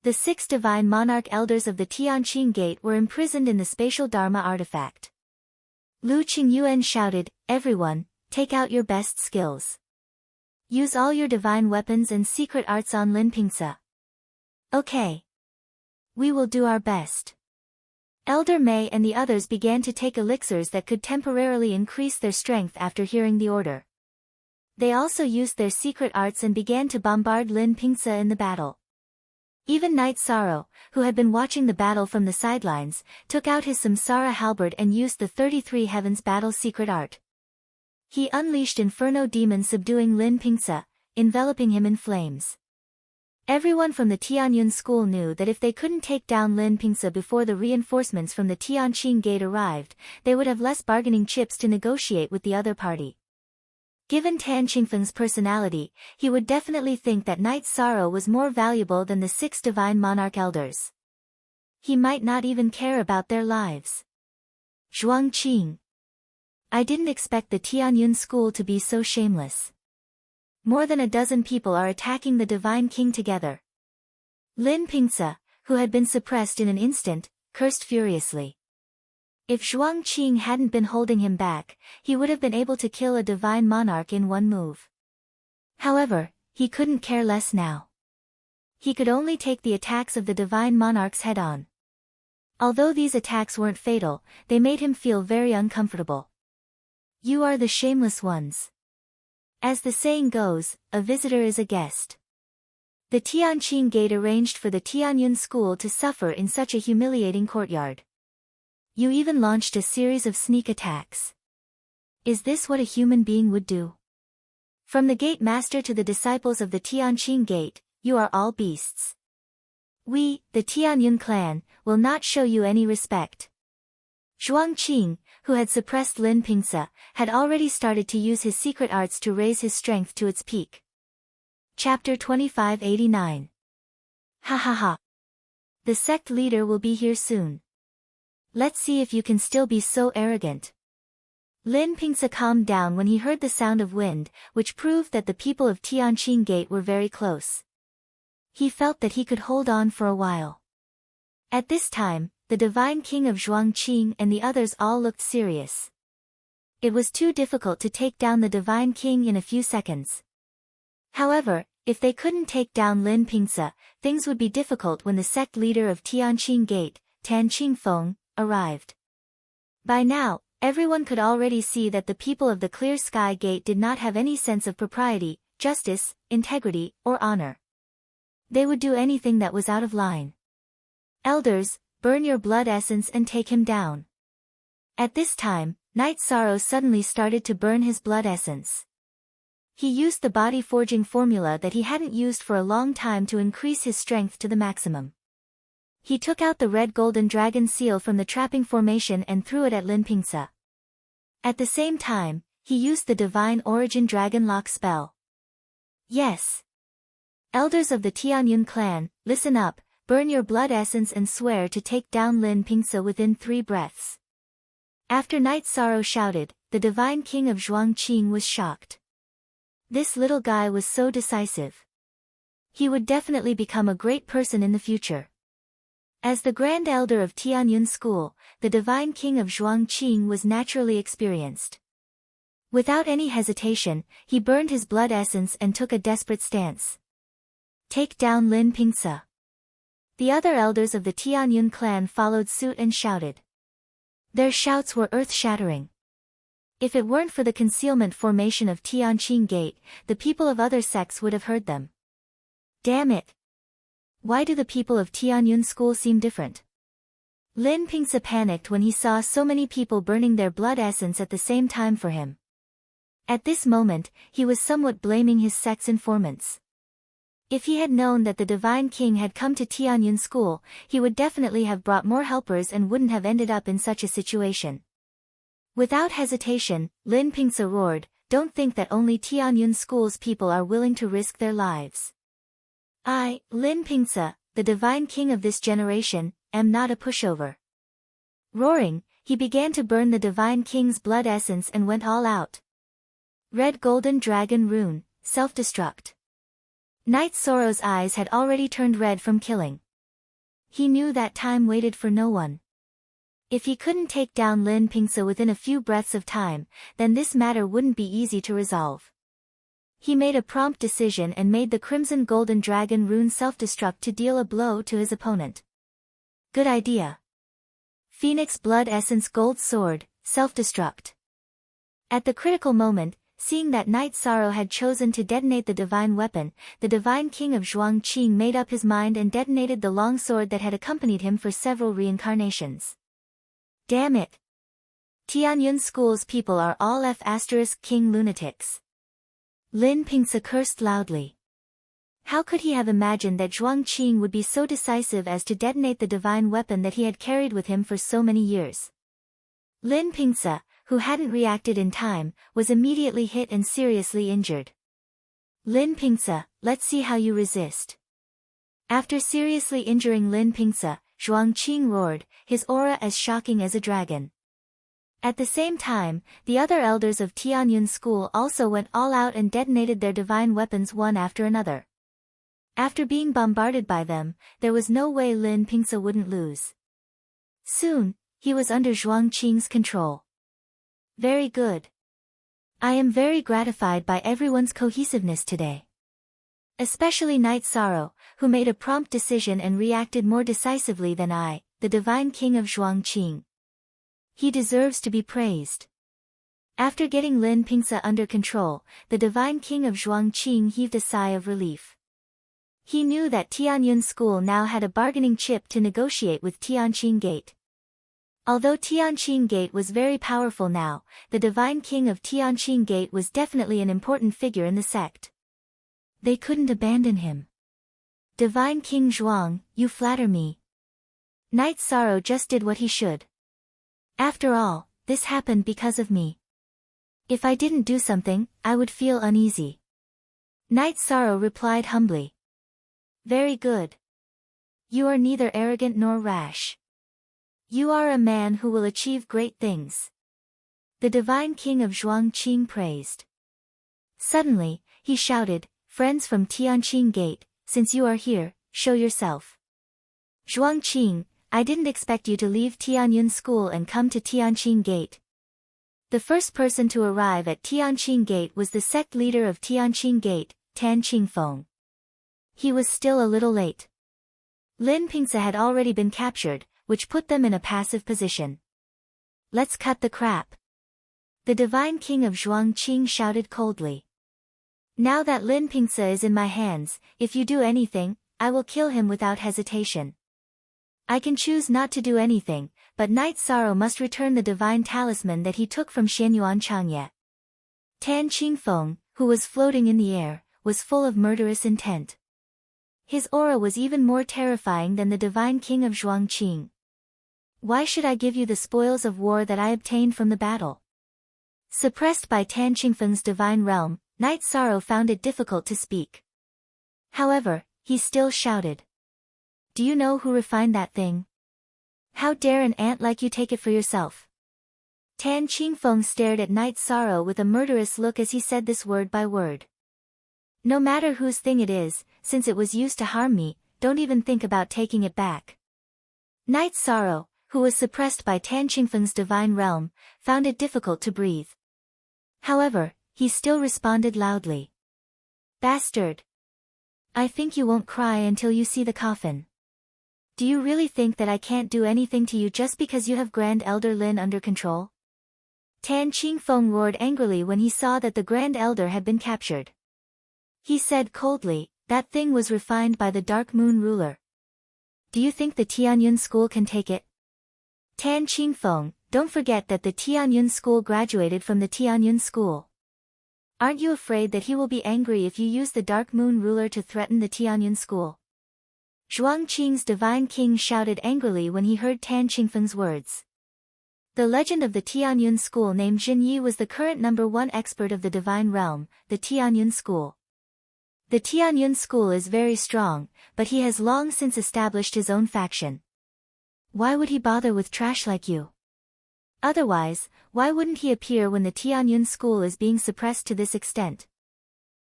The 6 divine monarch elders of the Tianqing Gate were imprisoned in the spatial Dharma artifact. Lu Qingyuan shouted, everyone, take out your best skills. Use all your divine weapons and secret arts on Lin Pingce. Okay. We will do our best. Elder Mei and the others began to take elixirs that could temporarily increase their strength after hearing the order. They also used their secret arts and began to bombard Lin Pingce in the battle. Even Knight Sorrow, who had been watching the battle from the sidelines, took out his Samsara halberd and used the 33 Heavens battle secret art. He unleashed Inferno Demon subduing Lin Pingce, enveloping him in flames. Everyone from the Tianyun school knew that if they couldn't take down Lin Pingce before the reinforcements from the Tianqing Gate arrived, they would have less bargaining chips to negotiate with the other party. Given Tan Qingfeng's personality, he would definitely think that Knight Sorrow was more valuable than the 6 divine monarch elders. He might not even care about their lives. Zhuang Qing. I didn't expect the Tianyun school to be so shameless. More than a dozen people are attacking the Divine King together. Lin Pingce, who had been suppressed in an instant, cursed furiously. If Zhuang Qing hadn't been holding him back, he would have been able to kill a divine monarch in one move. However, he couldn't care less now. He could only take the attacks of the divine monarchs head-on. Although these attacks weren't fatal, they made him feel very uncomfortable. You are the shameless ones. As the saying goes, a visitor is a guest. The Tianqing Gate arranged for the Tianyun school to suffer in such a humiliating courtyard. You even launched a series of sneak attacks. Is this what a human being would do? From the gate master to the disciples of the Tianqing Gate, you are all beasts. We, the Tianyun clan, will not show you any respect. Zhuang Qing, who had suppressed Lin Pingse, had already started to use his secret arts to raise his strength to its peak. Chapter 2589. Ha ha ha. The sect leader will be here soon. Let's see if you can still be so arrogant. Lin Pingse calmed down when he heard the sound of wind, which proved that the people of Tianqing Gate were very close. He felt that he could hold on for a while. At this time, the divine king of Zhuangqing and the others all looked serious. It was too difficult to take down the divine king in a few seconds. However, if they couldn't take down Lin Pingse, things would be difficult when the sect leader of Tianqing Gate, Tan Qingfeng, arrived. By now, everyone could already see that the people of the Clear Sky Gate did not have any sense of propriety, justice, integrity, or honor. They would do anything that was out of line. Elders, burn your blood essence and take him down. At this time, Night Sorrow suddenly started to burn his blood essence. He used the body forging formula that he hadn't used for a long time to increase his strength to the maximum. He took out the red golden dragon seal from the trapping formation and threw it at Lin Pingse. At the same time, he used the divine origin dragon lock spell. Yes. Elders of the Tianyun clan, listen up, burn your blood essence and swear to take down Lin Pingse within 3 breaths. After Night Sorrow shouted, the divine king of Zhuangqing was shocked. This little guy was so decisive. He would definitely become a great person in the future. As the Grand Elder of Tianyun School, the divine king of Zhuangqing was naturally experienced. Without any hesitation, he burned his blood essence and took a desperate stance. Take down Lin Pingse. The other elders of the Tianyun clan followed suit and shouted. Their shouts were earth-shattering. If it weren't for the concealment formation of Tianqing Gate, the people of other sects would have heard them. Damn it! Why do the people of Tianyun School seem different? Lin Pingse panicked when he saw so many people burning their blood essence at the same time for him. At this moment, he was somewhat blaming his sect's informants. If he had known that the Divine King had come to Tianyun School, he would definitely have brought more helpers and wouldn't have ended up in such a situation. Without hesitation, Lin Pingse roared, don't think that only Tianyun School's people are willing to risk their lives. I, Lin Pingse, the Divine King of this generation, am not a pushover. Roaring, he began to burn the Divine King's blood essence and went all out. Red Golden Dragon Rune, Self-Destruct. Night Sorrow's eyes had already turned red from killing. He knew that time waited for no one. If he couldn't take down Lin Pingse within a few breaths of time, then this matter wouldn't be easy to resolve. He made a prompt decision and made the Crimson Golden Dragon Rune self-destruct to deal a blow to his opponent. Good idea. Phoenix Blood Essence Gold Sword, self-destruct. At the critical moment, seeing that Night Sorrow had chosen to detonate the divine weapon, the Divine King of Zhuangqing made up his mind and detonated the long sword that had accompanied him for several reincarnations. Damn it! Tianyun School's people are all F***king lunatics. Lin Pingse cursed loudly. How could he have imagined that Zhuangqing would be so decisive as to detonate the divine weapon that he had carried with him for so many years? Lin Pingse, who hadn't reacted in time, was immediately hit and seriously injured. Lin Pingse, let's see how you resist. After seriously injuring Lin Pingse, Zhuangqing roared, his aura as shocking as a dragon. At the same time, the other elders of Tianyun School also went all out and detonated their divine weapons one after another. After being bombarded by them, there was no way Lin Pingse wouldn't lose. Soon, he was under Zhuangqing's control. Very good. I am very gratified by everyone's cohesiveness today. Especially Night Sorrow, who made a prompt decision and reacted more decisively than I, the Divine King of Zhuangqing. He deserves to be praised. After getting Lin Pingse under control, the Divine King of Zhuangqing heaved a sigh of relief. He knew that Tianyun School now had a bargaining chip to negotiate with Tianqing Gate. Although Tianqing Gate was very powerful now, the Divine King of Tianqing Gate was definitely an important figure in the sect. They couldn't abandon him. Divine King Zhuang, you flatter me. Night Sorrow just did what he should. After all, this happened because of me. If I didn't do something, I would feel uneasy. Night Sorrow replied humbly. Very good. You are neither arrogant nor rash. You are a man who will achieve great things. The divine king of Zhuangqing praised. Suddenly, he shouted, friends from Tianqing Gate, since you are here, show yourself. Zhuangqing, I didn't expect you to leave Tianyun School and come to Tianqing Gate. The first person to arrive at Tianqing Gate was the sect leader of Tianqing Gate, Tan Qingfeng. He was still a little late. Lin Pingse had already been captured, which put them in a passive position. Let's cut the crap. The divine king of Zhuangqing shouted coldly. Now that Lin Pingse is in my hands, if you do anything, I will kill him without hesitation. I can choose not to do anything, but Night Sorrow must return the divine talisman that he took from Xianyuan Changye. Tan Qingfeng, who was floating in the air, was full of murderous intent. His aura was even more terrifying than the divine king of Zhuangqing. Why should I give you the spoils of war that I obtained from the battle? Suppressed by Tan Qingfeng's divine realm, Night Sorrow found it difficult to speak. However, he still shouted. Do you know who refined that thing? How dare an ant like you take it for yourself? Tan Qingfeng stared at Night Sorrow with a murderous look as he said this word by word. No matter whose thing it is, since it was used to harm me, don't even think about taking it back. Night Sorrow, who was suppressed by Tan Qingfeng's divine realm, found it difficult to breathe. However, he still responded loudly. Bastard! I think you won't cry until you see the coffin. Do you really think that I can't do anything to you just because you have Grand Elder Lin under control? Tan Qingfeng roared angrily when he saw that the Grand Elder had been captured. He said coldly, that thing was refined by the Dark Moon ruler. Do you think the Tianyun School can take it? Tan Qingfeng, don't forget that the Tianyun School graduated from the Tianyun School. Aren't you afraid that he will be angry if you use the Dark Moon ruler to threaten the Tianyun School? Zhuangqing's divine king shouted angrily when he heard Tan Qingfeng's words. The legend of the Tianyun School named Jin Yi was the current #1 expert of the divine realm, the Tianyun School. The Tianyun School is very strong, but he has long since established his own faction. Why would he bother with trash like you? Otherwise, why wouldn't he appear when the Tianyun School is being suppressed to this extent?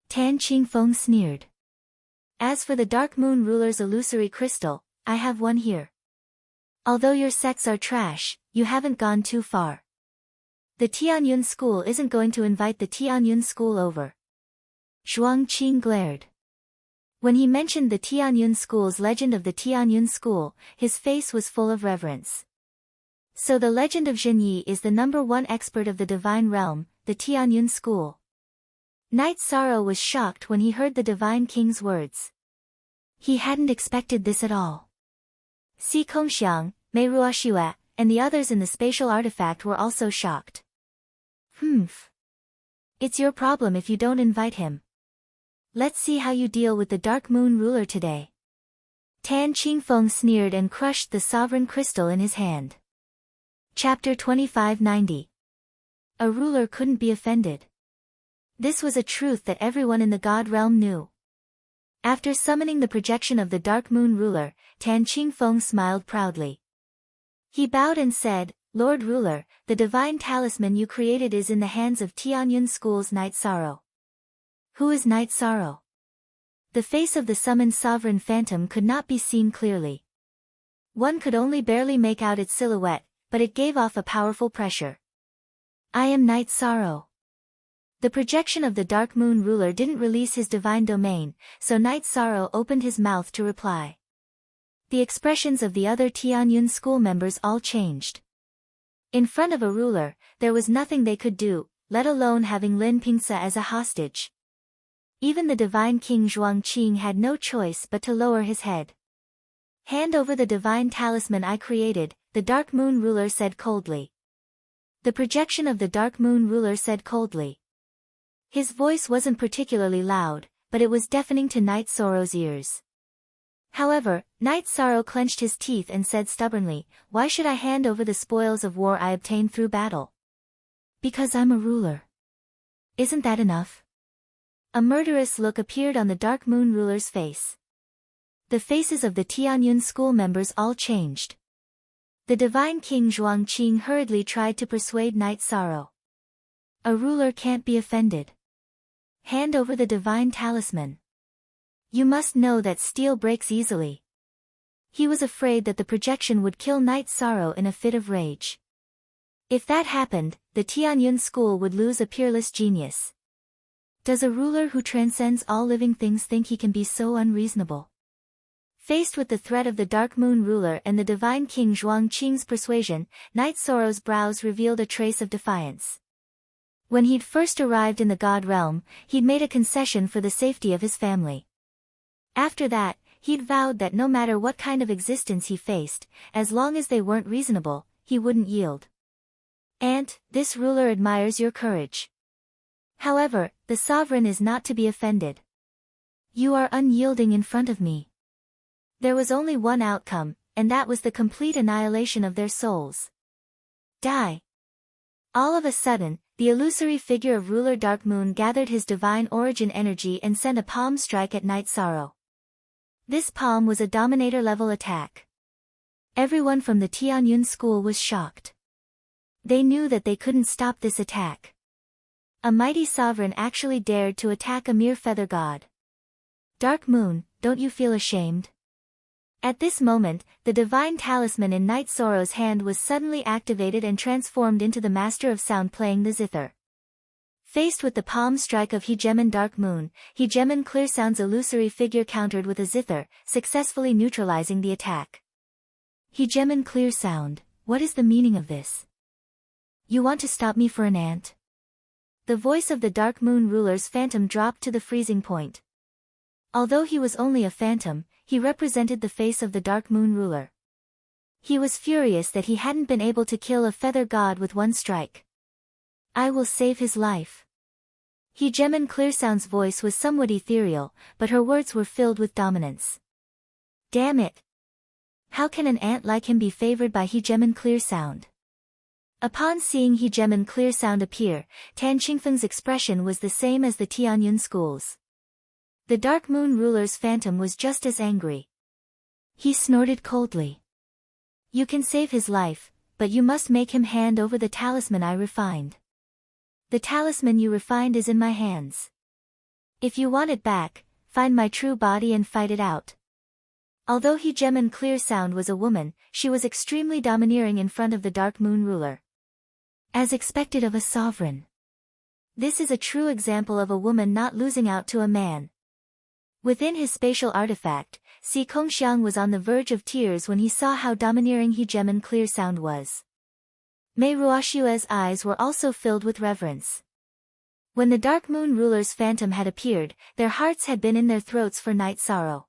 Tan Qingfeng sneered. As for the Dark Moon ruler's illusory crystal, I have one here. Although your sects are trash, you haven't gone too far. The Tianyun School isn't going to invite the Tianyun School over. Zhuangqing glared. When he mentioned the Tianyun School's legend of the Tianyun School, his face was full of reverence. So the legend of Jin Yi is the #1 expert of the divine realm, the Tianyun School. Night Sorrow was shocked when he heard the divine king's words. He hadn't expected this at all. Si Kongxiang, Mei Ruoxue, and the others in the spatial artifact were also shocked. It's your problem if you don't invite him. Let's see how you deal with the Dark Moon ruler today. Tan Qingfeng sneered and crushed the sovereign crystal in his hand. Chapter 2590. A ruler couldn't be offended. This was a truth that everyone in the God realm knew. After summoning the projection of the Dark Moon ruler, Tan Qingfeng smiled proudly. He bowed and said, Lord Ruler, the divine talisman you created is in the hands of Tianyun School's Night Sorrow. Who is Night Sorrow? The face of the summoned sovereign phantom could not be seen clearly. One could only barely make out its silhouette, but it gave off a powerful pressure. I am Night Sorrow. The projection of the Dark Moon ruler didn't release his divine domain, so Night Sorrow opened his mouth to reply. The expressions of the other Tianyun School members all changed. In front of a ruler, there was nothing they could do, let alone having Lin Pingse as a hostage. Even the divine king Zhuangqing had no choice but to lower his head. Hand over the divine talisman I created, the Dark Moon ruler said coldly. The projection of the Dark Moon ruler said coldly. His voice wasn't particularly loud, but it was deafening to Night Sorrow's ears. However, Night Sorrow clenched his teeth and said stubbornly, "Why should I hand over the spoils of war I obtained through battle? Because I'm a ruler. Isn't that enough?" A murderous look appeared on the Dark Moon ruler's face. The faces of the Tianyun school members all changed. The divine king Zhuangqing hurriedly tried to persuade Night Sorrow. "A ruler can't be offended. Hand over the divine talisman. You must know that steel breaks easily." He was afraid that the projection would kill Night Sorrow in a fit of rage. If that happened, the Tianyun school would lose a peerless genius. Does a ruler who transcends all living things think he can be so unreasonable? Faced with the threat of the Dark Moon ruler and the divine king Zhuangqing's persuasion, Night Sorrow's brows revealed a trace of defiance. When he'd first arrived in the God realm, he'd made a concession for the safety of his family. After that, he'd vowed that no matter what kind of existence he faced, as long as they weren't reasonable, he wouldn't yield. "Aunt, this ruler admires your courage. However, the sovereign is not to be offended. You are unyielding in front of me." There was only one outcome, and that was the complete annihilation of their souls. Die. All of a sudden, the illusory figure of ruler Dark Moon gathered his divine origin energy and sent a palm strike at Night Sorrow. This palm was a Dominator-level attack. Everyone from the Tianyun school was shocked. They knew that they couldn't stop this attack. A mighty sovereign actually dared to attack a mere feather god. "Dark Moon, don't you feel ashamed?" At this moment, the divine talisman in Night Sorrow's hand was suddenly activated and transformed into the master of sound playing the zither. Faced with the palm strike of Hegemon Dark Moon, Hegemon Clear Sound's illusory figure countered with a zither, successfully neutralizing the attack. "Hegemon Clear Sound, what is the meaning of this? You want to stop me for an ant?" The voice of the Dark Moon ruler's phantom dropped to the freezing point. Although he was only a phantom, he represented the face of the Dark Moon ruler. He was furious that he hadn't been able to kill a feather god with one strike. "I will save his life." Hegemon Clear Sound's voice was somewhat ethereal, but her words were filled with dominance. Damn it! How can an ant like him be favored by Hegemon Clear Sound? Upon seeing Hegemon Clear Sound appear, Tan Qingfeng's expression was the same as the Tianyun school's. The Dark Moon ruler's phantom was just as angry. He snorted coldly. "You can save his life, but you must make him hand over the talisman I refined. The talisman you refined is in my hands. If you want it back, find my true body and fight it out." Although Hegemon Clear Sound was a woman, she was extremely domineering in front of the Dark Moon ruler. As expected of a sovereign. This is a true example of a woman not losing out to a man. Within his spatial artifact, Si Kongxiang was on the verge of tears when he saw how domineering Hegemon Clear Sound was. Mei Ruoxue's eyes were also filled with reverence. When the Dark Moon ruler's phantom had appeared, their hearts had been in their throats for Night Sorrow.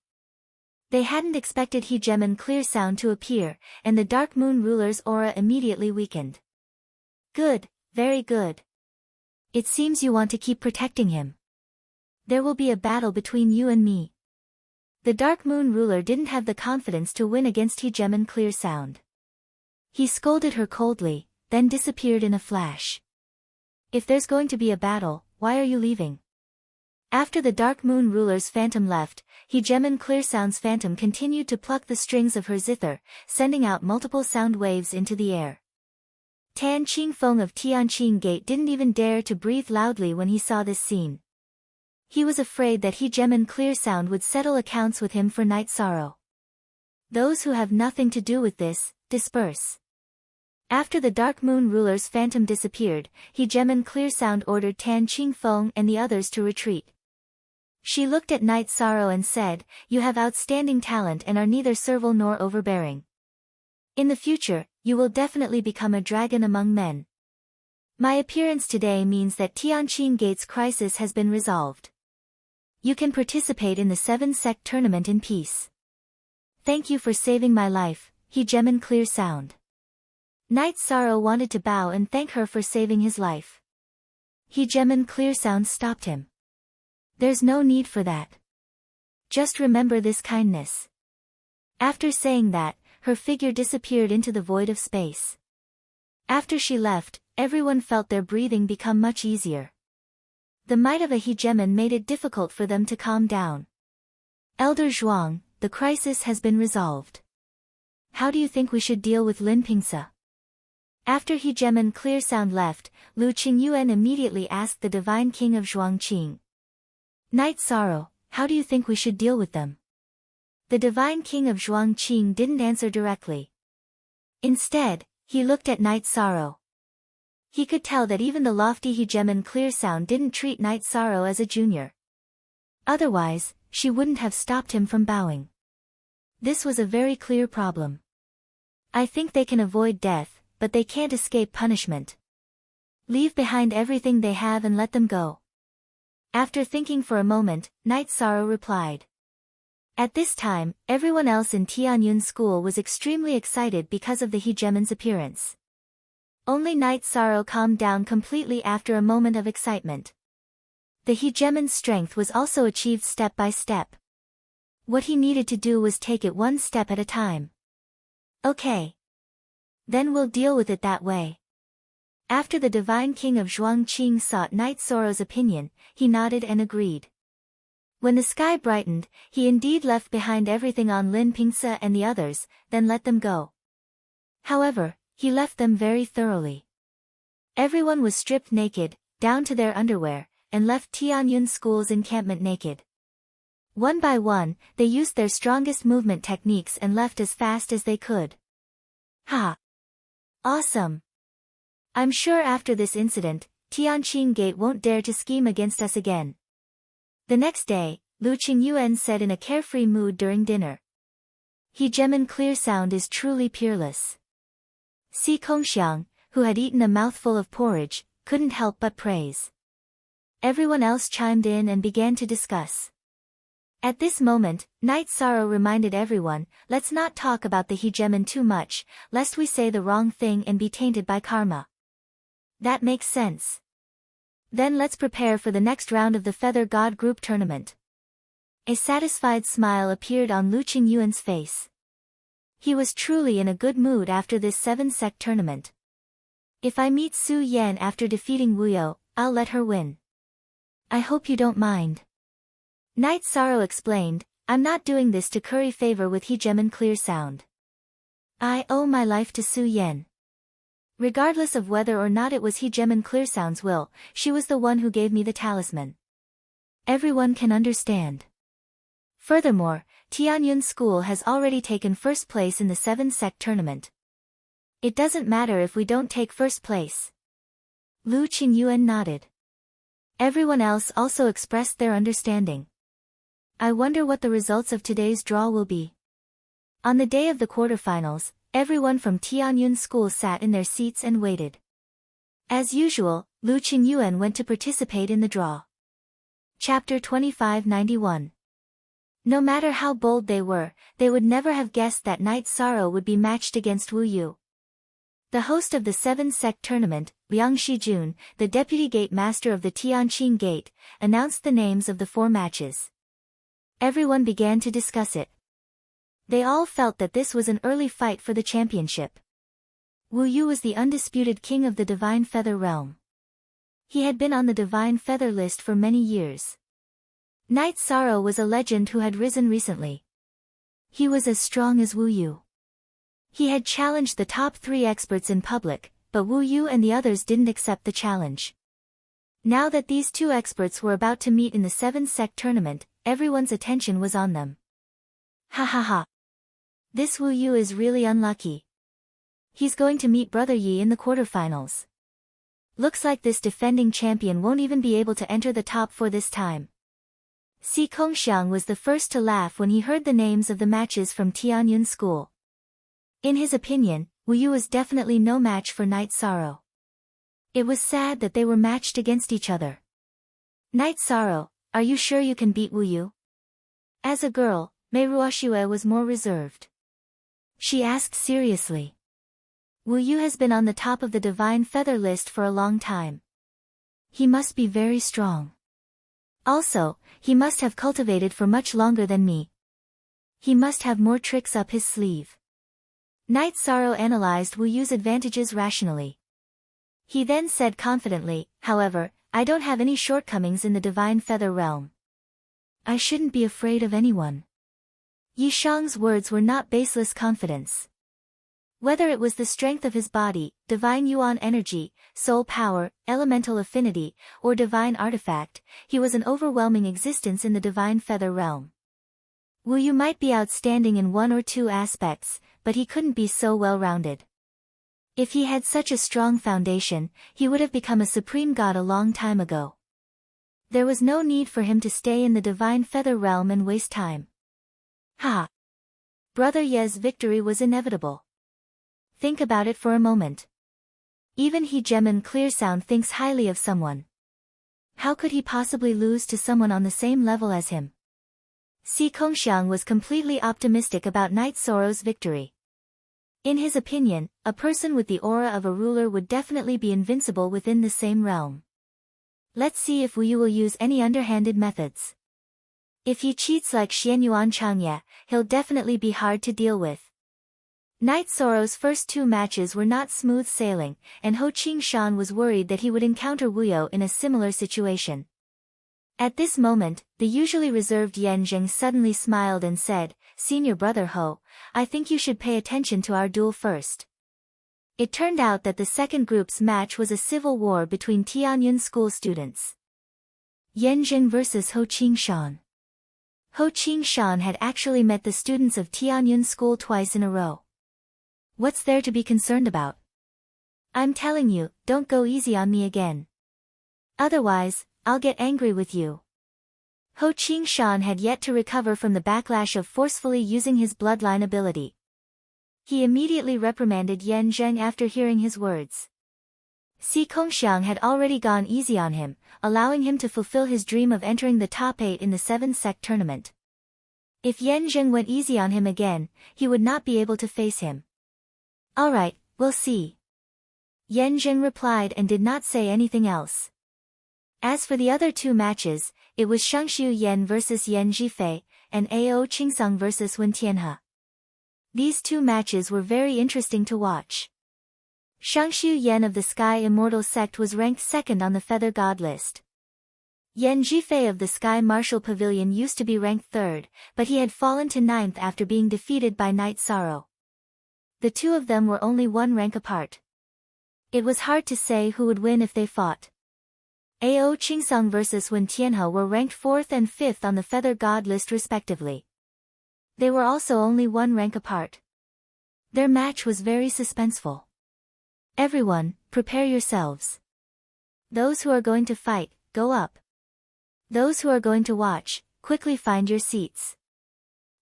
They hadn't expected Hegemon Clear Sound to appear, and the Dark Moon ruler's aura immediately weakened. "Good, very good. It seems you want to keep protecting him. There will be a battle between you and me." The Dark Moon ruler didn't have the confidence to win against Hegemon Clear Sound. He scolded her coldly, then disappeared in a flash. "If there's going to be a battle, why are you leaving?" After the Dark Moon ruler's phantom left, Hegemon Clear Sound's phantom continued to pluck the strings of her zither, sending out multiple sound waves into the air. Tan Qingfeng of Tianqing Gate didn't even dare to breathe loudly when he saw this scene. He was afraid that Hegemon Clear Sound would settle accounts with him for Night Sorrow. "Those who have nothing to do with this, disperse." After the Dark Moon ruler's phantom disappeared, Hegemon Clear Sound ordered Tan Qingfeng and the others to retreat. She looked at Night Sorrow and said, "You have outstanding talent and are neither servile nor overbearing. In the future, you will definitely become a dragon among men. My appearance today means that Tianqing Gate's crisis has been resolved. You can participate in the 7-sect tournament in peace. Thank you for saving my life, Hegemon Clear Sound." Night Sorrow wanted to bow and thank her for saving his life. Hegemon Clear Sound stopped him. "There's no need for that. Just remember this kindness. After saying that, her figure disappeared into the void of space. After she left, everyone felt their breathing become much easier. The might of a hegemon made it difficult for them to calm down. Elder Zhuang, the crisis has been resolved. How do you think we should deal with Lin Pingse? After hegemon Clear Sound left, Lu Qingyuan immediately asked the divine king of Zhuangqing. Night Sorrow, how do you think we should deal with them? The divine king of Zhuangqing didn't answer directly. Instead, he looked at Night Sorrow. He could tell that even the lofty hegemon Clear Sound didn't treat Night Sorrow as a junior. Otherwise, she wouldn't have stopped him from bowing. This was a very clear problem. I think they can avoid death, but they can't escape punishment. Leave behind everything they have and let them go. After thinking for a moment, Night Sorrow replied. At this time, everyone else in Tianyun school was extremely excited because of the hegemon's appearance. Only Night Sorrow calmed down completely after a moment of excitement. The hegemon's strength was also achieved step by step. What he needed to do was take it one step at a time. Okay. Then we'll deal with it that way. After the divine king of Zhuangqing sought Night Sorrow's opinion, he nodded and agreed. When the sky brightened, he indeed left behind everything on Lin Pingse and the others, then let them go. However, he left them very thoroughly. Everyone was stripped naked, down to their underwear, and left Tianyun School's encampment naked. One by one, they used their strongest movement techniques and left as fast as they could. Ha! Awesome! I'm sure after this incident, Tianqing Gate won't dare to scheme against us again. The next day, Lu Qingyuan said in a carefree mood during dinner. Hegemon Clear Sound is truly peerless. Si Kongxiang, who had eaten a mouthful of porridge, couldn't help but praise. Everyone else chimed in and began to discuss. At this moment, Night Sorrow reminded everyone, let's not talk about the hegemon too much, lest we say the wrong thing and be tainted by karma. That makes sense. Then let's prepare for the next round of the Feather God Group tournament. A satisfied smile appeared on Lu Qingyuan's face. He was truly in a good mood after this 7-sect tournament. If I meet Su Yan after defeating Wu You, I'll let her win. I hope you don't mind. Night Sorrow explained, I'm not doing this to curry favor with hegemon Clear Sound. I owe my life to Su Yan. Regardless of whether or not it was hegemon Clear Sound's will, she was the one who gave me the talisman. Everyone can understand. Furthermore, Tianyun School has already taken first place in the 7-sect tournament. It doesn't matter if we don't take first place. Lu Qingyuan nodded. Everyone else also expressed their understanding. I wonder what the results of today's draw will be. On the day of the quarterfinals, everyone from Tianyun School sat in their seats and waited. As usual, Lu Qingyuan went to participate in the draw. Chapter 2591. No matter how bold they were, they would never have guessed that Night Sorrow would be matched against Wu You. The host of the 7-sect tournament, Liang Shijun, the deputy gate master of the Tianqing Gate, announced the names of the 4 matches. Everyone began to discuss it. They all felt that this was an early fight for the championship. Wu You was the undisputed king of the Divine Feather realm. He had been on the Divine Feather list for many years. Night Sorrow was a legend who had risen recently. He was as strong as Wu You. He had challenged the top 3 experts in public, but Wu You and the others didn't accept the challenge. Now that these 2 experts were about to meet in the 7-sect tournament, everyone's attention was on them. Ha ha ha. This Wu You is really unlucky. He's going to meet Brother Yi in the quarterfinals. Looks like this defending champion won't even be able to enter the top 4 this time. Si Kongxiang was the first to laugh when he heard the names of the matches from Tianyun School. In his opinion, Wu You was definitely no match for Night Sorrow. It was sad that they were matched against each other. Night Sorrow, are you sure you can beat Wu You? As a girl, Mei Ruoxue was more reserved. She asked seriously. Wu You has been on the top of the Divine Feather list for a long time. He must be very strong. Also, he must have cultivated for much longer than me. He must have more tricks up his sleeve. Knight Sorrow analyzed Wu Yu's advantages rationally. He then said confidently, however, I don't have any shortcomings in the divine feather realm. I shouldn't be afraid of anyone. Yi Shang's words were not baseless confidence. Whether it was the strength of his body, divine yuan energy, soul power, elemental affinity, or divine artifact, he was an overwhelming existence in the divine feather realm. Wu Yu might be outstanding in one or two aspects, but he couldn't be so well-rounded. If he had such a strong foundation, he would have become a supreme god a long time ago. There was no need for him to stay in the divine feather realm and waste time. Ha! Brother Ye's victory was inevitable. Think about it for a moment. Even He Gemin Clearsound thinks highly of someone. How could he possibly lose to someone on the same level as him? Si Kongxiang was completely optimistic about Knight Sorrow's victory. In his opinion, a person with the aura of a ruler would definitely be invincible within the same realm. Let's see if Wu Yu will use any underhanded methods. If he cheats like Xianyuan Changye, he'll definitely be hard to deal with. Knight Sorrow's first two matches were not smooth sailing, and Ho Qingshan was worried that he would encounter Wu Yu in a similar situation. At this moment, the usually reserved Yan Zheng suddenly smiled and said, Senior brother Ho, I think you should pay attention to our duel first. It turned out that the second group's match was a civil war between Tianyun school students. Yan Zheng versus Ho Qingshan. Ho Qingshan had actually met the students of Tianyun school twice in a row. What's there to be concerned about? I'm telling you, don't go easy on me again. Otherwise, I'll get angry with you. Ho Qingshan had yet to recover from the backlash of forcefully using his bloodline ability. He immediately reprimanded Yan Zheng after hearing his words. Si Kongxiang had already gone easy on him, allowing him to fulfill his dream of entering the top 8 in the 7-sect tournament. If Yan Zheng went easy on him again, he would not be able to face him. Alright, we'll see. Yan Zheng replied and did not say anything else. As for the other two matches, it was Shangshu Yan versus Yan Zhifei, and Ao Qingsang versus Wen Tianhe. These two matches were very interesting to watch. Shangshu Yan of the Sky Immortal Sect was ranked second on the Feather God list. Yan Zhifei of the Sky Martial Pavilion used to be ranked third, but he had fallen to ninth after being defeated by Knight Sorrow. The two of them were only one rank apart. It was hard to say who would win if they fought. Ao Qingsang versus Wen Tianhe were ranked 4th and 5th on the Feather God list respectively. They were also only one rank apart. Their match was very suspenseful. Everyone, prepare yourselves. Those who are going to fight, go up. Those who are going to watch, quickly find your seats.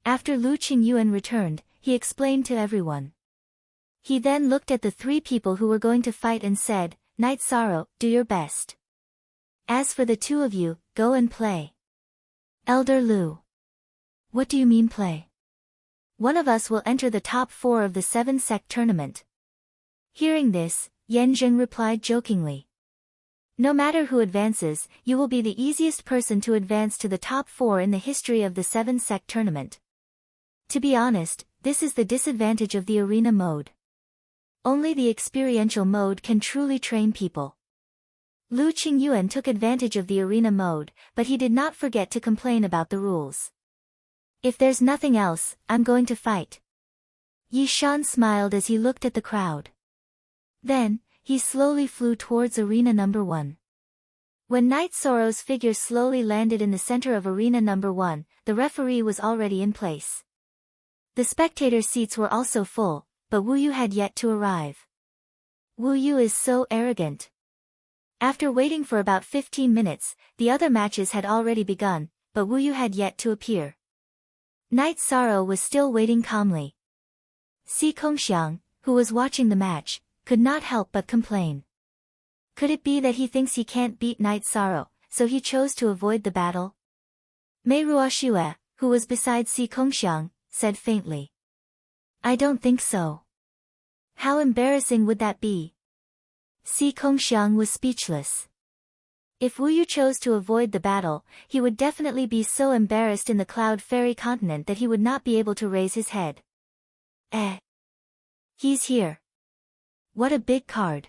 After Lu Qingyuan returned, he explained to everyone. He then looked at the three people who were going to fight and said, Knight Sorrow, do your best. As for the two of you, go and play. Elder Lu. What do you mean play? One of us will enter the top 4 of the 7-sect tournament. Hearing this, Yan Zheng replied jokingly. No matter who advances, you will be the easiest person to advance to the top 4 in the history of the 7-sect tournament. To be honest, this is the disadvantage of the arena mode. Only the experiential mode can truly train people. Lu Qingyuan took advantage of the arena mode, but he did not forget to complain about the rules. If there's nothing else, I'm going to fight. Yi Shan smiled as he looked at the crowd. Then, he slowly flew towards arena number 1. When Knight Sorrow's figure slowly landed in the center of arena number 1, the referee was already in place. The spectator seats were also full, but Wu Yu had yet to arrive. Wu Yu is so arrogant. After waiting for about 15 minutes, the other matches had already begun, but Wu Yu had yet to appear. Knight Sorrow was still waiting calmly. Si Kongxiang, who was watching the match, could not help but complain. Could it be that he thinks he can't beat Knight Sorrow, so he chose to avoid the battle? Mei Ruoxue, who was beside Si Kongxiang, said faintly. I don't think so. How embarrassing would that be? Si Kongxiang was speechless. If Wu Yu chose to avoid the battle, he would definitely be so embarrassed in the Cloud Fairy continent that he would not be able to raise his head. He's here. What a big card.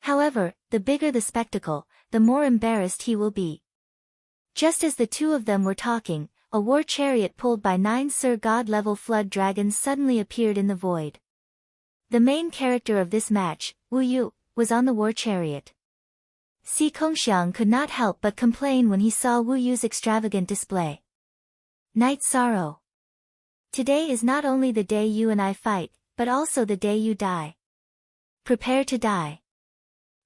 However, the bigger the spectacle, the more embarrassed he will be. Just as the two of them were talking, a war chariot pulled by 9 Sir God-level flood dragons suddenly appeared in the void. The main character of this match, Wu Yu, was on the war chariot. Si Kongxiang could not help but complain when he saw Wu Yu's extravagant display. Night Sorrow. Today is not only the day you and I fight, but also the day you die. Prepare to die.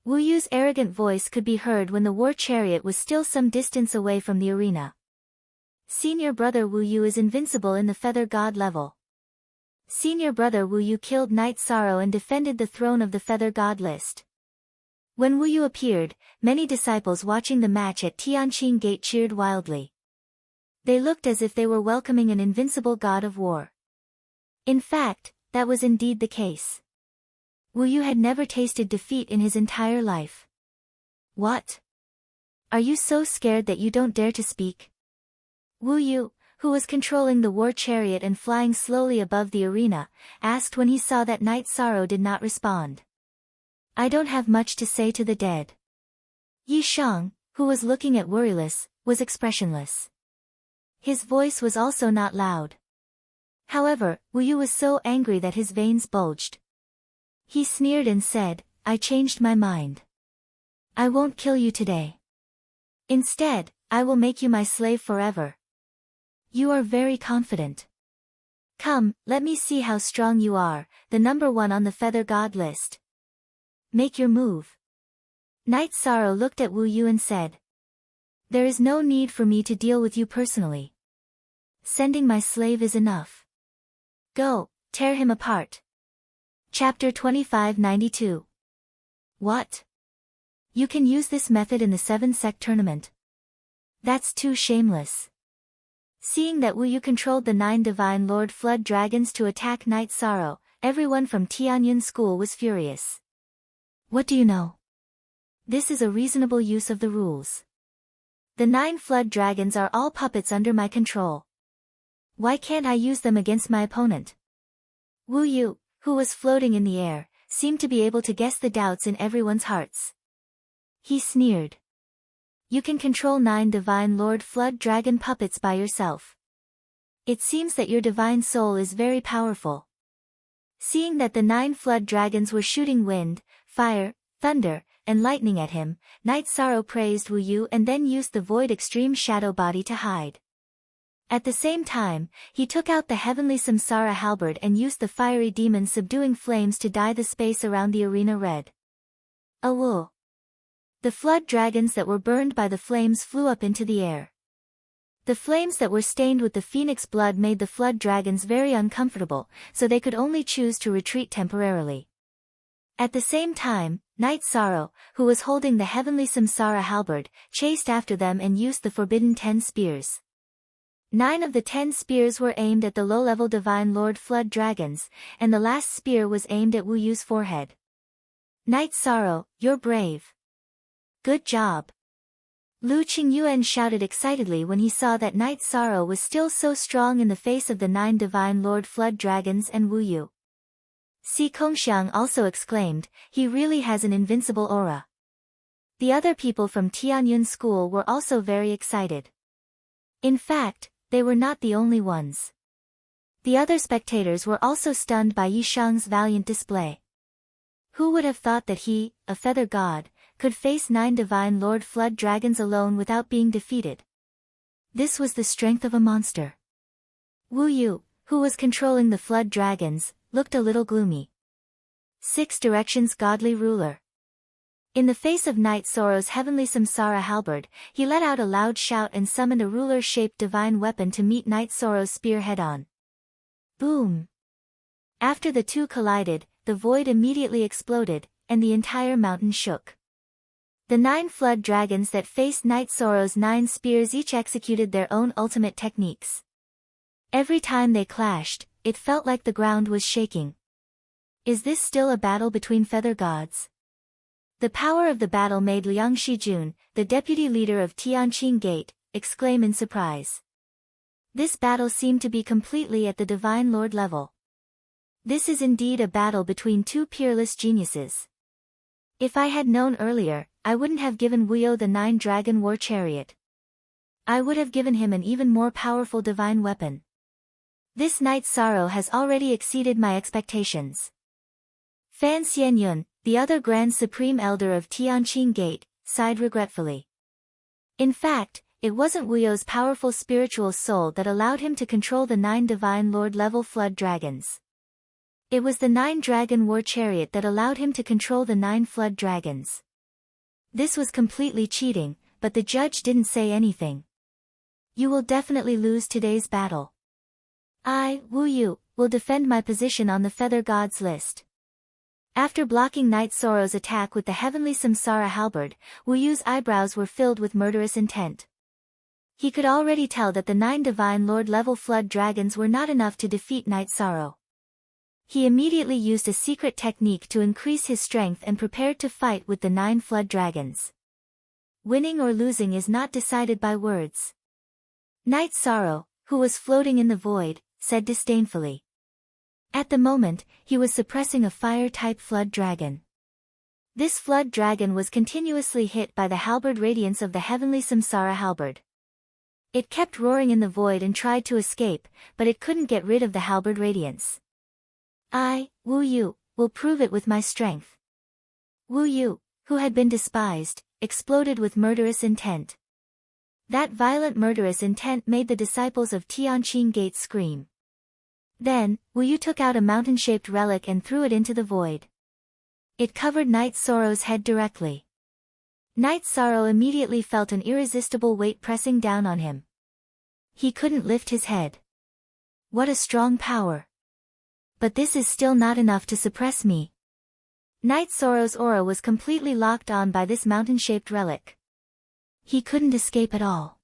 Wu Yu's arrogant voice could be heard when the war chariot was still some distance away from the arena. Senior brother Wu Yu is invincible in the Feather God level. Senior brother Wu Yu killed Night Sorrow and defended the throne of the Feather God list. When Wu Yu appeared, many disciples watching the match at Tianqing Gate cheered wildly. They looked as if they were welcoming an invincible god of war. In fact, that was indeed the case. Wu Yu had never tasted defeat in his entire life. What? Are you so scared that you don't dare to speak? Wu Yu, who was controlling the war chariot and flying slowly above the arena, asked when he saw that Night Sorrow did not respond. I don't have much to say to the dead. Yi Shang, who was looking at Worryless, was expressionless. His voice was also not loud. However, Wu Yu was so angry that his veins bulged. He sneered and said, I changed my mind. I won't kill you today. Instead, I will make you my slave forever. You are very confident. Come, let me see how strong you are, the number 1 on the Feather God list. Make your move. Night Sorrow looked at Wu Yu and said. There is no need for me to deal with you personally. Sending my slave is enough. Go, tear him apart. Chapter 2592. What? You can use this method in the 7-sec tournament. That's too shameless. Seeing that Wu Yu controlled the 9 Divine Lord Flood Dragons to attack Night Sorrow, everyone from Tianyun School was furious. What do you know? This is a reasonable use of the rules. The 9 Flood Dragons are all puppets under my control. Why can't I use them against my opponent? Wu Yu, who was floating in the air, seemed to be able to guess the doubts in everyone's hearts. He sneered. You can control 9 Divine Lord Flood Dragon puppets by yourself. It seems that your divine soul is very powerful. Seeing that the 9 Flood Dragons were shooting wind, fire, thunder, and lightning at him, Night Sorrow praised Wu Yu and then used the Void Extreme Shadow Body to hide. At the same time, he took out the Heavenly Samsara Halberd and used the Fiery Demon Subduing Flames to dye the space around the arena red. Awoo! The flood dragons that were burned by the flames flew up into the air. The flames that were stained with the phoenix blood made the flood dragons very uncomfortable, so they could only choose to retreat temporarily. At the same time, Night Sorrow, who was holding the Heavenly Samsara Halberd, chased after them and used the forbidden 10 spears. 9 of the 10 spears were aimed at the low-level Divine Lord Flood Dragons, and the last spear was aimed at Wu Yu's forehead. Night Sorrow, you're brave. Good job. Lu Qingyuan shouted excitedly when he saw that Night Sorrow was still so strong in the face of the 9 Divine Lord Flood Dragons and Wu Yu. Si Kongxiang also exclaimed, he really has an invincible aura. The other people from Tianyun School were also very excited. In fact, they were not the only ones. The other spectators were also stunned by Yi Shang's valiant display. Who would have thought that he, a feather god, could face 9 Divine Lord Flood Dragons alone without being defeated? This was the strength of a monster. Wu Yu, who was controlling the Flood Dragons, looked a little gloomy. 6 Directions Godly Ruler. In the face of Night Sorrow's Heavenly Samsara Halberd, he let out a loud shout and summoned a ruler-shaped divine weapon to meet Night Sorrow's spear head-on. Boom! After the two collided, the void immediately exploded, and the entire mountain shook. The 9 flood dragons that faced Night Sorrow's 9 spears each executed their own ultimate techniques. Every time they clashed, it felt like the ground was shaking. Is this still a battle between feather gods? The power of the battle made Liang Shijun, the deputy leader of Tianqing Gate, exclaim in surprise. This battle seemed to be completely at the Divine Lord level. This is indeed a battle between two peerless geniuses. If I had known earlier, I wouldn't have given Wuyo the 9-dragon war chariot. I would have given him an even more powerful divine weapon. This night's sorrow has already exceeded my expectations. Fan Xianyun, the other Grand Supreme Elder of Tianqing Gate, sighed regretfully. In fact, it wasn't Wuyo's powerful spiritual soul that allowed him to control the 9 Divine Lord-level flood dragons. It was the 9-dragon war chariot that allowed him to control the 9 flood dragons. This was completely cheating, but the judge didn't say anything. You will definitely lose today's battle. I, Wu Yu, will defend my position on the Feather Gods list. After blocking Night Sorrow's attack with the heavenly Samsara halberd, Wu Yu's eyebrows were filled with murderous intent. He could already tell that the 9 Divine Lord-level flood dragons were not enough to defeat Night Sorrow. He immediately used a secret technique to increase his strength and prepared to fight with the 9 flood dragons. Winning or losing is not decided by words. Night Sorrow, who was floating in the void, said disdainfully. At the moment, he was suppressing a fire-type flood dragon. This flood dragon was continuously hit by the halberd radiance of the heavenly Samsara halberd. It kept roaring in the void and tried to escape, but it couldn't get rid of the halberd radiance. I, Wu Yu, will prove it with my strength. Wu Yu, who had been despised, exploded with murderous intent. That violent murderous intent made the disciples of Tianqing Gate scream. Then, Wu Yu took out a mountain-shaped relic and threw it into the void. It covered Night Sorrow's head directly. Night Sorrow immediately felt an irresistible weight pressing down on him. He couldn't lift his head. What a strong power! But this is still not enough to suppress me. Night Sorrow's aura was completely locked on by this mountain-shaped relic. He couldn't escape at all.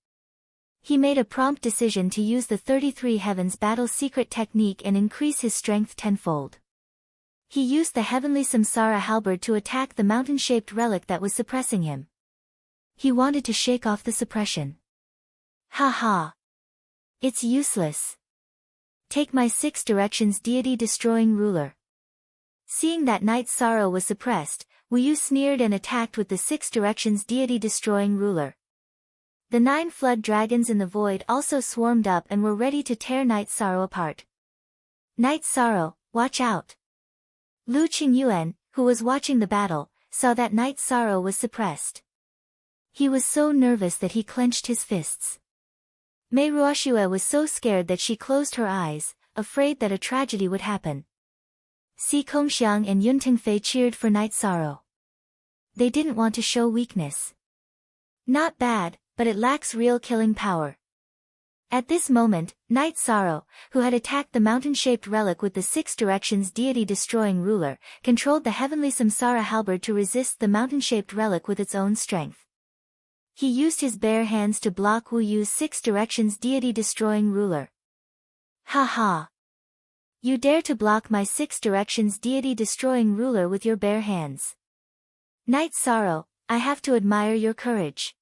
He made a prompt decision to use the 33 Heavens battle secret technique and increase his strength tenfold. He used the heavenly Samsara halberd to attack the mountain-shaped relic that was suppressing him. He wanted to shake off the suppression. Ha ha! It's useless. Take my 6 directions deity-destroying ruler. Seeing that Night Sorrow was suppressed, Wu Yu sneered and attacked with the 6 directions deity-destroying ruler. The 9 flood dragons in the void also swarmed up and were ready to tear Night Sorrow apart. Night Sorrow, watch out! Lu Qingyuan, who was watching the battle, saw that Night Sorrow was suppressed. He was so nervous that he clenched his fists. Mei Ruoxue was so scared that she closed her eyes, afraid that a tragedy would happen. Si Kongxiang and Yun Tingfei cheered for Night Sorrow. They didn't want to show weakness. Not bad, but it lacks real killing power. At this moment, Night Sorrow, who had attacked the mountain-shaped relic with the 6 directions deity-destroying ruler, controlled the heavenly Samsara halberd to resist the mountain-shaped relic with its own strength. He used his bare hands to block Wu Yu's 6 directions deity-destroying ruler. Ha ha! You dare to block my 6 directions deity-destroying ruler with your bare hands. Night Sorrow, I have to admire your courage.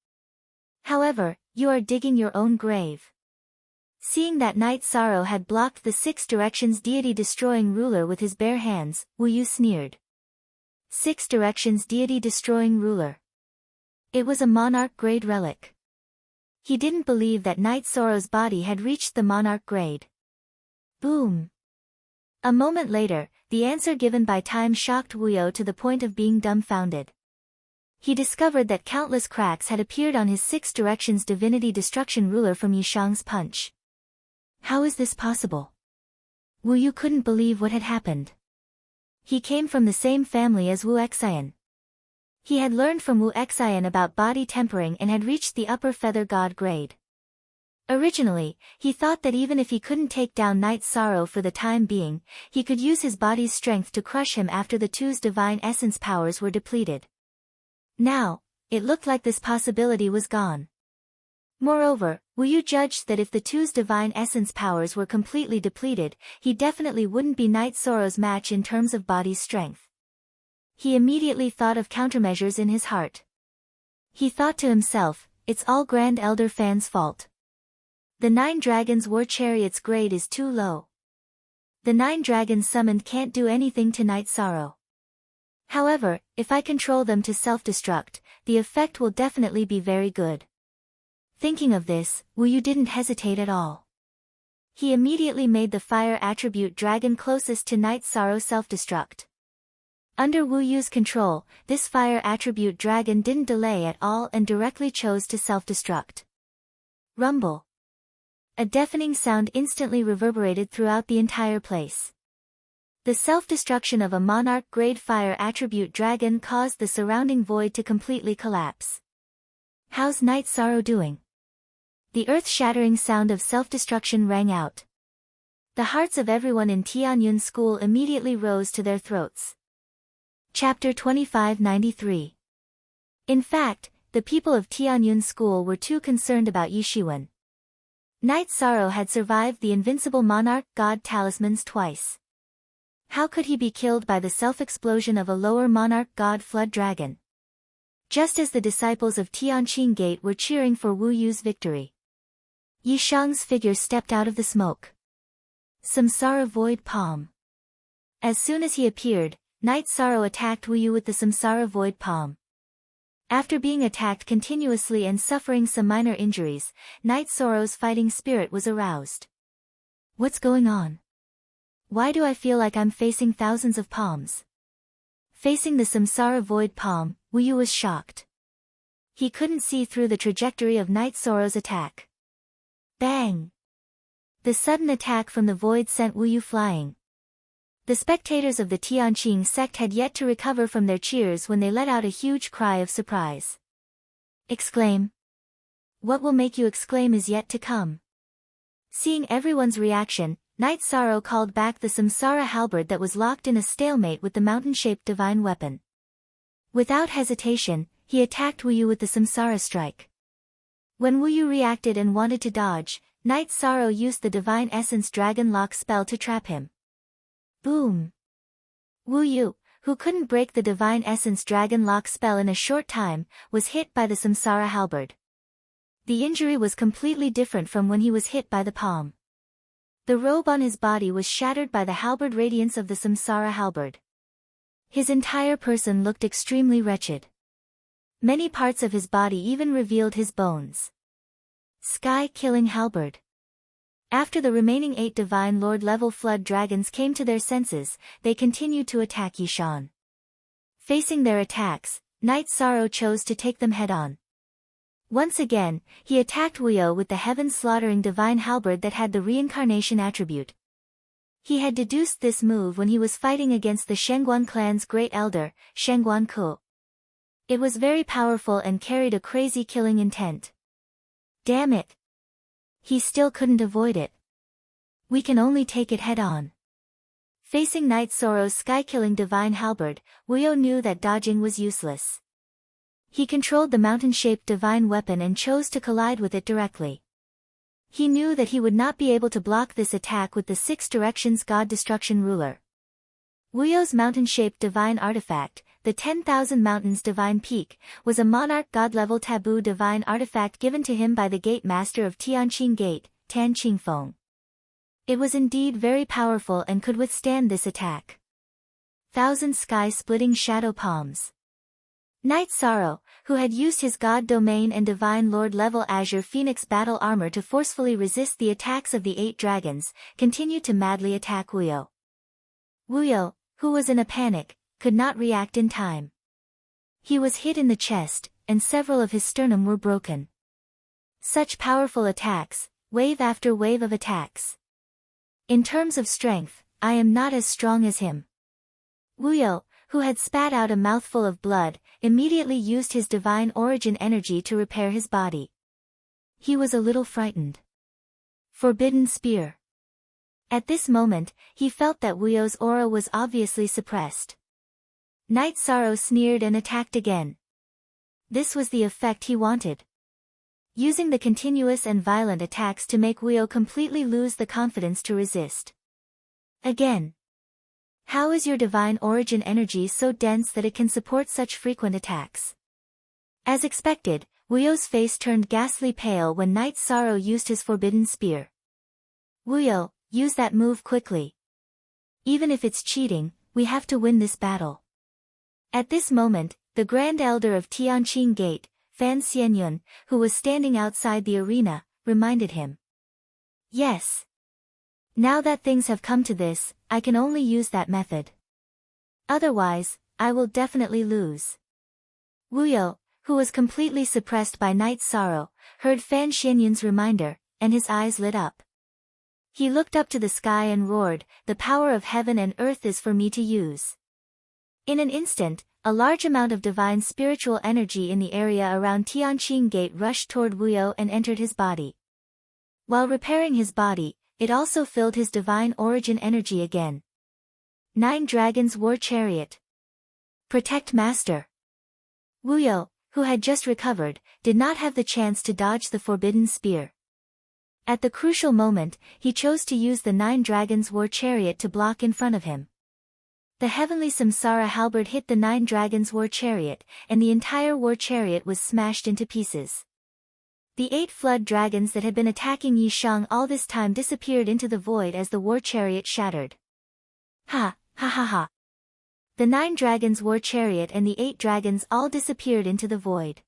However, you are digging your own grave. Seeing that Night Sorrow had blocked the 6 directions deity-destroying ruler with his bare hands, Wu Yu sneered. 6 directions deity-destroying ruler. It was a monarch grade relic. He didn't believe that Night Sorrow's body had reached the monarch grade. Boom! A moment later, the answer given by time shocked Wu Yu to the point of being dumbfounded. He discovered that countless cracks had appeared on his 6 directions divinity destruction ruler from Yishang's punch. How is this possible? Wu Yu couldn't believe what had happened. He came from the same family as Wu Xian. He had learned from Wu Xian about body tempering and had reached the upper feather god grade. Originally, he thought that even if he couldn't take down Night Sorrow for the time being, he could use his body's strength to crush him after the two's divine essence powers were depleted. Now, it looked like this possibility was gone. Moreover, Wu Yu judged that if the two's divine essence powers were completely depleted, he definitely wouldn't be Night Sorrow's match in terms of body strength. He immediately thought of countermeasures in his heart. He thought to himself, it's all Grand Elder Fan's fault. The 9 dragons war chariot's grade is too low. The 9 dragons summoned can't do anything to Night Sorrow. However, if I control them to self-destruct, the effect will definitely be very good. Thinking of this, Wu Yu didn't hesitate at all. He immediately made the fire attribute dragon closest to Night Sorrow self-destruct. Under Wu Yu's control, this fire attribute dragon didn't delay at all and directly chose to self-destruct. Rumble. A deafening sound instantly reverberated throughout the entire place. The self-destruction of a monarch-grade fire attribute dragon caused the surrounding void to completely collapse. How's Night Sorrow doing? The earth-shattering sound of self-destruction rang out. The hearts of everyone in Tianyun School immediately rose to their throats. Chapter 2593. In fact, the people of Tianyun School were too concerned about Yishiwen. Night Sorrow had survived the invincible monarch god talismans twice. How could he be killed by the self-explosion of a lower monarch god flood dragon? Just as the disciples of Tianqing Gate were cheering for Wu Yu's victory, Yishang's figure stepped out of the smoke. Samsara Void Palm. As soon as he appeared, Night Sorrow attacked Wu Yu with the Samsara Void Palm. After being attacked continuously and suffering some minor injuries, Night Sorrow's fighting spirit was aroused. What's going on? Why do I feel like I'm facing thousands of palms? Facing the Samsara Void Palm, Wu Yu was shocked. He couldn't see through the trajectory of Night Sorrow's attack. Bang! The sudden attack from the void sent Wu Yu flying. The spectators of the Tianqing sect had yet to recover from their cheers when they let out a huge cry of surprise. Exclaim! What will make you exclaim is yet to come. Seeing everyone's reaction, Night Sorrow called back the Samsara halberd that was locked in a stalemate with the mountain-shaped divine weapon. Without hesitation, he attacked Wu Yu with the Samsara strike. When Wu Yu reacted and wanted to dodge, Night Sorrow used the Divine Essence Dragon Lock spell to trap him. Boom! Wu Yu, who couldn't break the Divine Essence Dragon Lock spell in a short time, was hit by the Samsara halberd. The injury was completely different from when he was hit by the palm. The robe on his body was shattered by the halberd radiance of the Samsara halberd. His entire person looked extremely wretched. Many parts of his body even revealed his bones. Sky-killing halberd. After the remaining 8 Divine Lord level flood dragons came to their senses, they continued to attack Yishan. Facing their attacks, Night Sorrow chose to take them head-on. Once again, he attacked Wu Yu with the heaven-slaughtering divine halberd that had the reincarnation attribute. He had deduced this move when he was fighting against the Shengguan clan's great elder, Shengguan Ku. It was very powerful and carried a crazy killing intent. Damn it! He still couldn't avoid it. We can only take it head-on. Facing Night Sorrow's sky-killing divine halberd, Wu Yu knew that dodging was useless. He controlled the mountain-shaped divine weapon and chose to collide with it directly. He knew that he would not be able to block this attack with the 6 Directions God Destruction Ruler. Wu Yu's mountain-shaped divine artifact, the 10,000 Mountains Divine Peak, was a monarch god-level taboo divine artifact given to him by the Gate Master of Tianqing Gate, Tan Qingfeng. It was indeed very powerful and could withstand this attack. 1,000 sky-splitting shadow palms. Night Sorrow, who had used his God Domain and Divine Lord level Azure Phoenix battle armor to forcefully resist the attacks of the 8 dragons, continued to madly attack Wu Yu. Wu Yu, who was in a panic, could not react in time. He was hit in the chest, and several of his sternum were broken. Such powerful attacks, wave after wave of attacks. In terms of strength, I am not as strong as him. Wu Yu, who had spat out a mouthful of blood, immediately used his divine origin energy to repair his body. He was a little frightened. Forbidden Spear. At this moment, he felt that Wu Yu's aura was obviously suppressed. Night Sorrow sneered and attacked again. This was the effect he wanted. Using the continuous and violent attacks to make Wu Yu completely lose the confidence to resist. Again. How is your divine origin energy so dense that it can support such frequent attacks? As expected, Wuyo's face turned ghastly pale when Knight Sorrow used his forbidden spear. Wuyo, use that move quickly. Even if it's cheating, we have to win this battle. At this moment, the Grand Elder of Tianqing Gate, Fan Xianyun, who was standing outside the arena, reminded him. Yes. Now that things have come to this, I can only use that method. Otherwise, I will definitely lose. Wuyo, who was completely suppressed by Knight Sorrow, heard Fan Xianyun's reminder, and his eyes lit up. He looked up to the sky and roared, "The power of heaven and earth is for me to use." In an instant, a large amount of divine spiritual energy in the area around Tianqing Gate rushed toward Wuyo and entered his body. While repairing his body, it also filled his divine origin energy again. 9 Dragons War Chariot. Protect Master. Wuyo, who had just recovered, did not have the chance to dodge the forbidden spear. At the crucial moment, he chose to use the 9 Dragons War Chariot to block in front of him. The heavenly Samsara halberd hit the 9 Dragons War Chariot, and the entire war chariot was smashed into pieces. The 8 flood dragons that had been attacking Yi Shang all this time disappeared into the void as the war chariot shattered. Ha, ha ha ha. The 9 dragons war chariot and the 8 dragons all disappeared into the void.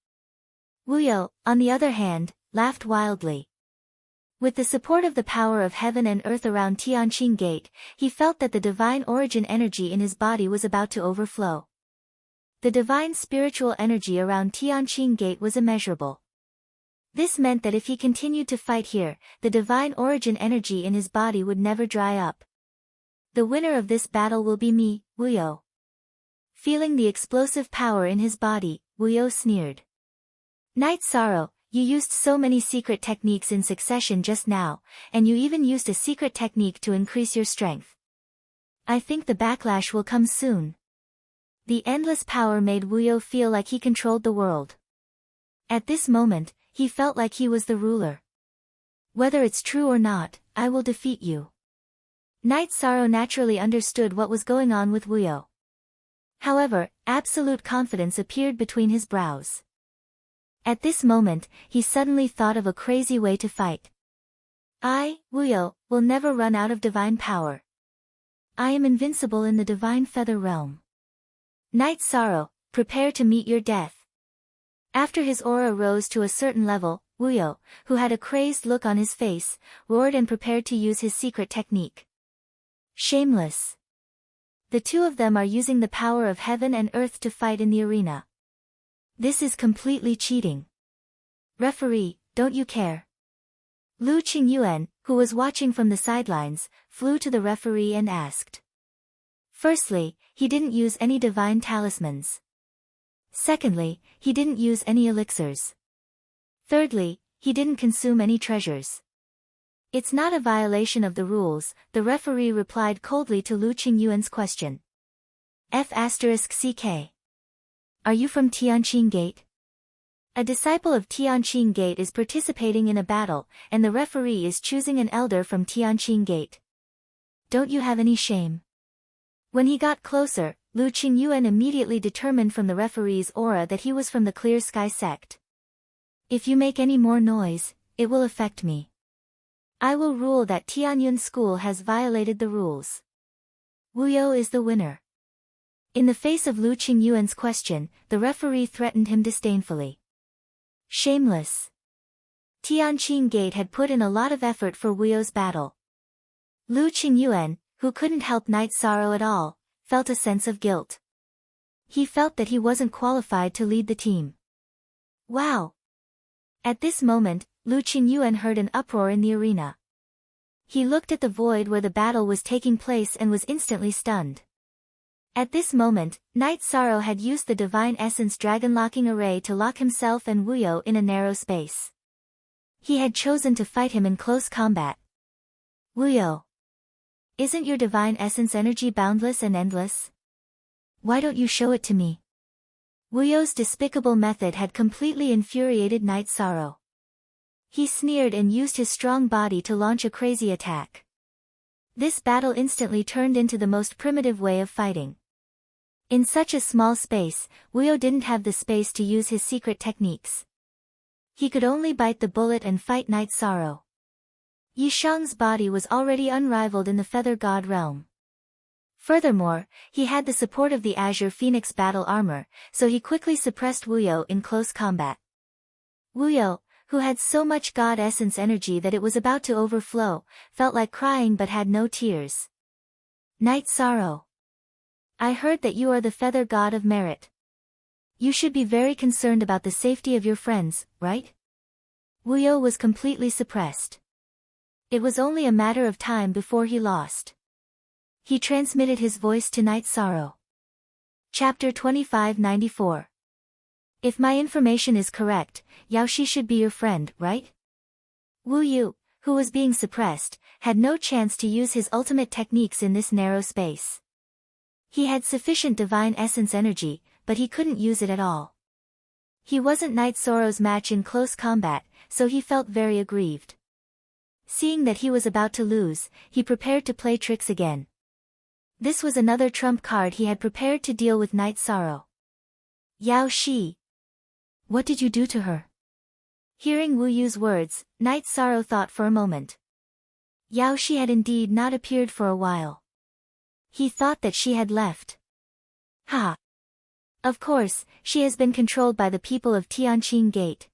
Wuyo, on the other hand, laughed wildly. With the support of the power of heaven and earth around Tianqing Gate, he felt that the divine origin energy in his body was about to overflow. The divine spiritual energy around Tianqing Gate was immeasurable. This meant that if he continued to fight here, the divine origin energy in his body would never dry up. The winner of this battle will be me, Wuyo. Feeling the explosive power in his body, Wuyo sneered. Knight Sorrow, you used so many secret techniques in succession just now, and you even used a secret technique to increase your strength. I think the backlash will come soon. The endless power made Wuyo feel like he controlled the world. At this moment, he felt like he was the ruler. Whether it's true or not, I will defeat you. Knight Sorrow naturally understood what was going on with Wuyo. However, absolute confidence appeared between his brows. At this moment, he suddenly thought of a crazy way to fight. I, Wuyo, will never run out of divine power. I am invincible in the divine feather realm. Knight Sorrow, prepare to meet your death. After his aura rose to a certain level, Wuyo, who had a crazed look on his face, roared and prepared to use his secret technique. Shameless. The two of them are using the power of heaven and earth to fight in the arena. This is completely cheating. Referee, don't you care? Lu Qingyuan, who was watching from the sidelines, flew to the referee and asked. Firstly, he didn't use any divine talismans. Secondly, he didn't use any elixirs. Thirdly, he didn't consume any treasures. It's not a violation of the rules, the referee replied coldly to Lu Qingyuan's question. F***CK. Are you from Tianqing Gate? A disciple of Tianqing Gate is participating in a battle, and the referee is choosing an elder from Tianqing Gate. Don't you have any shame? When he got closer, Lu Qingyuan immediately determined from the referee's aura that he was from the Clear Sky sect. If you make any more noise, it will affect me. I will rule that Tianyun School has violated the rules. Wuyo is the winner. In the face of Lu Qingyuan's question, the referee threatened him disdainfully. Shameless. Tianqing Gate had put in a lot of effort for Wuyo's battle. Lu Qingyuan, who couldn't help Knight Sorrow at all, felt a sense of guilt. He felt that he wasn't qualified to lead the team. Wow! At this moment, Lu Qingyuan heard an uproar in the arena. He looked at the void where the battle was taking place and was instantly stunned. At this moment, Knight Sorrow had used the Divine Essence Dragon Locking Array to lock himself and Wuyo in a narrow space. He had chosen to fight him in close combat. Wuyo. Isn't your Divine Essence energy boundless and endless? Why don't you show it to me? Wuyo's despicable method had completely infuriated Knight Sorrow. He sneered and used his strong body to launch a crazy attack. This battle instantly turned into the most primitive way of fighting. In such a small space, Wuyo didn't have the space to use his secret techniques. He could only bite the bullet and fight Night Sorrow. Yishang's body was already unrivaled in the Feather God realm. Furthermore, he had the support of the Azure Phoenix battle armor, so he quickly suppressed Wuyo in close combat. Wuyo, who had so much God essence energy that it was about to overflow, felt like crying but had no tears. Night Sorrow. I heard that you are the Feather God of Merit. You should be very concerned about the safety of your friends, right? Wuyo was completely suppressed. It was only a matter of time before he lost. He transmitted his voice to Night Sorrow. Chapter 2594. If my information is correct, Yaoshi should be your friend, right? Wu Yu, who was being suppressed, had no chance to use his ultimate techniques in this narrow space. He had sufficient divine essence energy, but he couldn't use it at all. He wasn't Night Sorrow's match in close combat, so he felt very aggrieved. Seeing that he was about to lose, he prepared to play tricks again. This was another trump card he had prepared to deal with Night Sorrow. Yao Shi. What did you do to her? Hearing Wu Yu's words, Night Sorrow thought for a moment. Yao Shi had indeed not appeared for a while. He thought that she had left. Ha! Of course, she has been controlled by the people of Tianqing Gate.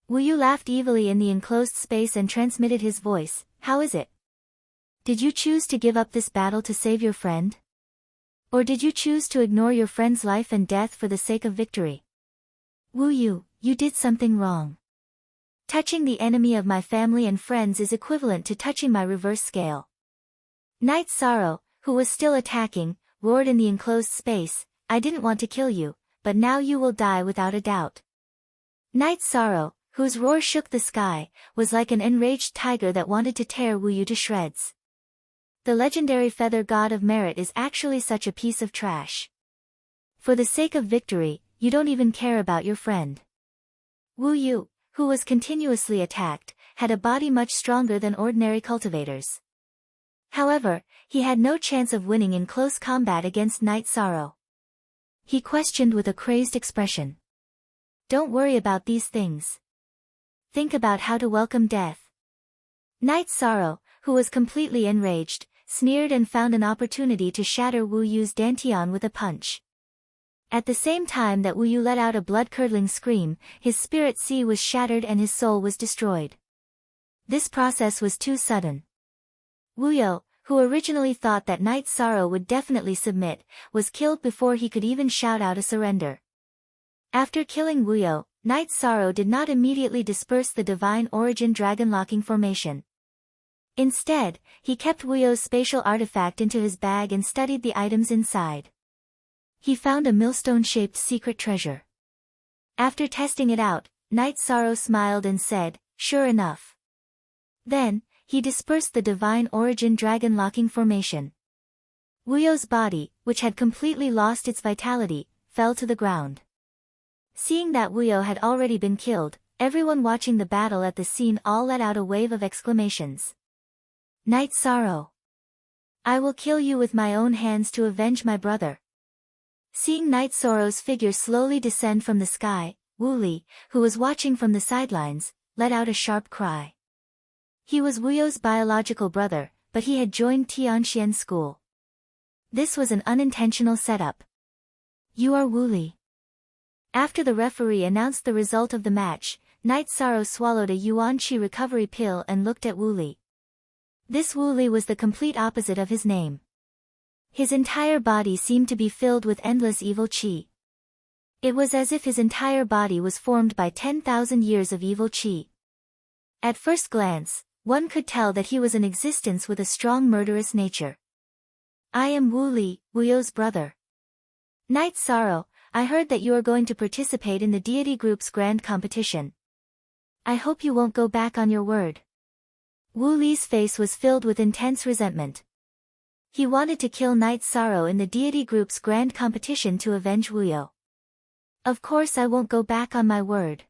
Wu Yu laughed evilly in the enclosed space and transmitted his voice. How is it? Did you choose to give up this battle to save your friend? Or did you choose to ignore your friend's life and death for the sake of victory? Wu Yu, you did something wrong. Touching the enemy of my family and friends is equivalent to touching my reverse scale. Night Sorrow, who was still attacking, roared in the enclosed space, I didn't want to kill you, but now you will die without a doubt. Night Sorrow, whose roar shook the sky, was like an enraged tiger that wanted to tear Wu Yu to shreds. The legendary Feather God of Merit is actually such a piece of trash. For the sake of victory, you don't even care about your friend. Wu Yu, who was continuously attacked, had a body much stronger than ordinary cultivators. However, he had no chance of winning in close combat against Night Sorrow. He questioned with a crazed expression. Don't worry about these things. Think about how to welcome death. Night Sorrow, who was completely enraged, sneered and found an opportunity to shatter Wu Yu's dantian with a punch. At the same time that Wu Yu let out a blood-curdling scream, his spirit sea was shattered and his soul was destroyed. This process was too sudden. Wu Yu, who originally thought that Night Sorrow would definitely submit, was killed before he could even shout out a surrender. After killing Wu Yu, Night Sorrow did not immediately disperse the Divine Origin Dragon-locking formation. Instead, he kept Wu Yu's spatial artifact into his bag and studied the items inside. He found a millstone-shaped secret treasure. After testing it out, Night Sorrow smiled and said, sure enough. Then, he dispersed the Divine Origin Dragon-locking formation. Wu Yu's body, which had completely lost its vitality, fell to the ground. Seeing that Wu Yu had already been killed, everyone watching the battle at the scene all let out a wave of exclamations. Night Sorrow. I will kill you with my own hands to avenge my brother. Seeing Night Sorrow's figure slowly descend from the sky, Wu Li, who was watching from the sidelines, let out a sharp cry. He was Wu Yu's biological brother, but he had joined Tianxian school. This was an unintentional setup. You are Wu Li. After the referee announced the result of the match, Night Sorrow swallowed a Yuan Qi recovery pill and looked at Wu Li. This Wu Li was the complete opposite of his name. His entire body seemed to be filled with endless evil qi. It was as if his entire body was formed by 10,000 years of evil qi. At first glance, one could tell that he was an existence with a strong murderous nature. I am Wu Li, Wu Yu's brother. Night Sorrow, I heard that you are going to participate in the deity group's grand competition. I hope you won't go back on your word. Wu Li's face was filled with intense resentment. He wanted to kill Night Sorrow in the deity group's grand competition to avenge Wu Yu. Of course I won't go back on my word.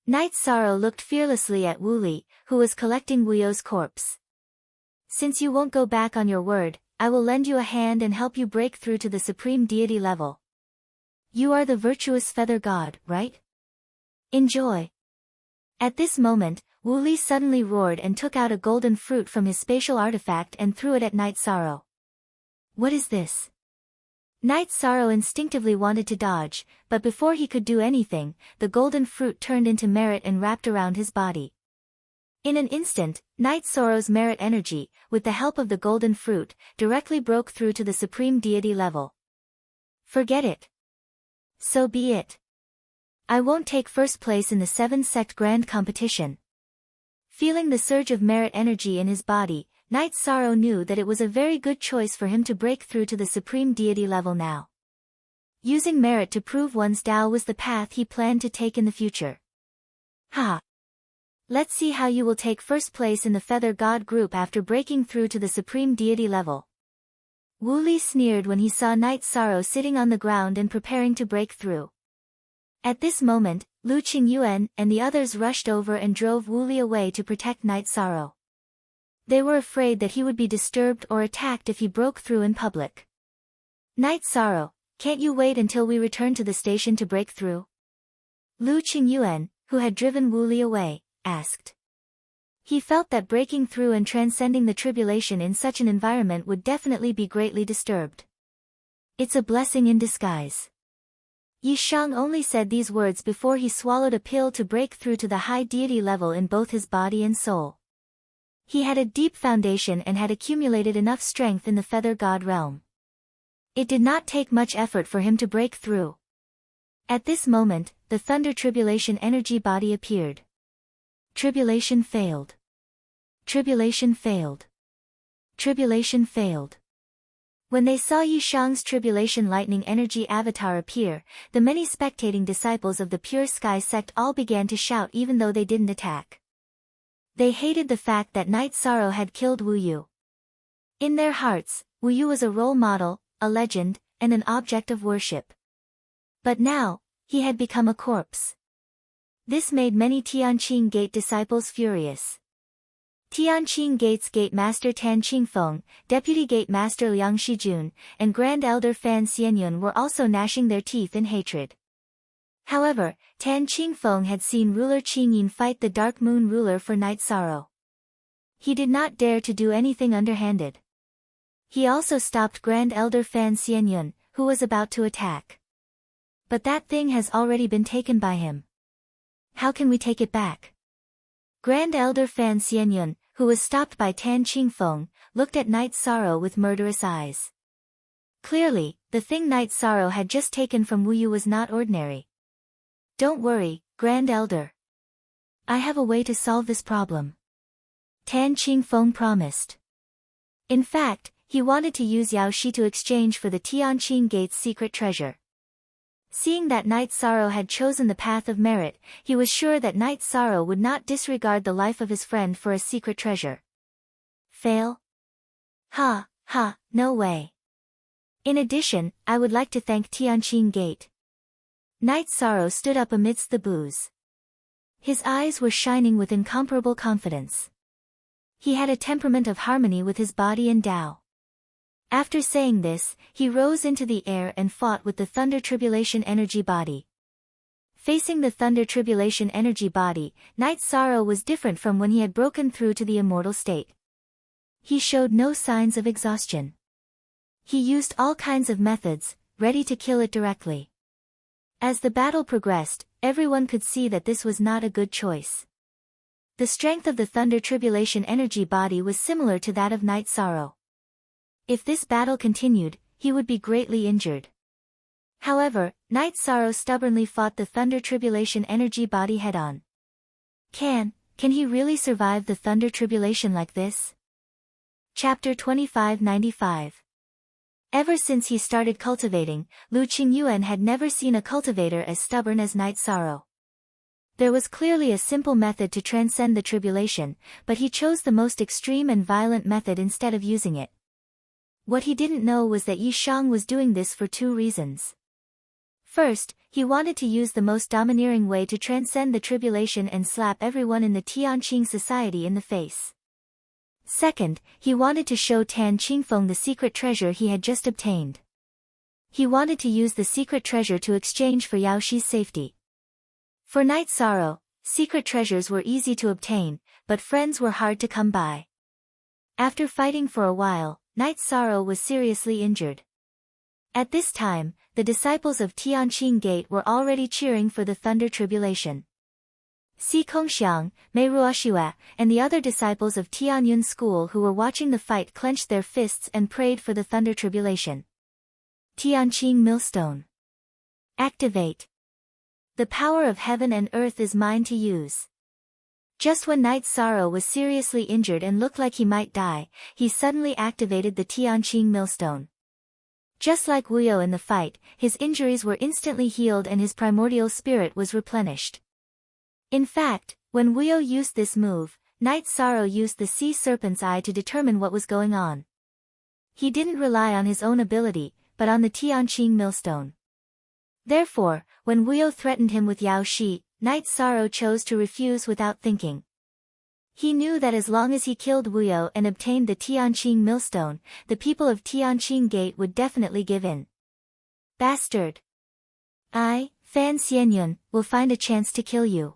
Night Sorrow looked fearlessly at Wu Li, who was collecting Wu Yu's corpse. Since you won't go back on your word, I will lend you a hand and help you break through to the supreme deity level. You are the virtuous feather god, right? Enjoy. At this moment, Wu Li suddenly roared and took out a golden fruit from his spatial artifact and threw it at Night Sorrow. What is this? Night Sorrow instinctively wanted to dodge, but before he could do anything, the golden fruit turned into merit and wrapped around his body. In an instant, Night Sorrow's merit energy, with the help of the golden fruit, directly broke through to the supreme deity level. Forget it. So be it. I won't take first place in the 7-sect grand competition. Feeling the surge of merit energy in his body, Night Sorrow knew that it was a very good choice for him to break through to the supreme deity level now. Using merit to prove one's Tao was the path he planned to take in the future. Ha! Let's see how you will take first place in the Feather God group after breaking through to the supreme deity level. Wu Li sneered when he saw Night Sorrow sitting on the ground and preparing to break through. At this moment, Lu Qingyuan and the others rushed over and drove Wu Li away to protect Night Sorrow. They were afraid that he would be disturbed or attacked if he broke through in public. Night Sorrow, can't you wait until we return to the station to break through? Lu Qingyuan, who had driven Wu Li away, asked. He felt that breaking through and transcending the tribulation in such an environment would definitely be greatly disturbed. It's a blessing in disguise. Yi Shang only said these words before he swallowed a pill to break through to the high deity level in both his body and soul. He had a deep foundation and had accumulated enough strength in the Feather God realm. It did not take much effort for him to break through. At this moment, the Thunder Tribulation energy body appeared. Tribulation failed. Tribulation failed. Tribulation failed. When they saw Yi Shang's Tribulation Lightning Energy avatar appear, the many spectating disciples of the Pure Sky sect all began to shout even though they didn't attack. They hated the fact that Night Sorrow had killed Wu Yu. In their hearts, Wu Yu was a role model, a legend, and an object of worship. But now, he had become a corpse. This made many Tianqing Gate disciples furious. Tianqing Gate's Gate Master Tan Qingfeng, Deputy Gate Master Liang Shijun, and Grand Elder Fan Xianyun were also gnashing their teeth in hatred. However, Tan Qingfeng had seen ruler Qingyin fight the Dark Moon ruler for Night Sorrow. He did not dare to do anything underhanded. He also stopped Grand Elder Fan Xianyun, who was about to attack. But that thing has already been taken by him. How can we take it back? Grand Elder Fan Xianyun, who was stopped by Tan Qingfeng, looked at Night Sorrow with murderous eyes. Clearly, the thing Night Sorrow had just taken from Wu Yu was not ordinary. Don't worry, Grand Elder. I have a way to solve this problem. Tan Qingfeng promised. In fact, he wanted to use Yao Shi to exchange for the Tianqing Gate's secret treasure. Seeing that Night Sorrow had chosen the path of merit, he was sure that Night Sorrow would not disregard the life of his friend for a secret treasure. Fail? Ha, no way. In addition, I would like to thank Tianqing Gate. Night Sorrow stood up amidst the boos. His eyes were shining with incomparable confidence. He had a temperament of harmony with his body and Tao. After saying this, he rose into the air and fought with the Thunder Tribulation energy body. Facing the Thunder Tribulation energy body, Night Sorrow was different from when he had broken through to the immortal state. He showed no signs of exhaustion. He used all kinds of methods, ready to kill it directly. As the battle progressed, everyone could see that this was not a good choice. The strength of the Thunder Tribulation energy body was similar to that of Night Sorrow. If this battle continued, he would be greatly injured. However, Night Sorrow stubbornly fought the Thunder Tribulation energy body head-on. Can he really survive the Thunder Tribulation like this? Chapter 2595. Ever since he started cultivating, Lu Qingyuan had never seen a cultivator as stubborn as Night Sorrow. There was clearly a simple method to transcend the tribulation, but he chose the most extreme and violent method instead of using it. What he didn't know was that Yi Shang was doing this for two reasons. First, he wanted to use the most domineering way to transcend the tribulation and slap everyone in the Tianqing society in the face. Second, he wanted to show Tan Qingfeng the secret treasure he had just obtained. He wanted to use the secret treasure to exchange for Yao Shi's safety. For Night Sorrow, secret treasures were easy to obtain, but friends were hard to come by. After fighting for a while, Night Sorrow was seriously injured. At this time, the disciples of Tianqing Gate were already cheering for the Thunder Tribulation. Si Kongxiang, Mei Ruoxue, and the other disciples of Tianyun School who were watching the fight clenched their fists and prayed for the Thunder Tribulation. Tianqing Millstone. Activate. The power of heaven and earth is mine to use. Just when Night Sorrow was seriously injured and looked like he might die, he suddenly activated the Tianqing Millstone. Just like Wuyo in the fight, his injuries were instantly healed and his primordial spirit was replenished. In fact, when Wuyo used this move, Night Sorrow used the Sea Serpent's Eye to determine what was going on. He didn't rely on his own ability, but on the Tianqing Millstone. Therefore, when Wuyo threatened him with Yao Shi, Night Sorrow chose to refuse without thinking. He knew that as long as he killed Wuyo and obtained the Tianqing Millstone, the people of Tianqing Gate would definitely give in. Bastard! I, Fan Xianyun, will find a chance to kill you.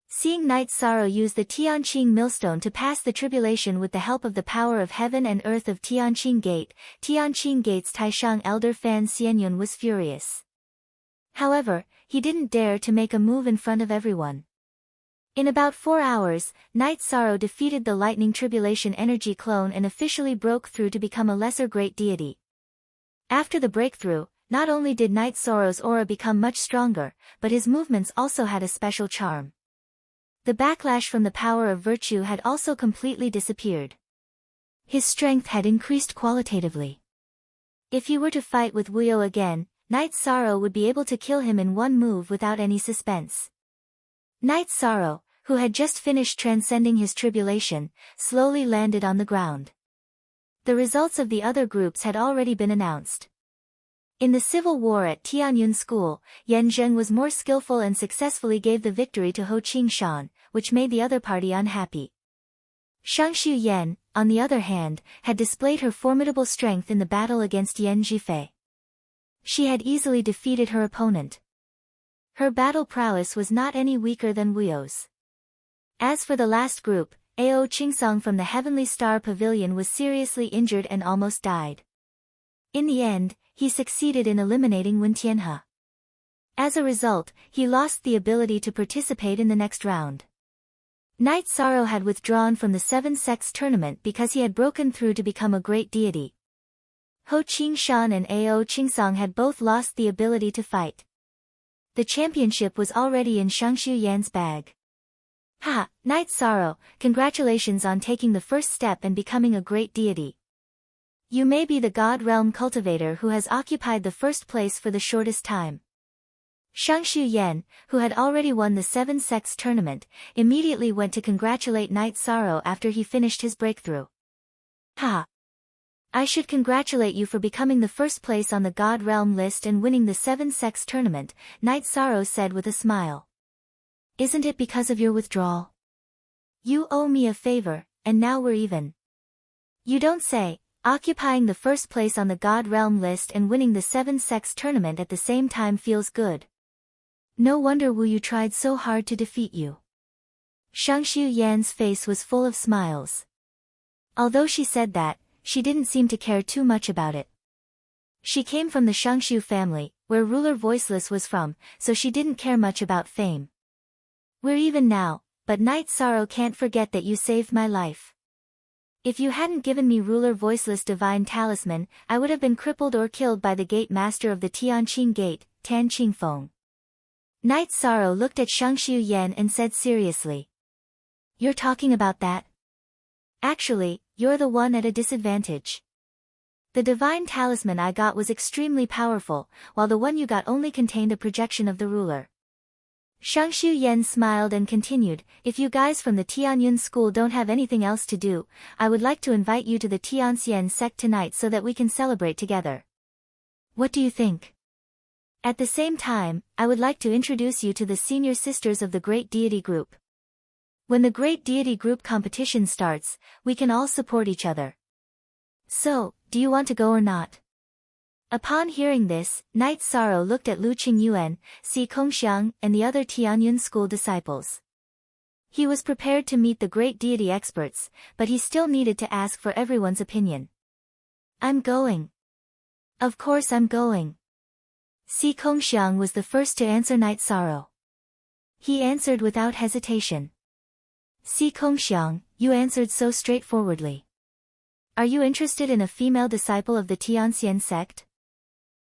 Seeing Night Sorrow use the Tianqing Millstone to pass the tribulation with the help of the power of heaven and earth of Tianqing Gate's Taishang elder Fan Xianyun was furious. However, he didn't dare to make a move in front of everyone. In about 4 hours, Night Sorrow defeated the Lightning Tribulation energy clone and officially broke through to become a lesser great deity. After the breakthrough, not only did Night Sorrow's aura become much stronger, but his movements also had a special charm. The backlash from the power of virtue had also completely disappeared. His strength had increased qualitatively. If he were to fight with Wuyo again, Night Sorrow would be able to kill him in one move without any suspense. Night Sorrow, who had just finished transcending his tribulation, slowly landed on the ground. The results of the other groups had already been announced. In the civil war at Tianyun School, Yan Zheng was more skillful and successfully gave the victory to Ho Qingshan, which made the other party unhappy. Shangshu Yan, on the other hand, had displayed her formidable strength in the battle against Yan Zhifei. She had easily defeated her opponent. Her battle prowess was not any weaker than Wuyo's. As for the last group, Ao Qingsong from the Heavenly Star Pavilion was seriously injured and almost died. In the end, he succeeded in eliminating Wen Tianhe. As a result, he lost the ability to participate in the next round. Night Sorrow had withdrawn from the Seven Sects tournament because he had broken through to become a great deity. Ho Qingshan and Ao Qingsong had both lost the ability to fight. The championship was already in Shangshu Yan's bag. Ha! Night Sorrow, congratulations on taking the first step and becoming a great deity. You may be the God Realm cultivator who has occupied the first place for the shortest time. Shangshu Yan, who had already won the Seven Sects tournament, immediately went to congratulate Night Sorrow after he finished his breakthrough. Ha! I should congratulate you for becoming the first place on the God Realm list and winning the Seven Sects tournament, Night Sorrow said with a smile. Isn't it because of your withdrawal? You owe me a favor, and now we're even. You don't say. Occupying the first place on the God Realm list and winning the Seven Sects tournament at the same time feels good. No wonder Wu Yu tried so hard to defeat you. Shangshu Yan's face was full of smiles. Although she said that, she didn't seem to care too much about it. She came from the Shangshu family, where ruler Voiceless was from, so she didn't care much about fame. We're even now, but Night Sorrow can't forget that you saved my life. If you hadn't given me ruler Voiceless divine talisman, I would have been crippled or killed by the gate master of the Tianqing Gate, Tan Qingfeng. Night Sorrow looked at Shangshu Yan and said seriously. You're talking about that? Actually, you're the one at a disadvantage. The divine talisman I got was extremely powerful, while the one you got only contained a projection of the ruler. Shangshu Yan smiled and continued, if you guys from the Tianyun school don't have anything else to do, I would like to invite you to the Tianxian sect tonight so that we can celebrate together. What do you think? At the same time, I would like to introduce you to the senior sisters of the Great Deity Group. When the great deity group competition starts, we can all support each other. So, do you want to go or not? Upon hearing this, Knight Sorrow looked at Lu Qingyuan, Si Kongxiang, and the other Tianyun school disciples. He was prepared to meet the great deity experts, but he still needed to ask for everyone's opinion. I'm going. Of course I'm going. Si Kongxiang was the first to answer Knight Sorrow. He answered without hesitation. Si Kongxiang, you answered so straightforwardly. Are you interested in a female disciple of the Tianxian sect?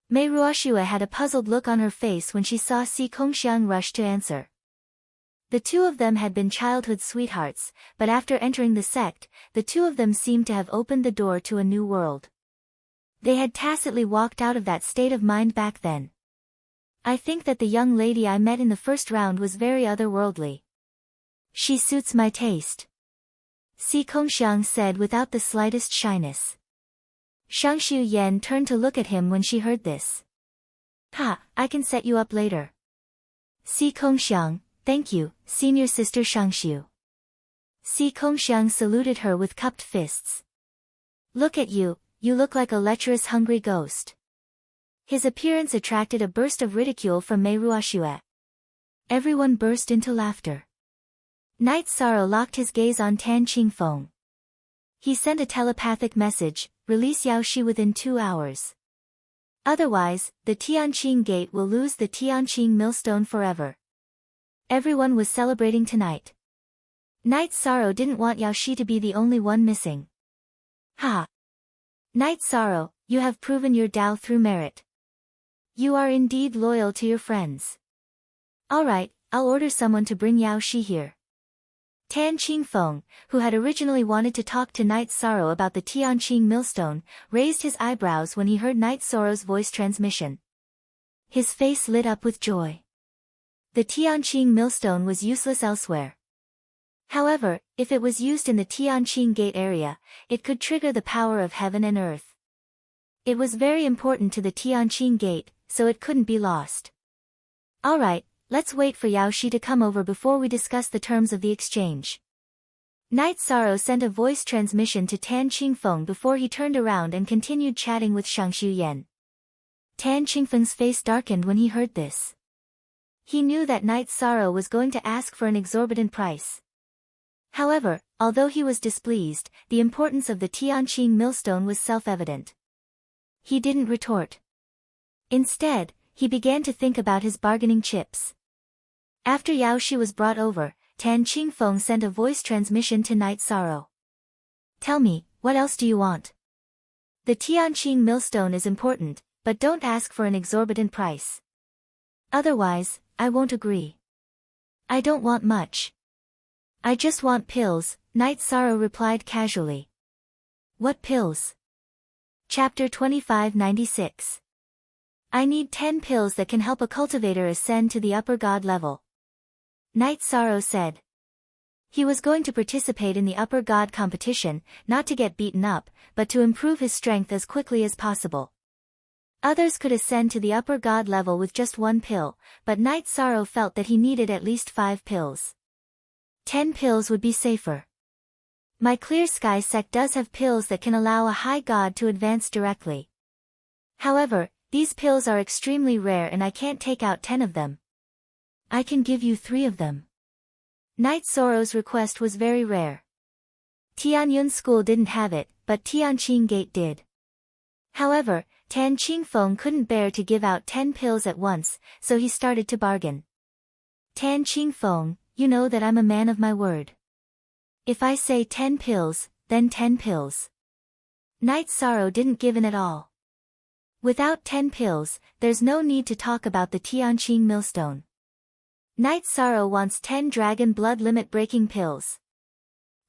Mei Ruoxue had a puzzled look on her face when she saw Si Kongxiang rush to answer. The two of them had been childhood sweethearts, but after entering the sect, the two of them seemed to have opened the door to a new world. They had tacitly walked out of that state of mind back then. I think that the young lady I met in the first round was very otherworldly. She suits my taste. Si Kongxiang said without the slightest shyness. Shangshu Yan turned to look at him when she heard this. Ha, I can set you up later. Si Kongxiang, thank you, senior sister Shangshu. Si Kongxiang saluted her with cupped fists. Look at you, you look like a lecherous hungry ghost. His appearance attracted a burst of ridicule from Mei Ruoxue. Everyone burst into laughter. Knight Sorrow locked his gaze on Tan Qingfeng. He sent a telepathic message, release Yao Shi within 2 hours. Otherwise, the Tianqing Gate will lose the Tianqing Millstone forever. Everyone was celebrating tonight. Knight Sorrow didn't want Yao Shi to be the only one missing. Ha! Knight Sorrow, you have proven your Tao through merit. You are indeed loyal to your friends. Alright, I'll order someone to bring Yao Shi here. Tan Qingfeng, who had originally wanted to talk to Knight Sorrow about the Tianqing Millstone, raised his eyebrows when he heard Knight Sorrow's voice transmission. His face lit up with joy. The Tianqing Millstone was useless elsewhere. However, if it was used in the Tianqing Gate area, it could trigger the power of heaven and earth. It was very important to the Tianqing Gate, so it couldn't be lost. Alright, let's wait for Yao Shi to come over before we discuss the terms of the exchange. Knight Sorrow sent a voice transmission to Tan Qingfeng before he turned around and continued chatting with Shangshu Yan. Tan Qingfeng's face darkened when he heard this. He knew that Knight Sorrow was going to ask for an exorbitant price. However, although he was displeased, the importance of the Tianqing Millstone was self-evident. He didn't retort. Instead, he began to think about his bargaining chips. After Yao Shi was brought over, Tan Qingfeng sent a voice transmission to Knight Sorrow. Tell me, what else do you want? The Tianqing Millstone is important, but don't ask for an exorbitant price. Otherwise, I won't agree. I don't want much. I just want pills, Knight Sorrow replied casually. What pills? Chapter 2596. I need 10 pills that can help a cultivator ascend to the upper god level. Knight Sorrow said. He was going to participate in the upper god competition, not to get beaten up, but to improve his strength as quickly as possible. Others could ascend to the upper god level with just 1 pill, but Knight Sorrow felt that he needed at least 5 pills. 10 pills would be safer. My Clear Sky sect does have pills that can allow a high god to advance directly. However, these pills are extremely rare and I can't take out 10 of them. I can give you 3 of them. Knight Sorrow's request was very rare. Tianyun School didn't have it, but Tianqing Gate did. However, Tan Qingfeng couldn't bear to give out 10 pills at once, so he started to bargain. Tan Qingfeng, you know that I'm a man of my word. If I say 10 pills, then 10 pills. Knight Sorrow didn't give in at all. Without 10 pills, there's no need to talk about the Tianqing Millstone. Knight Sorrow wants 10 dragon blood limit-breaking pills.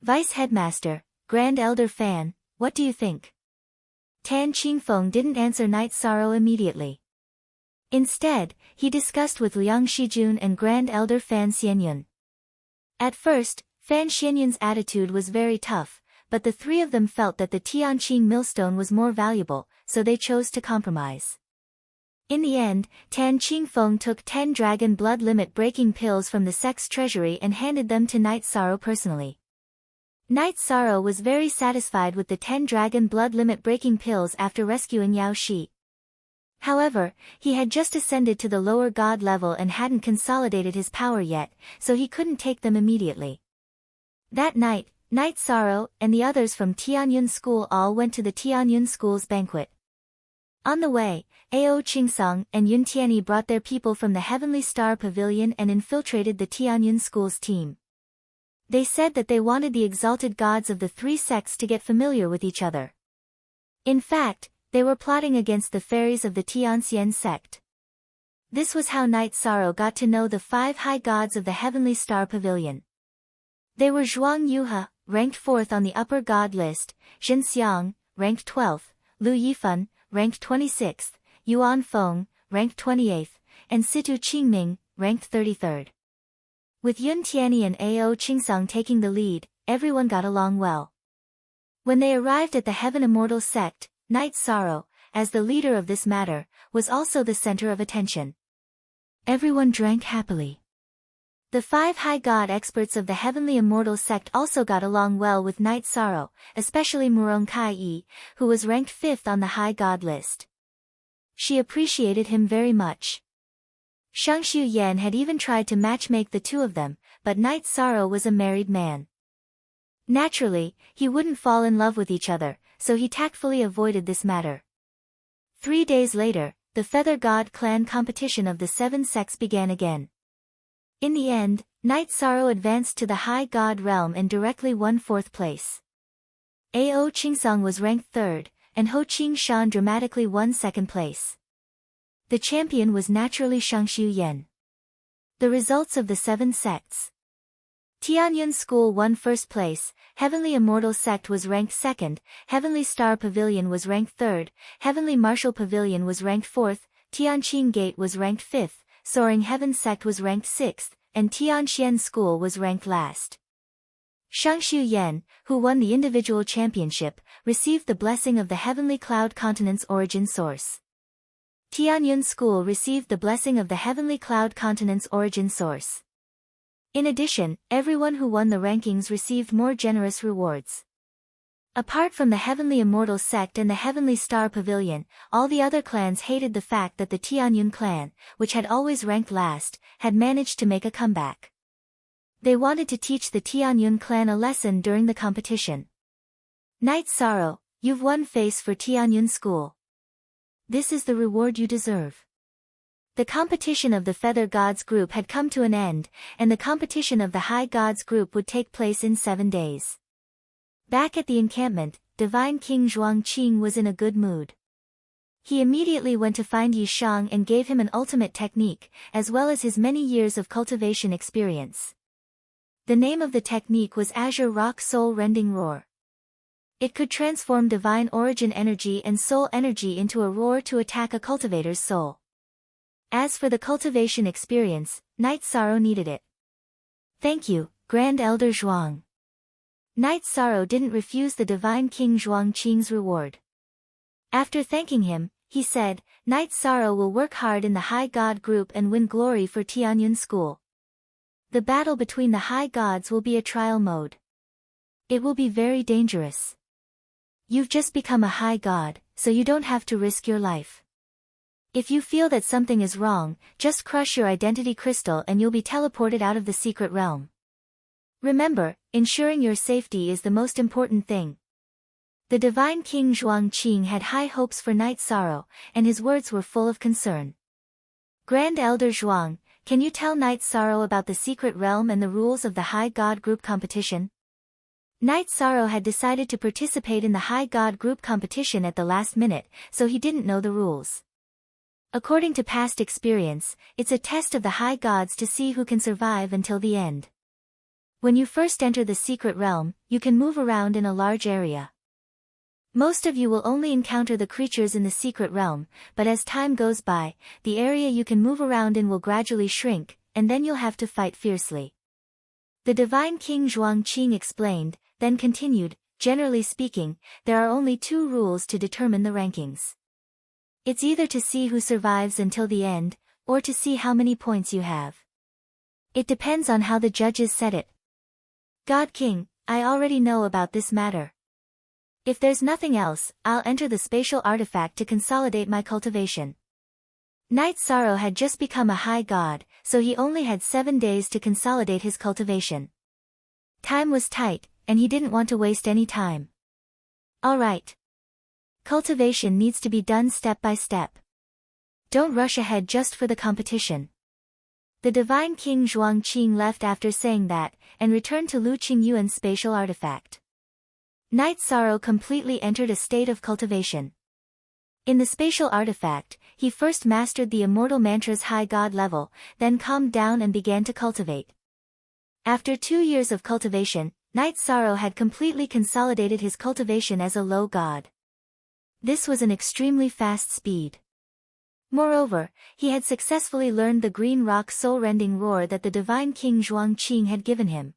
Vice Headmaster, Grand Elder Fan, what do you think? Tan Qingfeng didn't answer Knight Sorrow immediately. Instead, he discussed with Liang Shijun and Grand Elder Fan Xianyun. At first, Fan Xianyun's attitude was very tough, but the 3 of them felt that the Tianqing Millstone was more valuable, so they chose to compromise. In the end, Tan Qingfeng took 10 dragon blood limit breaking pills from the sect's treasury and handed them to Night Sorrow personally. Night Sorrow was very satisfied with the 10 dragon blood limit breaking pills after rescuing Yao Shi. However, he had just ascended to the lower god level and hadn't consolidated his power yet, so he couldn't take them immediately. That night, Night Sorrow and the others from Tianyun School all went to the Tianyun School's banquet. On the way, Ao Qingsong and Yun Tianyi brought their people from the Heavenly Star Pavilion and infiltrated the Tianyun School's team. They said that they wanted the exalted gods of the three sects to get familiar with each other. In fact, they were plotting against the fairies of the Tianxian sect. This was how Night Sorrow got to know the 5 high gods of the Heavenly Star Pavilion. They were Zhuang Yuhe, ranked 4th on the upper god list, Zhen Xiang, ranked 12th, Lu Yifan, ranked 26th, Yuan Feng, ranked 28th, and Situ Qingming, ranked 33rd. With Yun Tianyi and Ao Qingsong taking the lead, everyone got along well. When they arrived at the Heaven Immortal sect, Night Sorrow, as the leader of this matter, was also the center of attention. Everyone drank happily. The 5 high god experts of the Heavenly Immortal sect also got along well with Night Sorrow, especially Murong Kai-yi, who was ranked 5th on the high god list. She appreciated him very much. Shang Xiu Yan had even tried to matchmake the two of them, but Night Sorrow was a married man. Naturally, he wouldn't fall in love with each other, so he tactfully avoided this matter. 3 days later, the Feather God clan competition of the 7 sects began again. In the end, Night Sorrow advanced to the high god realm and directly won 4th place. Ao Qingsong was ranked 3rd, and Ho Qingshan dramatically won 2nd place. The champion was naturally Shang Xiu Yan. The results of the 7 sects. Tianyun School won 1st place, Heavenly Immortal Sect was ranked 2nd, Heavenly Star Pavilion was ranked 3rd, Heavenly Martial Pavilion was ranked 4th, Tianqing Gate was ranked 5th, Soaring Heaven Sect was ranked 6th, and Tianxian School was ranked last. Shang Xiu Yan, who won the individual championship, received the blessing of the Heavenly Cloud Continent's origin source. Tianyun School received the blessing of the Heavenly Cloud Continent's origin source. In addition, everyone who won the rankings received more generous rewards. Apart from the Heavenly Immortal Sect and the Heavenly Star Pavilion, all the other clans hated the fact that the Tianyun clan, which had always ranked last, had managed to make a comeback. They wanted to teach the Tianyun clan a lesson during the competition. Night Sorrow, you've won face for Tianyun School. This is the reward you deserve. The competition of the Feather Gods group had come to an end, and the competition of the High Gods group would take place in 7 days. Back at the encampment, Divine King Zhuangqing was in a good mood. He immediately went to find Yi Shang and gave him an ultimate technique, as well as his many years of cultivation experience. The name of the technique was Azure Rock Soul Rending Roar. It could transform divine origin energy and soul energy into a roar to attack a cultivator's soul. As for the cultivation experience, Night Sorrow needed it. Thank you, Grand Elder Zhuang. Night Sorrow didn't refuse the Divine King Zhuangqing's reward. After thanking him, he said, Night Sorrow will work hard in the High God group and win glory for Tianyun School. The battle between the High Gods will be a trial mode. It will be very dangerous. You've just become a high god, so you don't have to risk your life. If you feel that something is wrong, just crush your identity crystal and you'll be teleported out of the secret realm. Remember, ensuring your safety is the most important thing. The Divine King Zhuangqing had high hopes for Night Sorrow, and his words were full of concern. Grand Elder Zhuang, can you tell Night Sorrow about the secret realm and the rules of the High God group competition? Night Sorrow had decided to participate in the High God group competition at the last minute, so he didn't know the rules. According to past experience, it's a test of the High Gods to see who can survive until the end. When you first enter the secret realm, you can move around in a large area. Most of you will only encounter the creatures in the secret realm, but as time goes by, the area you can move around in will gradually shrink, and then you'll have to fight fiercely. The Divine King Zhuangqing explained, then continued, generally speaking, there are only 2 rules to determine the rankings. It's either to see who survives until the end, or to see how many points you have. It depends on how the judges set it. God King, I already know about this matter. If there's nothing else, I'll enter the spatial artifact to consolidate my cultivation. Knight Sorrow had just become a high god, so he only had 7 days to consolidate his cultivation. Time was tight, and he didn't want to waste any time. Alright. Cultivation needs to be done step by step. Don't rush ahead just for the competition. The Divine King Zhuangqing left after saying that, and returned to Lu Qingyuan's spatial artifact. Knight Sorrow completely entered a state of cultivation. In the spatial artifact, he first mastered the immortal mantra's high god level, then calmed down and began to cultivate. After 2 years of cultivation, Knight Sorrow had completely consolidated his cultivation as a low god. This was an extremely fast speed. Moreover, he had successfully learned the green rock soul-rending roar that the Divine King Zhuangqing had given him.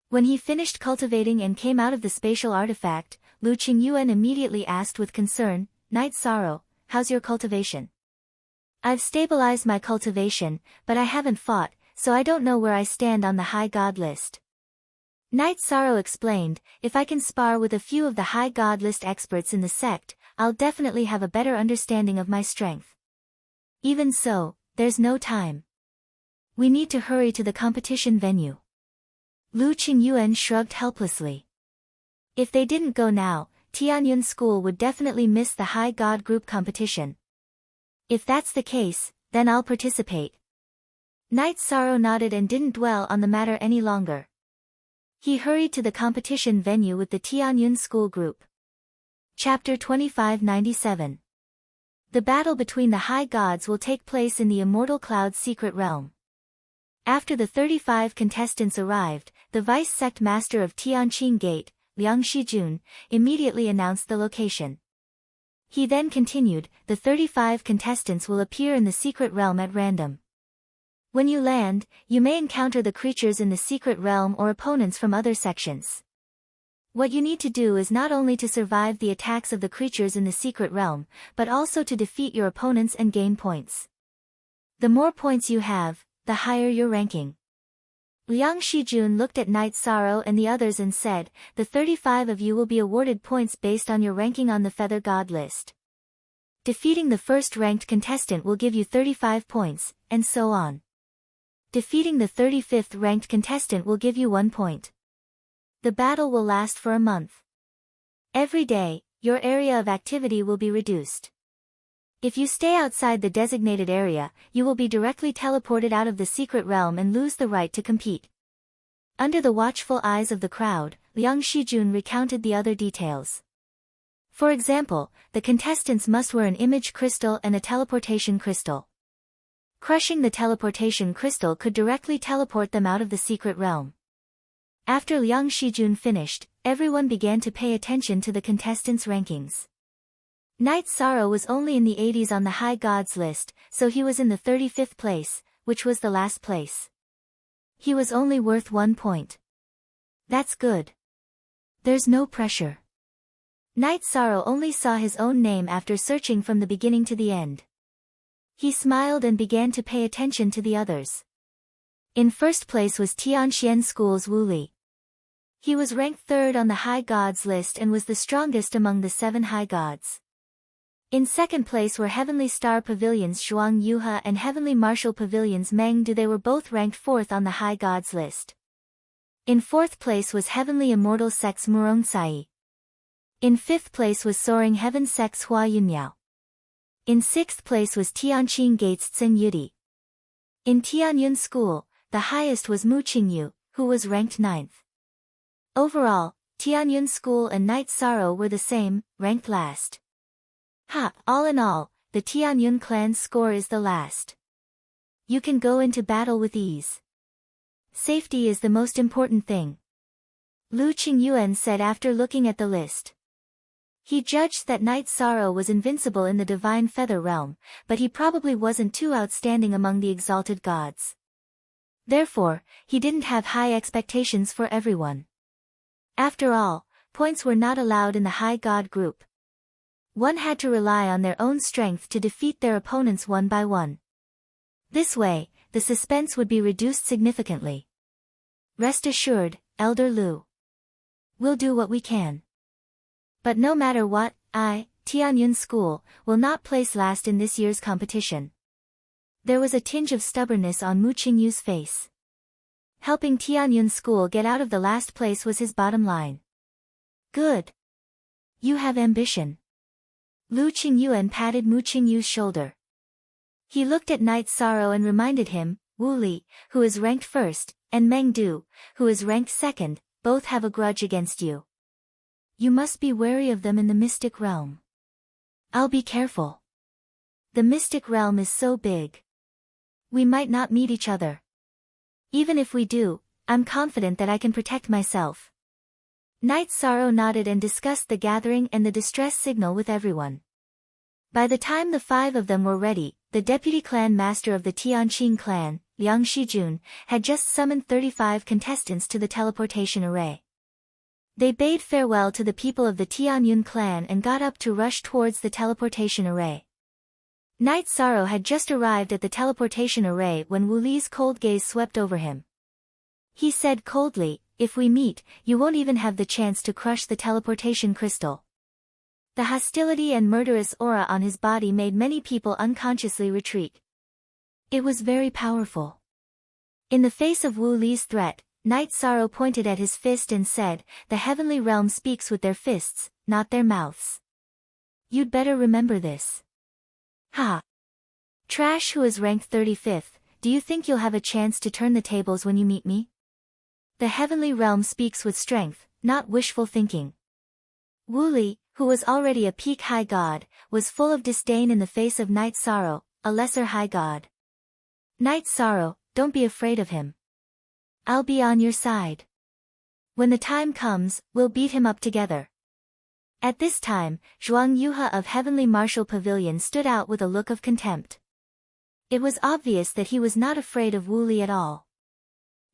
When he finished cultivating and came out of the spatial artifact, Lu Qingyuan immediately asked with concern, Knight Sorrow, how's your cultivation? I've stabilized my cultivation, but I haven't fought, so I don't know where I stand on the high god list. Knight Sorrow explained, if I can spar with a few of the high god list experts in the sect, I'll definitely have a better understanding of my strength. Even so, there's no time. We need to hurry to the competition venue. Lu Qingyuan shrugged helplessly. If they didn't go now, Tianyun School would definitely miss the high god group competition. If that's the case, then I'll participate. Knight Sorrow nodded and didn't dwell on the matter any longer. He hurried to the competition venue with the Tianyun School group. Chapter 2597. The battle between the high gods will take place in the Immortal Cloud's secret realm. After the 35 contestants arrived, the vice sect master of Tianqing Gate, Liang Shijun, immediately announced the location. He then continued, the 35 contestants will appear in the secret realm at random. When you land, you may encounter the creatures in the secret realm or opponents from other sections. What you need to do is not only to survive the attacks of the creatures in the secret realm, but also to defeat your opponents and gain points. The more points you have, the higher your ranking. Liang Shijun looked at Knight Sorrow and the others and said, the 35 of you will be awarded points based on your ranking on the Feather God list. Defeating the first ranked contestant will give you 35 points, and so on. Defeating the 35th ranked contestant will give you 1 point. The battle will last for a month. Every day, your area of activity will be reduced. If you stay outside the designated area, you will be directly teleported out of the secret realm and lose the right to compete. Under the watchful eyes of the crowd, Liang Shijun recounted the other details. For example, the contestants must wear an image crystal and a teleportation crystal. Crushing the teleportation crystal could directly teleport them out of the secret realm. After Liang Shijun finished, everyone began to pay attention to the contestants' rankings. Knight Sorrow was only in the 80s on the high gods list, so he was in the 35th place, which was the last place. He was only worth 1 point. That's good. There's no pressure. Knight Sorrow only saw his own name after searching from the beginning to the end. He smiled and began to pay attention to the others. In first place was Tianxian School's Wu Li. He was ranked 3rd on the high gods list and was the strongest among the 7 high gods. In second place were Heavenly Star Pavilion's Zhuang Yuhe and Heavenly Martial Pavilion's Meng Du. They were both ranked 4th on the high gods list. In 4th place was Heavenly Immortal Sect's Murong Sai. In 5th place was Soaring Heaven Sect's Hua Yunmiao. In 6th place was Tianqing Gate's Tseng Yudi. In Tianyun School, the highest was Mu Qingyu, who was ranked 9th. Overall, Tianyun School and Knight Sorrow were the same, ranked last. All in all, the Tianyun clan's score is the last. You can go into battle with ease. Safety is the most important thing. Lu Qingyuan said after looking at the list. He judged that Knight Sorrow was invincible in the Divine Feather Realm, but he probably wasn't too outstanding among the exalted gods. Therefore, he didn't have high expectations for everyone. After all, points were not allowed in the high god group. One had to rely on their own strength to defeat their opponents one by one. This way, the suspense would be reduced significantly. Rest assured, Elder Lu. We'll do what we can. But no matter what, Tianyun School, will not place last in this year's competition. There was a tinge of stubbornness on Mu Qingyu's face. Helping Tianyun School get out of the last place was his bottom line. Good. You have ambition. Lu Qingyuan patted Mu Qingyu's shoulder. He looked at Night Sorrow and reminded him, Wu Li, who is ranked first, and Meng Du, who is ranked second, both have a grudge against you. You must be wary of them in the mystic realm. I'll be careful. The mystic realm is so big. We might not meet each other. Even if we do, I'm confident that I can protect myself. Night Sorrow nodded and discussed the gathering and the distress signal with everyone. By the time the 5 of them were ready, the deputy clan master of the Tianqing clan, Liang Shijun, had just summoned 35 contestants to the teleportation array. They bade farewell to the people of the Tianyun clan and got up to rush towards the teleportation array. Night Sorrow had just arrived at the teleportation array when Wu Li's cold gaze swept over him. He said coldly, if we meet, you won't even have the chance to crush the teleportation crystal. The hostility and murderous aura on his body made many people unconsciously retreat. It was very powerful. In the face of Wu Li's threat, Night Sorrow pointed at his fist and said, the heavenly realm speaks with their fists, not their mouths. You'd better remember this. Ha! Trash, who is ranked 35th, do you think you'll have a chance to turn the tables when you meet me? The heavenly realm speaks with strength, not wishful thinking. Wu Li, who was already a peak high god, was full of disdain in the face of Night Sorrow, a lesser high god. Night Sorrow, don't be afraid of him. I'll be on your side. When the time comes, we'll beat him up together. At this time, Zhuang Yuhe of Heavenly Martial Pavilion stood out with a look of contempt. It was obvious that he was not afraid of Wu Li at all.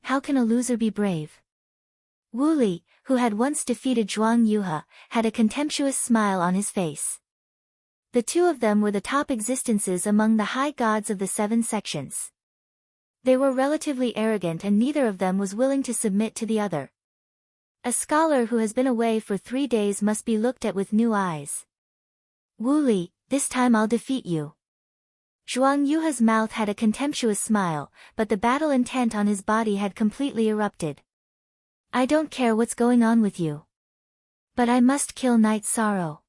How can a loser be brave? Wu Li, who had once defeated Zhuang Yuhe, had a contemptuous smile on his face. The 2 of them were the top existences among the high gods of the 7 sections. They were relatively arrogant and neither of them was willing to submit to the other. A scholar who has been away for 3 days must be looked at with new eyes. Wu Li, this time I'll defeat you. Zhuang Yuhe's mouth had a contemptuous smile, but the battle intent on his body had completely erupted. I don't care what's going on with you. But I must kill Night Sorrow.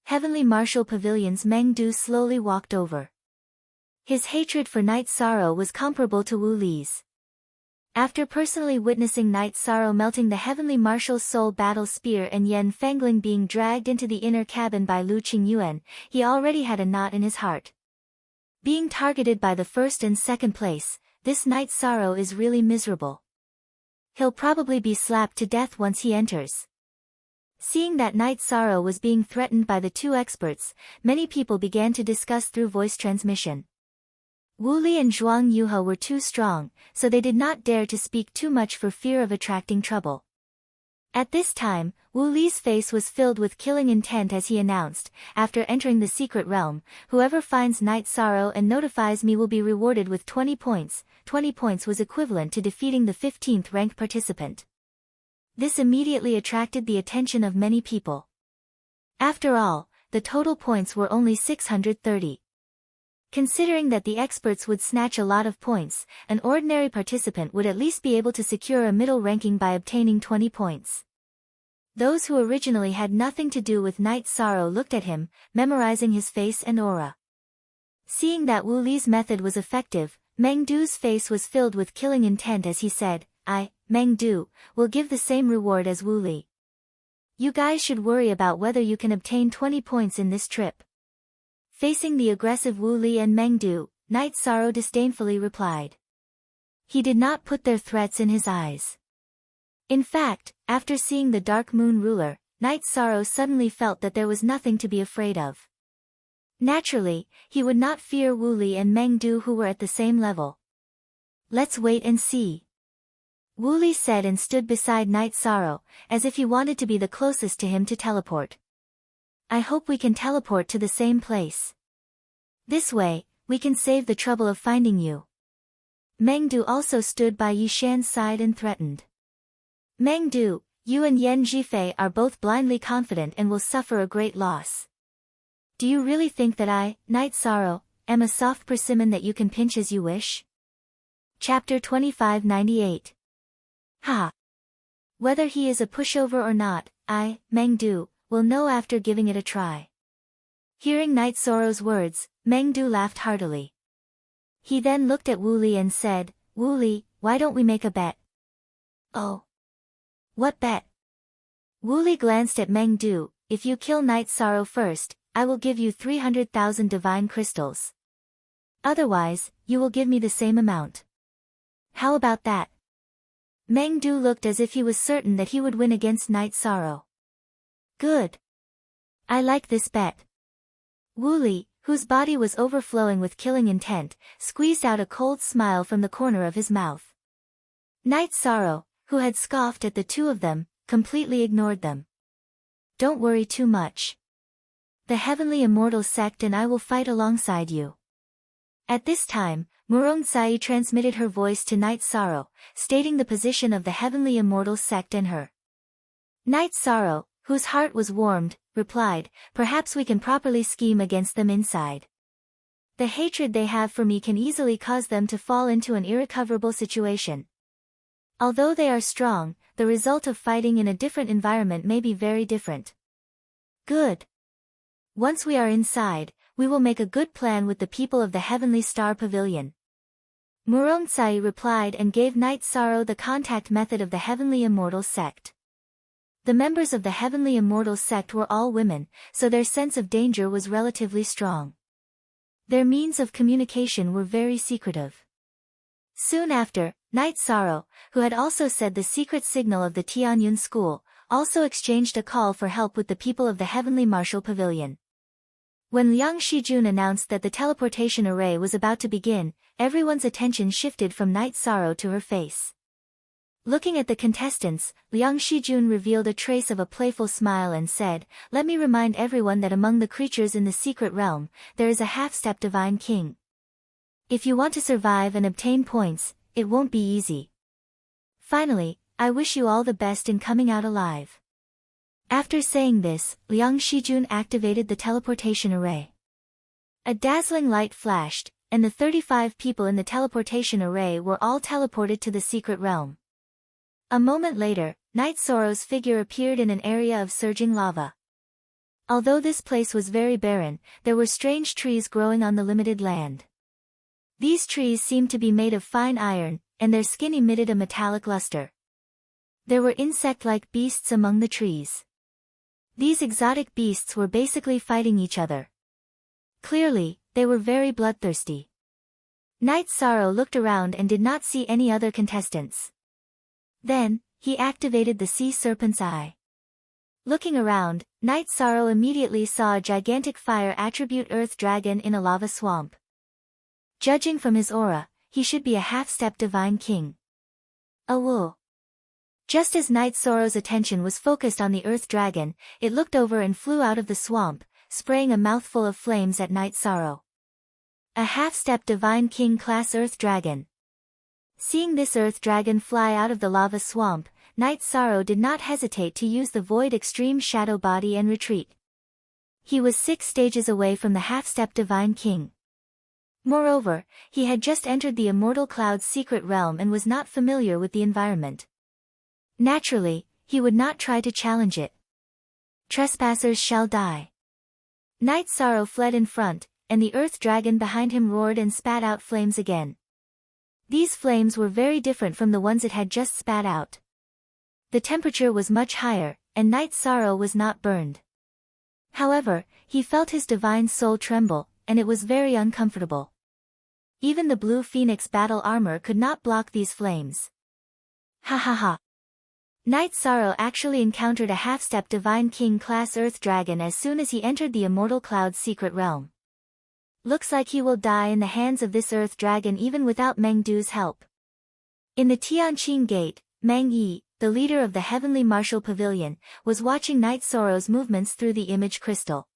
Heavenly Martial Pavilion's Meng Du slowly walked over. His hatred for Night Sorrow was comparable to Wu Li's. After personally witnessing Night Sorrow melting the Heavenly Marshal's soul battle spear and Yen Fangling being dragged into the inner cabin by Lu Qingyuan, he already had a knot in his heart. Being targeted by the 1st and 2nd place, this Night Sorrow is really miserable. He'll probably be slapped to death once he enters. Seeing that Night Sorrow was being threatened by the 2 experts, many people began to discuss through voice transmission. Wu Li and Zhuang Yuhe were too strong, so they did not dare to speak too much for fear of attracting trouble. At this time, Wu Li's face was filled with killing intent as he announced, after entering the secret realm, whoever finds Night Sorrow and notifies me will be rewarded with 20 points. 20 points was equivalent to defeating the 15th ranked participant. This immediately attracted the attention of many people. After all, the total points were only 630. Considering that the experts would snatch a lot of points, an ordinary participant would at least be able to secure a middle ranking by obtaining 20 points. Those who originally had nothing to do with Night Sorrow looked at him, memorizing his face and aura. Seeing that Wu Li's method was effective, Meng Du's face was filled with killing intent as he said, Meng Du, will give the same reward as Wu Li. You guys should worry about whether you can obtain 20 points in this trip. Facing the aggressive Wu Li and Meng Du, Night Sorrow disdainfully replied. He did not put their threats in his eyes. In fact, after seeing the Dark Moon Ruler, Night Sorrow suddenly felt that there was nothing to be afraid of. Naturally, he would not fear Wu Li and Meng Du who were at the same level. Let's wait and see. Wu Li said and stood beside Night Sorrow, as if he wanted to be the closest to him to teleport. I hope we can teleport to the same place. This way, we can save the trouble of finding you. Mengdu also stood by Yishan's side and threatened. Mengdu, you and Yen Zhifei are both blindly confident and will suffer a great loss. Do you really think that I, Night Sorrow, am a soft persimmon that you can pinch as you wish? Chapter 2598. Ha! Whether he is a pushover or not, I, Mengdu, will know after giving it a try. Hearing Night Sorrow's words, Mengdu laughed heartily. He then looked at Wu Li and said, Wu Li, why don't we make a bet? Oh. What bet? Wu Li glanced at Mengdu. If you kill Night Sorrow first, I will give you 300,000 divine crystals. Otherwise, you will give me the same amount. How about that? Mengdu looked as if he was certain that he would win against Night Sorrow. Good. I like this bet. Wu Li, whose body was overflowing with killing intent, squeezed out a cold smile from the corner of his mouth. Night Sorrow, who had scoffed at the two of them, completely ignored them. Don't worry too much. The Heavenly Immortal Sect and I will fight alongside you. At this time, Murong-Sai transmitted her voice to Night Sorrow, stating the position of the Heavenly Immortal Sect and her. Night Sorrow, whose heart was warmed, replied, perhaps we can properly scheme against them inside. The hatred they have for me can easily cause them to fall into an irrecoverable situation. Although they are strong, the result of fighting in a different environment may be very different. Good. Once we are inside, we will make a good plan with the people of the Heavenly Star Pavilion. Murong-Sai replied and gave Night Sorrow the contact method of the Heavenly Immortal Sect. The members of the Heavenly Immortal Sect were all women, so their sense of danger was relatively strong. Their means of communication were very secretive. Soon after, Night Sorrow, who had also said the secret signal of the Tianyun school, also exchanged a call for help with the people of the Heavenly Martial Pavilion. When Liang Shijun announced that the teleportation array was about to begin, everyone's attention shifted from Night Sorrow to her face. Looking at the contestants, Liang Shijun revealed a trace of a playful smile and said, let me remind everyone that among the creatures in the secret realm, there is a half-step divine king. If you want to survive and obtain points, it won't be easy. Finally, I wish you all the best in coming out alive. After saying this, Liang Shijun activated the teleportation array. A dazzling light flashed, and the 35 people in the teleportation array were all teleported to the secret realm. A moment later, Night Sorrow's figure appeared in an area of surging lava. Although this place was very barren, there were strange trees growing on the limited land. These trees seemed to be made of fine iron, and their skin emitted a metallic luster. There were insect-like beasts among the trees. These exotic beasts were basically fighting each other. Clearly, they were very bloodthirsty. Night Sorrow looked around and did not see any other contestants. Then, he activated the sea serpent's eye. Looking around, Night Sorrow immediately saw a gigantic fire attribute earth dragon in a lava swamp. Judging from his aura, he should be a half-step divine king. Awoo. Just as Night Sorrow's attention was focused on the earth dragon, it looked over and flew out of the swamp, spraying a mouthful of flames at Night Sorrow. A half-step divine king class earth dragon. Seeing this earth dragon fly out of the lava swamp, Night Sorrow did not hesitate to use the void extreme shadow body and retreat. He was 6 stages away from the half-step divine king. Moreover, he had just entered the Immortal Cloud's secret realm and was not familiar with the environment. Naturally, he would not try to challenge it. Trespassers shall die. Night Sorrow fled in front, and the earth dragon behind him roared and spat out flames again. These flames were very different from the ones it had just spat out. The temperature was much higher, and Night Sorrow was not burned. However, he felt his divine soul tremble, and it was very uncomfortable. Even the blue phoenix battle armor could not block these flames. Ha ha ha. Night Sorrow actually encountered a half-step divine king class earth dragon as soon as he entered the Immortal Cloud's secret realm. Looks like he will die in the hands of this earth dragon even without Mengdu's help. In the Tianqing Gate, Meng Yi, the leader of the Heavenly Martial Pavilion, was watching Night Sorrow's movements through the image crystal.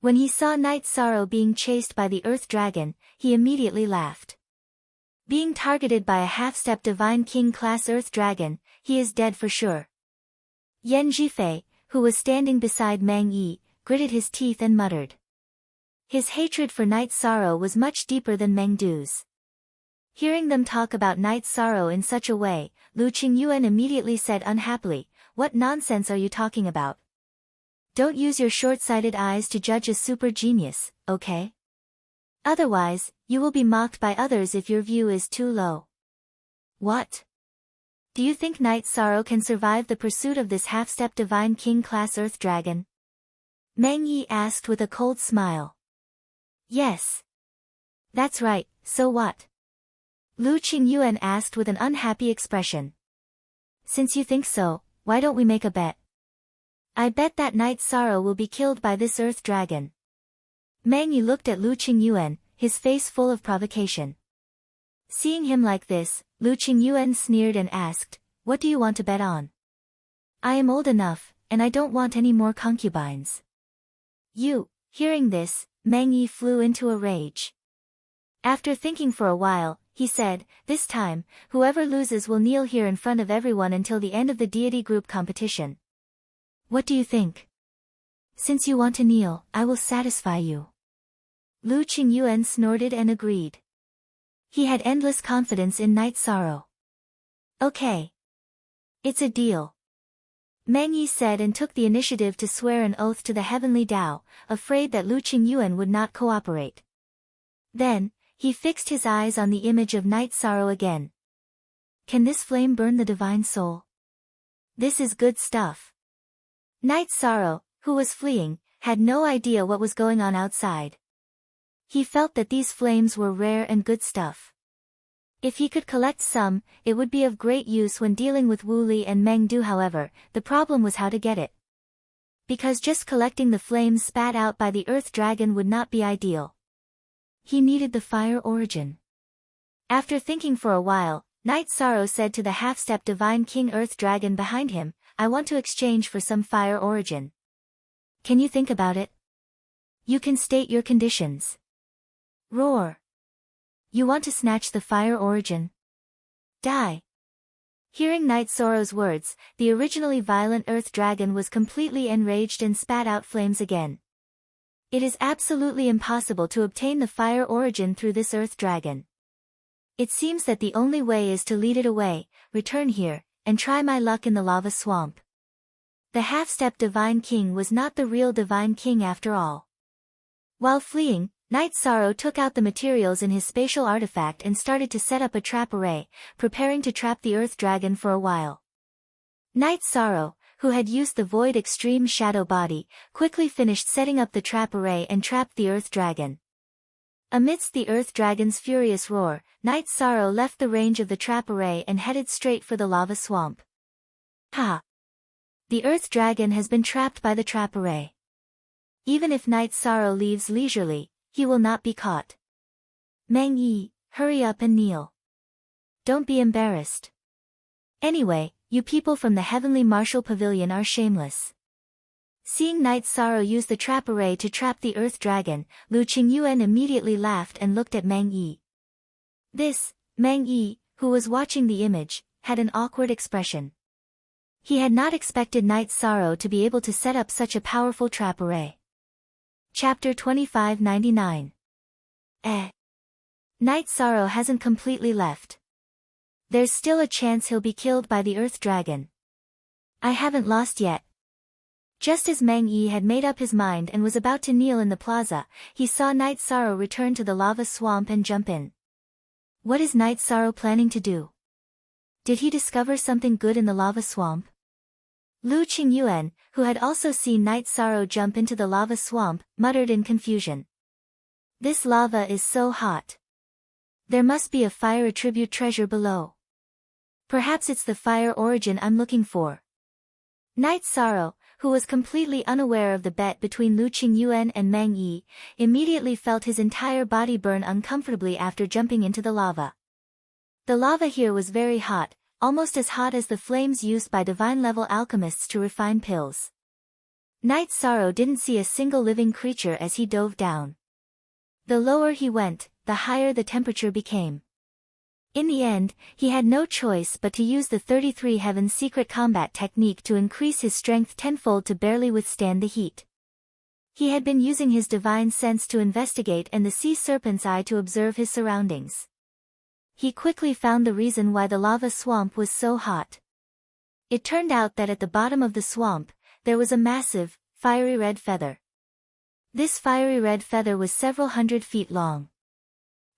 When he saw Night Sorrow being chased by the Earth Dragon, he immediately laughed. Being targeted by a half-step Divine King class Earth Dragon, he is dead for sure. Yan Zhifei, who was standing beside Mang Yi, gritted his teeth and muttered. His hatred for Night Sorrow was much deeper than Meng Du's. Hearing them talk about Night Sorrow in such a way, Lu Qingyuan immediately said unhappily, "What nonsense are you talking about? Don't use your short-sighted eyes to judge a super genius, okay? Otherwise, you will be mocked by others if your view is too low." What? Do you think Night Sorrow can survive the pursuit of this half-step Divine King class Earth Dragon? Meng Yi asked with a cold smile. Yes. That's right, so what? Lu Qingyuan asked with an unhappy expression. Since you think so, why don't we make a bet? I bet that Night Sorrow will be killed by this Earth Dragon. Mang Yi looked at Lu Qingyuan, his face full of provocation. Seeing him like this, Lu Qingyuan sneered and asked, "What do you want to bet on?" "I am old enough, and I don't want any more concubines." Hearing this, Mang Yi flew into a rage. After thinking for a while, he said, "This time, whoever loses will kneel here in front of everyone until the end of the deity group competition. What do you think?" "Since you want to kneel, I will satisfy you." Lu Qingyuan snorted and agreed. He had endless confidence in Night Sorrow. "Okay. It's a deal." Meng Yi said and took the initiative to swear an oath to the Heavenly Tao, afraid that Lu Qingyuan would not cooperate. Then, he fixed his eyes on the image of Night Sorrow again. Can this flame burn the divine soul? This is good stuff. Night Sorrow, who was fleeing, had no idea what was going on outside. He felt that these flames were rare and good stuff. If he could collect some, it would be of great use when dealing with Wu Li and Meng Du. However, the problem was how to get it. Because just collecting the flames spat out by the Earth Dragon would not be ideal. He needed the fire origin. After thinking for a while, Night Sorrow said to the half-step Divine King Earth Dragon behind him, "I want to exchange for some fire origin. Can you think about it? You can state your conditions." Roar. You want to snatch the fire origin? Die. Hearing Night Sorrow's words, the originally violent Earth Dragon was completely enraged and spat out flames again. It is absolutely impossible to obtain the fire origin through this Earth Dragon. It seems that the only way is to lead it away, return here, and try my luck in the lava swamp. The half-step Divine King was not the real Divine King after all. While fleeing, Night Sorrow took out the materials in his spatial artifact and started to set up a trap array, preparing to trap the Earth Dragon for a while. Night Sorrow, who had used the Void Extreme Shadow Body, quickly finished setting up the trap array and trapped the Earth Dragon. Amidst the Earth Dragon's furious roar, Night Sorrow left the range of the trap array and headed straight for the lava swamp. Ha! The Earth Dragon has been trapped by the trap array. Even if Night Sorrow leaves leisurely, he will not be caught. Meng Yi, hurry up and kneel. Don't be embarrassed. Anyway, you people from the Heavenly Martial Pavilion are shameless. Seeing Night Sorrow use the trap array to trap the Earth Dragon, Lu Qingyuan immediately laughed and looked at Meng Yi. Meng Yi, who was watching the image, had an awkward expression. He had not expected Night Sorrow to be able to set up such a powerful trap array. Chapter 2599. Night Sorrow hasn't completely left. There's still a chance he'll be killed by the Earth Dragon. I haven't lost yet. Just as Meng Yi had made up his mind and was about to kneel in the plaza, he saw Night Sorrow return to the lava swamp and jump in. What is Night Sorrow planning to do? Did he discover something good in the lava swamp? Lu Qingyuan, who had also seen Night Sorrow jump into the lava swamp, muttered in confusion. This lava is so hot. There must be a fire attribute treasure below. Perhaps it's the fire origin I'm looking for. Night Sorrow, who was completely unaware of the bet between Lu Qingyuan and Meng Yi, immediately felt his entire body burn uncomfortably after jumping into the lava. The lava here was very hot, almost as hot as the flames used by divine-level alchemists to refine pills. Night Sorrow didn't see a single living creature as he dove down. The lower he went, the higher the temperature became. In the end, he had no choice but to use the 33 Heaven's secret combat technique to increase his strength tenfold to barely withstand the heat. He had been using his divine sense to investigate and the sea serpent's eye to observe his surroundings. He quickly found the reason why the lava swamp was so hot. It turned out that at the bottom of the swamp, there was a massive, fiery red feather. This fiery red feather was several hundred feet long.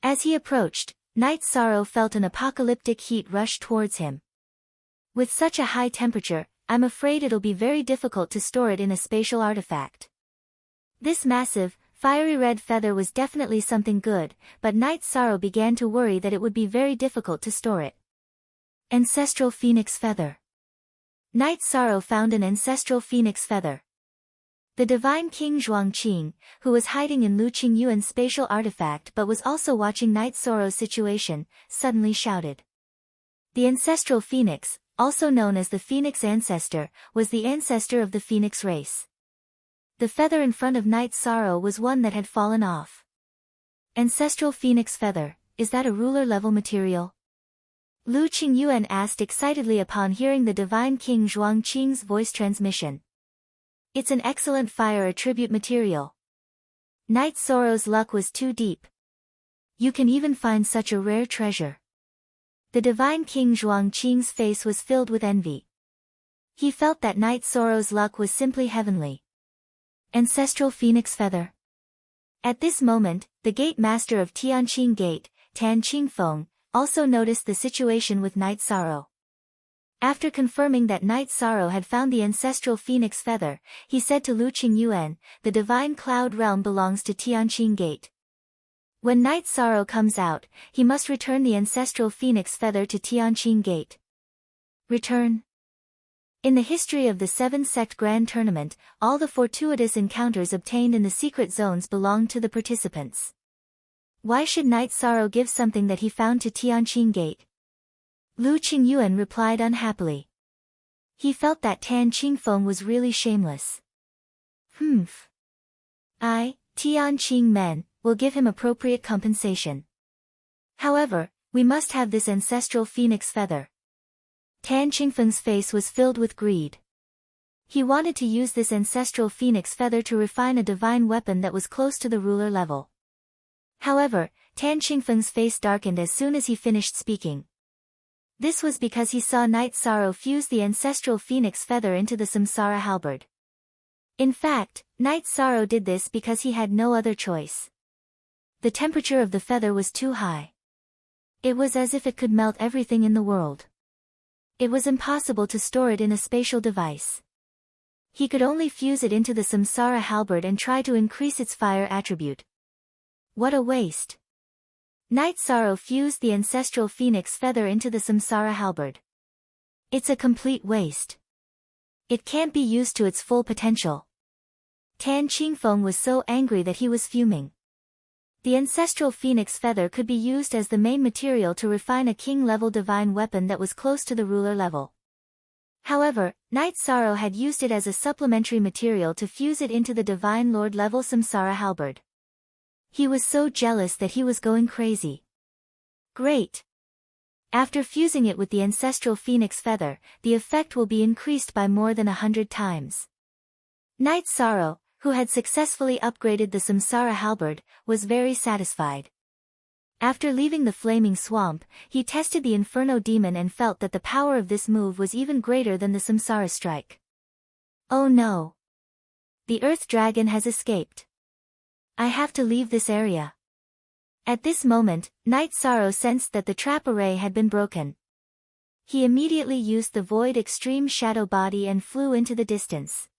As he approached, Night Sorrow felt an apocalyptic heat rush towards him. With such a high temperature, I'm afraid it'll be very difficult to store it in a spatial artifact. This massive, fiery red feather was definitely something good, but Night Sorrow began to worry that it would be very difficult to store it. Ancestral Phoenix Feather. Night Sorrow found an ancestral phoenix feather. The divine king Zhuangqing, who was hiding in Lu Qingyuan's spatial artifact but was also watching Night Sorrow's situation, suddenly shouted. The ancestral phoenix, also known as the phoenix ancestor, was the ancestor of the phoenix race. The feather in front of Night Sorrow was one that had fallen off. Ancestral phoenix feather, is that a ruler-level material? Lu Qingyuan asked excitedly upon hearing the divine king Zhuangqing's voice transmission. It's an excellent fire attribute material. Night Sorrow's luck was too deep. You can even find such a rare treasure. The divine king Zhuangqing's face was filled with envy. He felt that Night Sorrow's luck was simply heavenly. Ancestral phoenix feather. At this moment, the gate master of Tianqing Gate, Tan Qingfeng, also noticed the situation with Night Sorrow. After confirming that Night Sorrow had found the ancestral phoenix feather, he said to Lu Qingyuan, the divine cloud realm belongs to Tianqing Gate. When Night Sorrow comes out, he must return the ancestral phoenix feather to Tianqing Gate. Return. In the history of the Seven Sect Grand Tournament, all the fortuitous encounters obtained in the secret zones belonged to the participants. Why should Night Sorrow give something that he found to Tianqing Gate? Lu Qingyuan replied unhappily. He felt that Tan Qingfeng was really shameless. Tianqing men, will give him appropriate compensation. However, we must have this ancestral phoenix feather. Tan Qingfeng's face was filled with greed. He wanted to use this ancestral phoenix feather to refine a divine weapon that was close to the ruler level. However, Tan Qingfeng's face darkened as soon as he finished speaking. This was because he saw Night Sorrow fuse the ancestral phoenix feather into the Samsara halberd. In fact, Night Sorrow did this because he had no other choice. The temperature of the feather was too high. It was as if it could melt everything in the world. It was impossible to store it in a spatial device. He could only fuse it into the Samsara halberd and try to increase its fire attribute. What a waste! Night Sorrow fused the ancestral phoenix feather into the Samsara halberd. It's a complete waste. It can't be used to its full potential. Tan Qingfeng was so angry that he was fuming. The ancestral phoenix feather could be used as the main material to refine a king-level divine weapon that was close to the ruler level. However, Night Sorrow had used it as a supplementary material to fuse it into the divine lord-level Samsara halberd. He was so jealous that he was going crazy. Great! After fusing it with the ancestral phoenix feather, the effect will be increased by more than 100 times. Night Sorrow, who had successfully upgraded the Samsara halberd, was very satisfied. After leaving the flaming swamp, he tested the Inferno demon and felt that the power of this move was even greater than the Samsara strike. Oh no! The Earth Dragon has escaped. I have to leave this area. At this moment, Night Sorrow sensed that the trap array had been broken. He immediately used the Void Extreme Shadow Body and flew into the distance.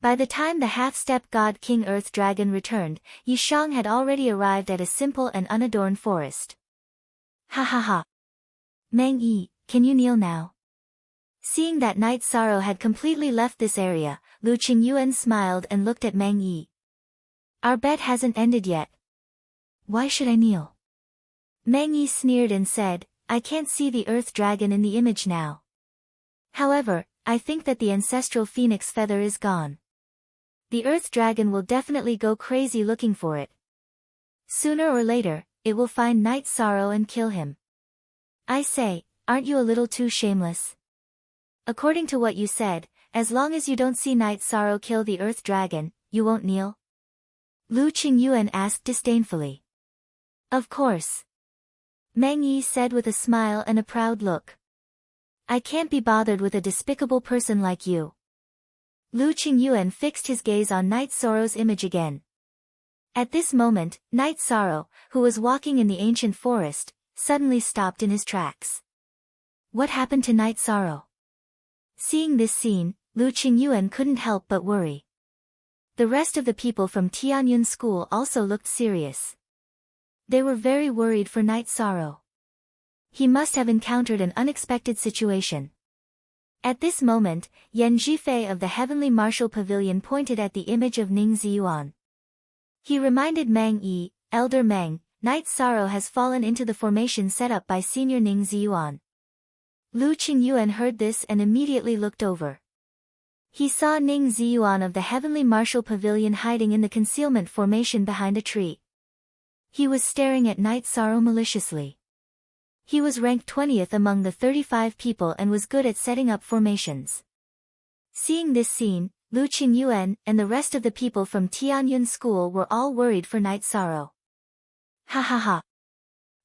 By the time the half-step god King Earth Dragon returned, Yishang had already arrived at a simple and unadorned forest. Ha ha ha! Meng Yi, can you kneel now? Seeing that Night Sorrow had completely left this area, Lu Qingyuan smiled and looked at Meng Yi. Our bet hasn't ended yet. Why should I kneel? Meng Yi sneered and said, I can't see the earth dragon in the image now. However, I think that the ancestral phoenix feather is gone. The earth dragon will definitely go crazy looking for it. Sooner or later, it will find Night Sorrow and kill him. I say, aren't you a little too shameless? According to what you said, as long as you don't see Night Sorrow kill the earth dragon, you won't kneel? Lu Qingyuan asked disdainfully. Of course. Meng Yi said with a smile and a proud look. I can't be bothered with a despicable person like you. Lu Qingyuan fixed his gaze on Night Sorrow's image again. At this moment, Night Sorrow, who was walking in the ancient forest, suddenly stopped in his tracks. What happened to Night Sorrow? Seeing this scene, Lu Qingyuan couldn't help but worry. The rest of the people from Tianyun School also looked serious. They were very worried for Night Sorrow. He must have encountered an unexpected situation. At this moment, Yan Zhifei of the Heavenly Martial Pavilion pointed at the image of Ning Ziyuan. He reminded Meng Yi, Elder Meng, Night Sorrow has fallen into the formation set up by Senior Ning Ziyuan. Lu Qingyuan heard this and immediately looked over. He saw Ning Ziyuan of the Heavenly Martial Pavilion hiding in the concealment formation behind a tree. He was staring at Night Sorrow maliciously. He was ranked 20th among the 35 people and was good at setting up formations. Seeing this scene, Lu Qingyuan and the rest of the people from Tianyun School were all worried for Night Sorrow. Ha ha ha.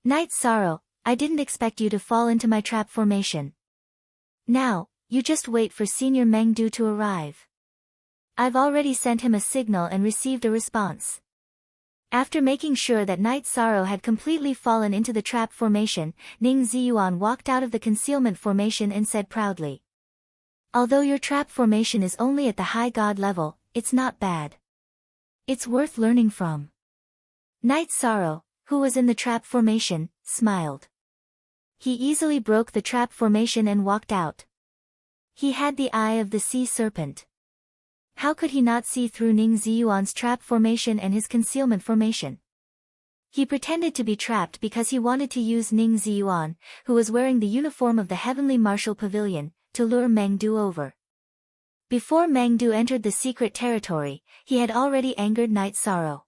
Night Sorrow, I didn't expect you to fall into my trap formation. Now, you just wait for Senior Meng Du to arrive. I've already sent him a signal and received a response. After making sure that Night Sorrow had completely fallen into the trap formation, Ning Ziyuan walked out of the concealment formation and said proudly. Although your trap formation is only at the high god level, it's not bad. It's worth learning from. Night Sorrow, who was in the trap formation, smiled. He easily broke the trap formation and walked out. He had the eye of the sea serpent. How could he not see through Ning Ziyuan's trap formation and his concealment formation? He pretended to be trapped because he wanted to use Ning Ziyuan, who was wearing the uniform of the Heavenly Martial Pavilion, to lure Meng Du over. Before Meng Du entered the secret territory, he had already angered Night Sorrow.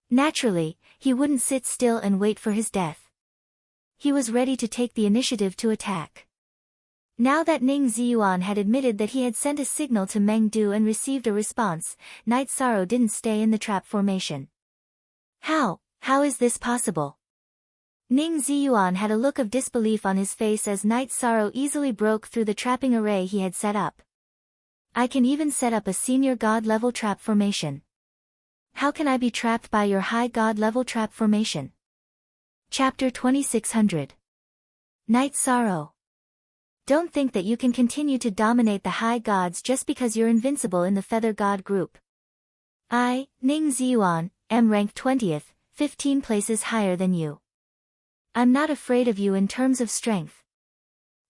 Naturally, he wouldn't sit still and wait for his death. He was ready to take the initiative to attack. Now that Ning Ziyuan had admitted that he had sent a signal to Meng Du and received a response, Night Sorrow didn't stay in the trap formation. How is this possible? Ning Ziyuan had a look of disbelief on his face as Night Sorrow easily broke through the trapping array he had set up. I can even set up a senior god level trap formation. How can I be trapped by your high god level trap formation? Chapter 2600. Night Sorrow. Don't think that you can continue to dominate the high gods just because you're invincible in the Feather God group. I, Ning Ziyuan, am ranked 20th, 15 places higher than you. I'm not afraid of you in terms of strength.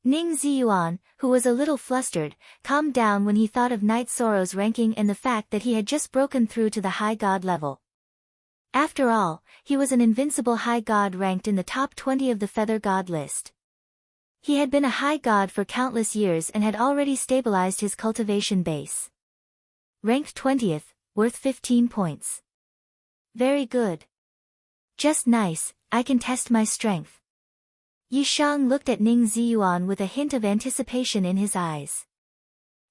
Ning Ziyuan, who was a little flustered, calmed down when he thought of Night Sorrow's ranking and the fact that he had just broken through to the high god level. After all, he was an invincible high god ranked in the top 20 of the Feather God list. He had been a high god for countless years and had already stabilized his cultivation base. Ranked 20th, worth 15 points. Very good. Just nice, I can test my strength. Yi Shang looked at Ning Ziyuan with a hint of anticipation in his eyes.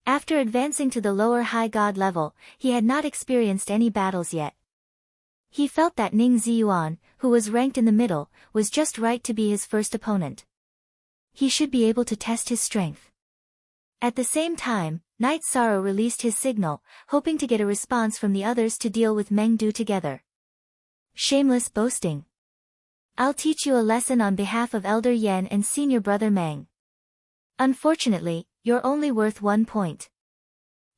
After advancing to the lower high god level, he had not experienced any battles yet. He felt that Ning Ziyuan, who was ranked in the middle, was just right to be his first opponent. He should be able to test his strength. At the same time, Night Sorrow released his signal, hoping to get a response from the others to deal with Meng Du together. Shameless boasting. I'll teach you a lesson on behalf of Elder Yan and Senior Brother Meng. Unfortunately, you're only worth 1 point.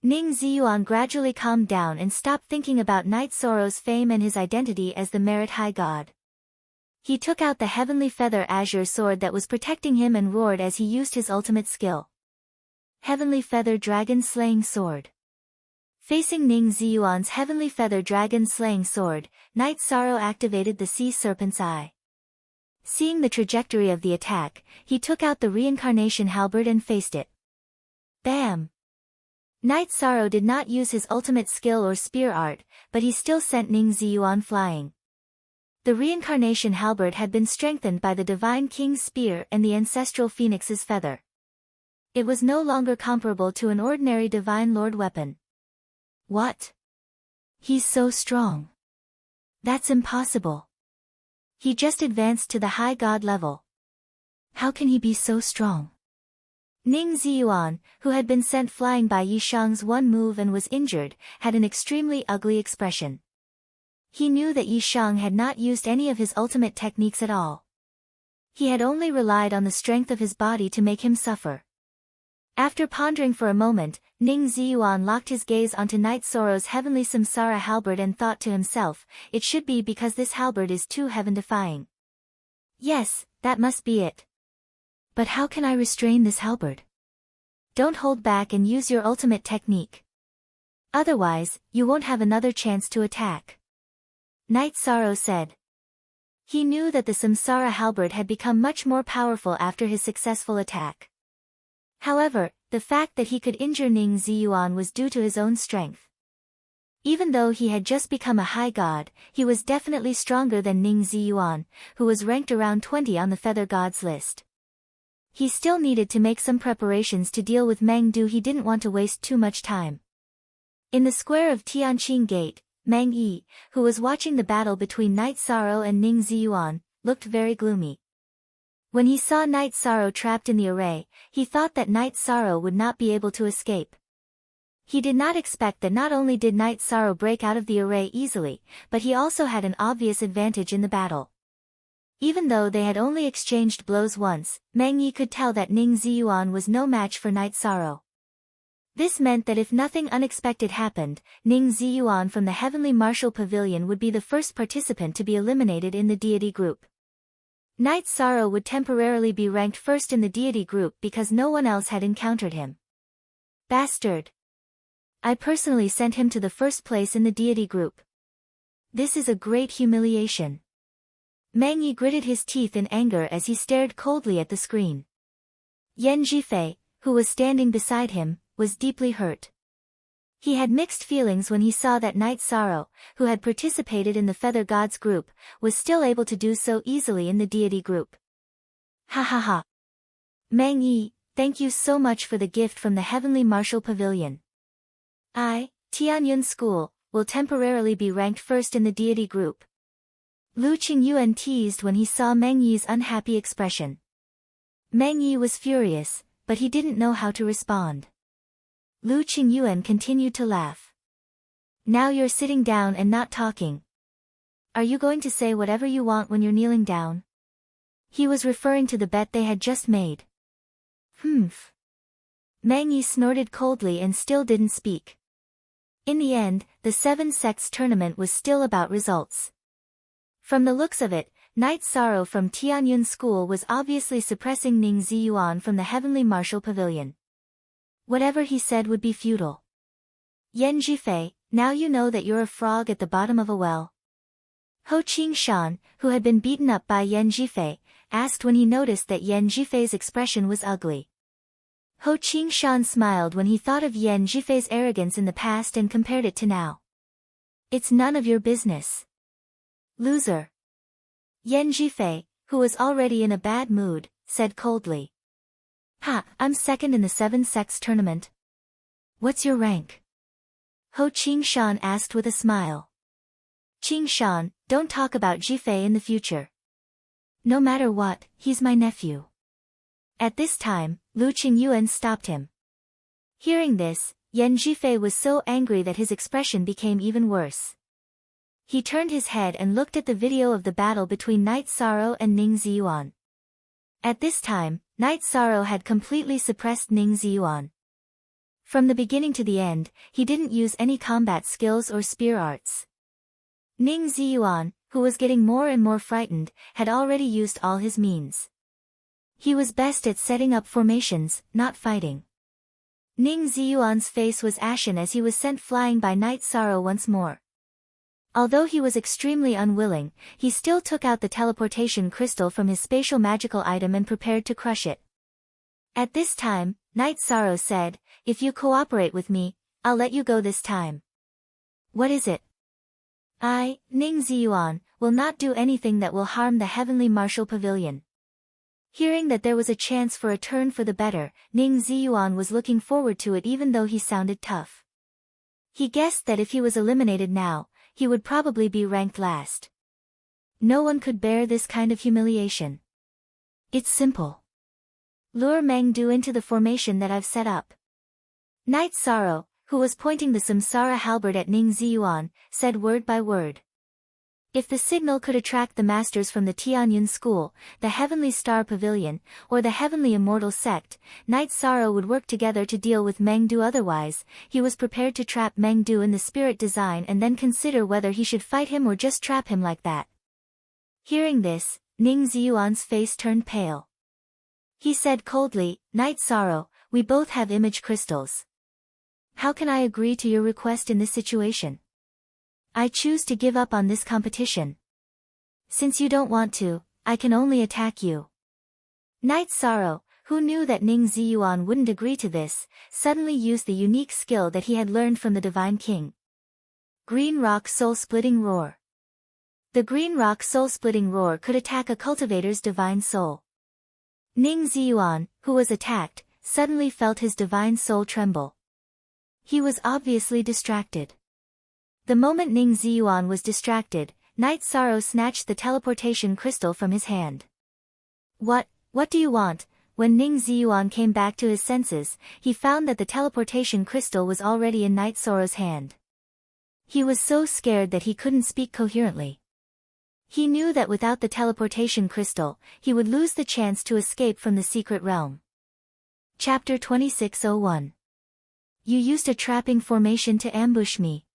Ning Ziyuan gradually calmed down and stopped thinking about Night Sorrow's fame and his identity as the Merit High God. He took out the Heavenly Feather Azure Sword that was protecting him and roared as he used his ultimate skill. Heavenly Feather Dragon Slaying Sword. Facing Ning Ziyuan's Heavenly Feather Dragon Slaying Sword, Night Sorrow activated the Sea Serpent's Eye. Seeing the trajectory of the attack, he took out the reincarnation halberd and faced it. Bam! Knight Sorrow did not use his ultimate skill or spear art, but he still sent Ning Ziyuan flying. The reincarnation halberd had been strengthened by the Divine King's spear and the ancestral phoenix's feather. It was no longer comparable to an ordinary Divine Lord weapon. What? He's so strong. That's impossible. He just advanced to the high god level. How can he be so strong? Ning Ziyuan, who had been sent flying by Yi Shang's one move and was injured, had an extremely ugly expression. He knew that Yi Shang had not used any of his ultimate techniques at all. He had only relied on the strength of his body to make him suffer. After pondering for a moment, Ning Ziyuan locked his gaze onto Knight Sorrow's heavenly samsara halberd and thought to himself, it should be because this halberd is too heaven-defying. Yes, that must be it. But how can I restrain this halberd? Don't hold back and use your ultimate technique. Otherwise, you won't have another chance to attack. Knight Sorrow said. He knew that the samsara halberd had become much more powerful after his successful attack. However, the fact that he could injure Ning Ziyuan was due to his own strength. Even though he had just become a high god, he was definitely stronger than Ning Ziyuan, who was ranked around 20 on the feather gods list. He still needed to make some preparations to deal with Meng Du. He didn't want to waste too much time. In the square of Tianqing Gate, Meng Yi, who was watching the battle between Knight Sorrow and Ning Ziyuan, looked very gloomy. When he saw Knight Sorrow trapped in the array, he thought that Knight Sorrow would not be able to escape. He did not expect that not only did Knight Sorrow break out of the array easily, but he also had an obvious advantage in the battle. Even though they had only exchanged blows once, Meng Yi could tell that Ning Ziyuan was no match for Knight Sorrow. This meant that if nothing unexpected happened, Ning Ziyuan from the Heavenly Martial Pavilion would be the first participant to be eliminated in the deity group. Knight Sorrow would temporarily be ranked first in the deity group because no one else had encountered him. Bastard! I personally sent him to the first place in the deity group. This is a great humiliation. Meng Yi gritted his teeth in anger as he stared coldly at the screen. Yan Zhifei, who was standing beside him, was deeply hurt. He had mixed feelings when he saw that Knight Sorrow, who had participated in the Feather Gods group, was still able to do so easily in the deity group. Ha ha ha. Meng Yi, thank you so much for the gift from the Heavenly Martial Pavilion. Tianyun School, will temporarily be ranked first in the deity group. Lu Qingyuan teased when he saw Meng Yi's unhappy expression. Meng Yi was furious, but he didn't know how to respond. Lu Qingyuan continued to laugh. Now you're sitting down and not talking. Are you going to say whatever you want when you're kneeling down? He was referring to the bet they had just made. Humph. Meng Yi snorted coldly and still didn't speak. In the end, the Seven Sects tournament was still about results. From the looks of it, Knight Sorrow from Tianyun School was obviously suppressing Ning Ziyuan from the Heavenly Martial Pavilion. Whatever he said would be futile. Yan Zhifei, now you know that you're a frog at the bottom of a well. Ho Qingshan, who had been beaten up by Yan Zhifei, asked when he noticed that Yan Zhifei's expression was ugly. Ho Qingshan smiled when he thought of Yan Zhifei's arrogance in the past and compared it to now. It's none of your business. Loser. Yan Zhifei, who was already in a bad mood, said coldly. Ha, I'm second in the Seven Sects tournament. What's your rank? Ho Qingshan asked with a smile. Qingshan, don't talk about Zhifei in the future. No matter what, he's my nephew. At this time, Lu Qingyuan stopped him. Hearing this, Yan Zhifei was so angry that his expression became even worse. He turned his head and looked at the video of the battle between Knight Sorrow and Ning Ziyuan. At this time, Knight Sorrow had completely suppressed Ning Ziyuan. From the beginning to the end, he didn't use any combat skills or spear arts. Ning Ziyuan, who was getting more and more frightened, had already used all his means. He was best at setting up formations, not fighting. Ning Ziyuan's face was ashen as he was sent flying by Knight Sorrow once more. Although he was extremely unwilling, he still took out the teleportation crystal from his spatial magical item and prepared to crush it. At this time, Night Sorrow said, "If you cooperate with me, I'll let you go this time." "What is it?" "I, Ning Ziyuan, will not do anything that will harm the Heavenly Martial Pavilion." Hearing that there was a chance for a turn for the better, Ning Ziyuan was looking forward to it even though he sounded tough. He guessed that if he was eliminated now, he would probably be ranked last. No one could bear this kind of humiliation. "It's simple. Lure Mengdu into the formation that I've set up." Night Sorrow, who was pointing the Samsara halberd at Ning Ziyuan, said word by word. If the signal could attract the masters from the Tianyun school, the Heavenly Star Pavilion, or the Heavenly Immortal Sect, Night Sorrow would work together to deal with Mengdu. Otherwise, he was prepared to trap Mengdu in the spirit design and then consider whether he should fight him or just trap him like that. Hearing this, Ning Ziyuan's face turned pale. He said coldly, "Night Sorrow, we both have image crystals. How can I agree to your request in this situation? I choose to give up on this competition. Since you don't want to, I can only attack you." Night Sorrow, who knew that Ning Ziyuan wouldn't agree to this, suddenly used the unique skill that he had learned from the Divine King. Green Rock Soul-Splitting Roar. The Green Rock Soul-Splitting Roar could attack a cultivator's divine soul. Ning Ziyuan, who was attacked, suddenly felt his divine soul tremble. He was obviously distracted. The moment Ning Ziyuan was distracted, Night Sorrow snatched the teleportation crystal from his hand. What do you want?" When Ning Ziyuan came back to his senses, he found that the teleportation crystal was already in Night Sorrow's hand. He was so scared that he couldn't speak coherently. He knew that without the teleportation crystal, he would lose the chance to escape from the secret realm. Chapter 2601. You used a trapping formation to ambush me.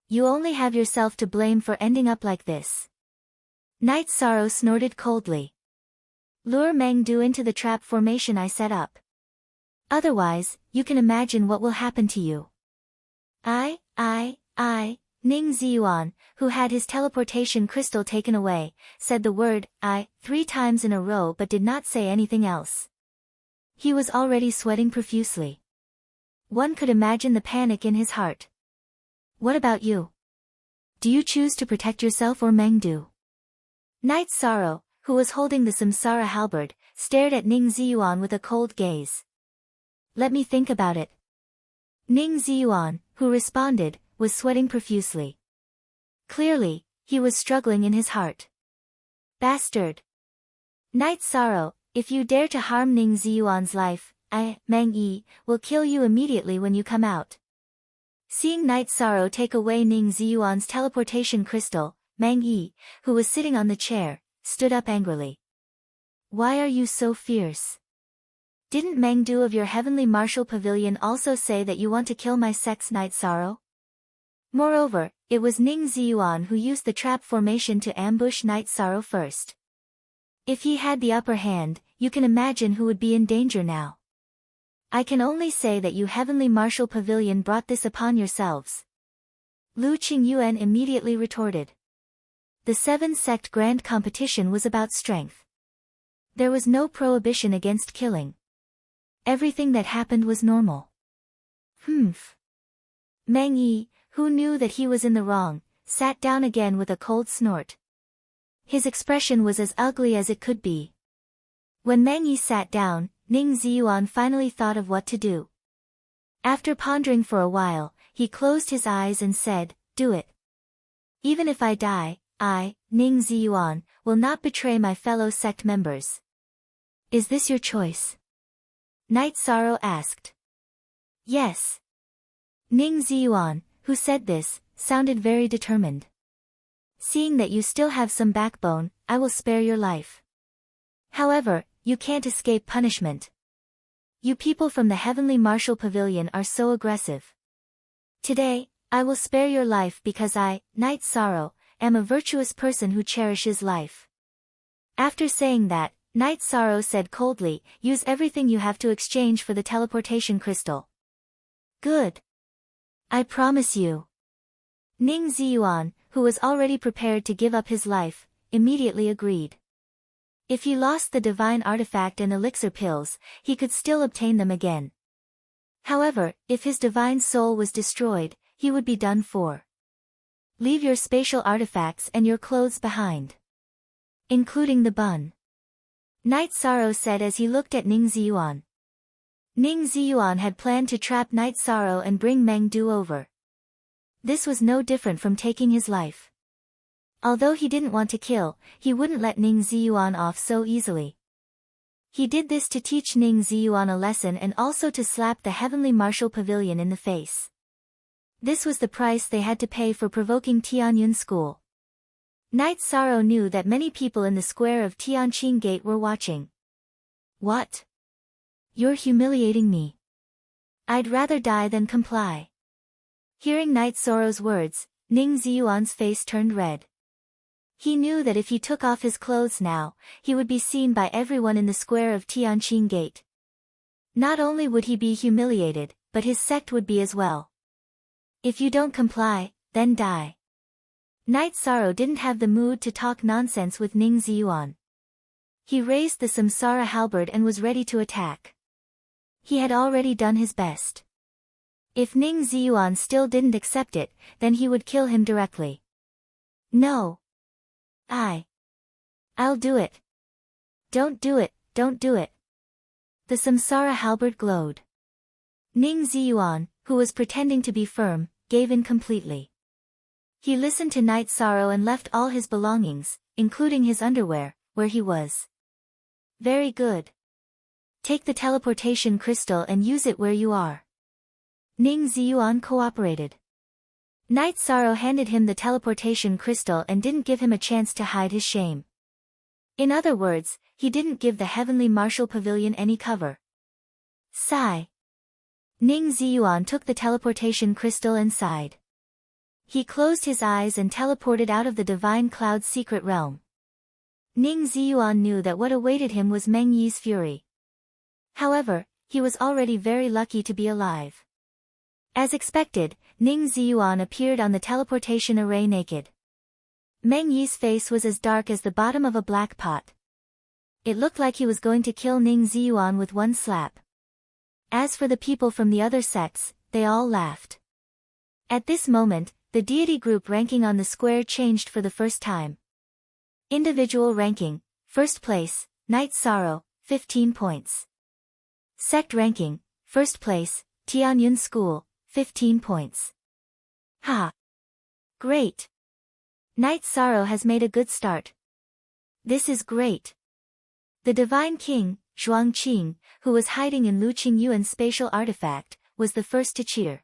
You only have yourself to blame for ending up like this. Night Sorrow snorted coldly. Lure Mengdu into the trap formation I set up. Otherwise, you can imagine what will happen to you. Ning Ziyuan, who had his teleportation crystal taken away, said the word "I" 3 times in a row but did not say anything else. He was already sweating profusely. One could imagine the panic in his heart. "What about you? Do you choose to protect yourself or Mengdu?" Night Sorrow, who was holding the Samsara halberd, stared at Ning Ziyuan with a cold gaze. "Let me think about it." Ning Ziyuan, who responded, was sweating profusely. Clearly, he was struggling in his heart. "Bastard! Night Sorrow, if you dare to harm Ning Ziyuan's life, I, Meng Yi, will kill you immediately when you come out." Seeing Night Sorrow take away Ning Ziyuan's teleportation crystal, Meng Yi, who was sitting on the chair, stood up angrily. "Why are you so fierce? Didn't Mengdu of your Heavenly Martial Pavilion also say that you want to kill my sex, Night Sorrow?" Moreover, it was Ning Ziyuan who used the trap formation to ambush Night Sorrow first. If he had the upper hand, you can imagine who would be in danger now. "I can only say that you Heavenly Martial Pavilion brought this upon yourselves." Lu Qingyuan immediately retorted. The 7-sect grand competition was about strength. There was no prohibition against killing. Everything that happened was normal. Humph. Meng Yi, who knew that he was in the wrong, sat down again with a cold snort. His expression was as ugly as it could be. When Meng Yi sat down, Ning Ziyuan finally thought of what to do. After pondering for a while, he closed his eyes and said, "Do it. Even if I die, I, Ning Ziyuan, will not betray my fellow sect members." "Is this your choice?" Night Sorrow asked. "Yes." Ning Ziyuan, who said this, sounded very determined. "Seeing that you still have some backbone, I will spare your life. However, you can't escape punishment. You people from the Heavenly Martial Pavilion are so aggressive. Today, I will spare your life because I, Night Sorrow, am a virtuous person who cherishes life." After saying that, Night Sorrow said coldly, "Use everything you have to exchange for the teleportation crystal." "Good. I promise you." Ning Ziyuan, who was already prepared to give up his life, immediately agreed. If he lost the divine artifact and elixir pills, he could still obtain them again. However, if his divine soul was destroyed, he would be done for. Leave your spatial artifacts and your clothes behind. Including the bun. Night Sorrow said as he looked at Ning Ziyuan. Ning Ziyuan had planned to trap Night Sorrow and bring Meng Du over. This was no different from taking his life. Although he didn't want to kill, he wouldn't let Ning Ziyuan off so easily. He did this to teach Ning Ziyuan a lesson and also to slap the Heavenly Martial Pavilion in the face. This was the price they had to pay for provoking Tianyun School. Night Sorrow knew that many people in the square of Tianqing Gate were watching. What? You're humiliating me. I'd rather die than comply. Hearing Night Sorrow's words, Ning Ziyuan's face turned red. He knew that if he took off his clothes now, he would be seen by everyone in the square of Tianqing Gate. Not only would he be humiliated, but his sect would be as well. If you don't comply, then die. Night Sorrow didn't have the mood to talk nonsense with Ning Ziyuan. He raised the Samsara halberd and was ready to attack. He had already done his best. If Ning Ziyuan still didn't accept it, then he would kill him directly. No. I'll do it. Don't do it, don't do it. The Samsara halberd glowed. Ning Ziyuan, who was pretending to be firm, gave in completely. He listened to Night Sorrow and left all his belongings, including his underwear, where he was. Very good. Take the teleportation crystal and use it where you are. Ning Ziyuan cooperated. Night Sorrow handed him the teleportation crystal and didn't give him a chance to hide his shame. In other words, he didn't give the Heavenly Martial Pavilion any cover. Sigh. Ning Ziyuan took the teleportation crystal and sighed. He closed his eyes and teleported out of the Divine Cloud's secret realm. Ning Ziyuan knew that what awaited him was Meng Yi's fury. However, he was already very lucky to be alive. As expected, Ning Ziyuan appeared on the teleportation array naked. Meng Yi's face was as dark as the bottom of a black pot. It looked like he was going to kill Ning Ziyuan with one slap. As for the people from the other sects, they all laughed. At this moment, the deity group ranking on the square changed for the first time. Individual ranking, first place, Night Sorrow, 15 points. Sect ranking, first place, Tianyun School, 15 points. Ha! Great! Night Sorrow has made a good start. This is great. The Divine King, Zhuangqing, who was hiding in Lu Qingyuan's spatial artifact, was the first to cheer.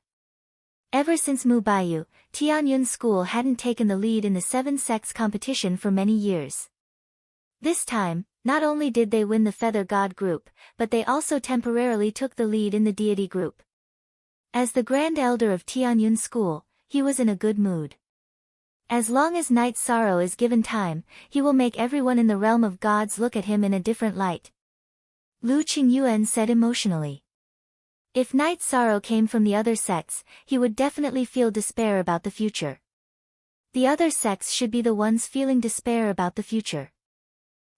Ever since Mu Baiyu, Tianyun School hadn't taken the lead in the 7 sects competition for many years. This time, not only did they win the Feather God group, but they also temporarily took the lead in the deity group. As the Grand Elder of Tianyun School, he was in a good mood. As long as Night Sorrow is given time, he will make everyone in the realm of gods look at him in a different light. Lu Qingyuan said emotionally. If Night Sorrow came from the other sects, he would definitely feel despair about the future. The other sects should be the ones feeling despair about the future.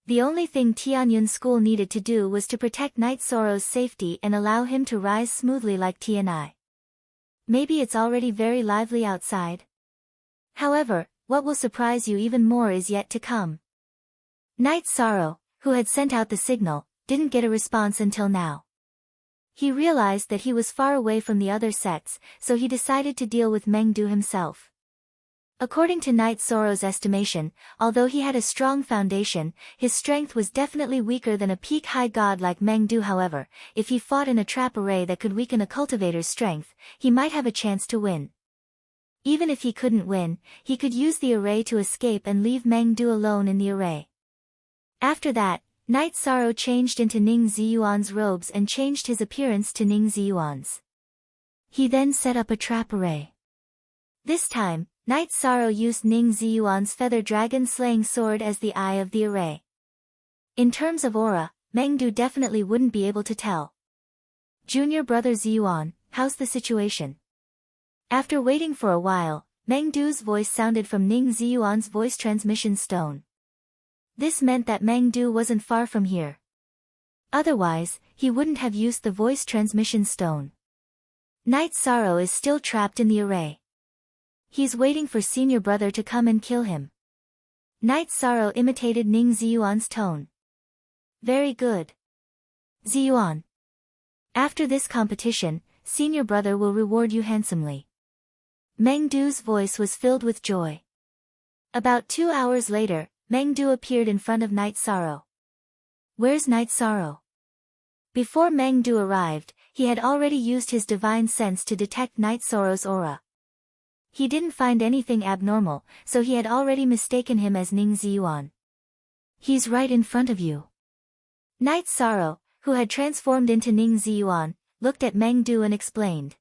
The only thing Tianyun School needed to do was to protect Night Sorrow's safety and allow him to rise smoothly like Tianai. Maybe it's already very lively outside. However, what will surprise you even more is yet to come. Night Sorrow, who had sent out the signal, didn't get a response until now. He realized that he was far away from the other sects, so he decided to deal with Meng Du himself. According to Night Sorrow's estimation, although he had a strong foundation, his strength was definitely weaker than a peak-high god like Meng Du. However, if he fought in a trap array that could weaken a cultivator's strength, he might have a chance to win. Even if he couldn't win, he could use the array to escape and leave Meng Du alone in the array. After that, Night Sorrow changed into Ning Ziyuan's robes and changed his appearance to Ning Ziyuan's. He then set up a trap array. This time, Night Sorrow used Ning Ziyuan's feather dragon slaying sword as the eye of the array. In terms of aura, Meng Du definitely wouldn't be able to tell. Junior brother Ziyuan, how's the situation? After waiting for a while, Meng Du's voice sounded from Ning Ziyuan's voice transmission stone. This meant that Meng Du wasn't far from here. Otherwise, he wouldn't have used the voice transmission stone. Night Sorrow is still trapped in the array. He's waiting for senior brother to come and kill him. Night Sorrow imitated Ning Ziyuan's tone. Very good. Ziyuan. After this competition, senior brother will reward you handsomely. Meng Du's voice was filled with joy. About 2 hours later, Meng Du appeared in front of Night Sorrow. Where's Night Sorrow? Before Meng Du arrived, he had already used his divine sense to detect Night Sorrow's aura. He didn't find anything abnormal, so he had already mistaken him as Ning Ziyuan. He's right in front of you. Night Sorrow, who had transformed into Ning Ziyuan, looked at Meng Du and explained.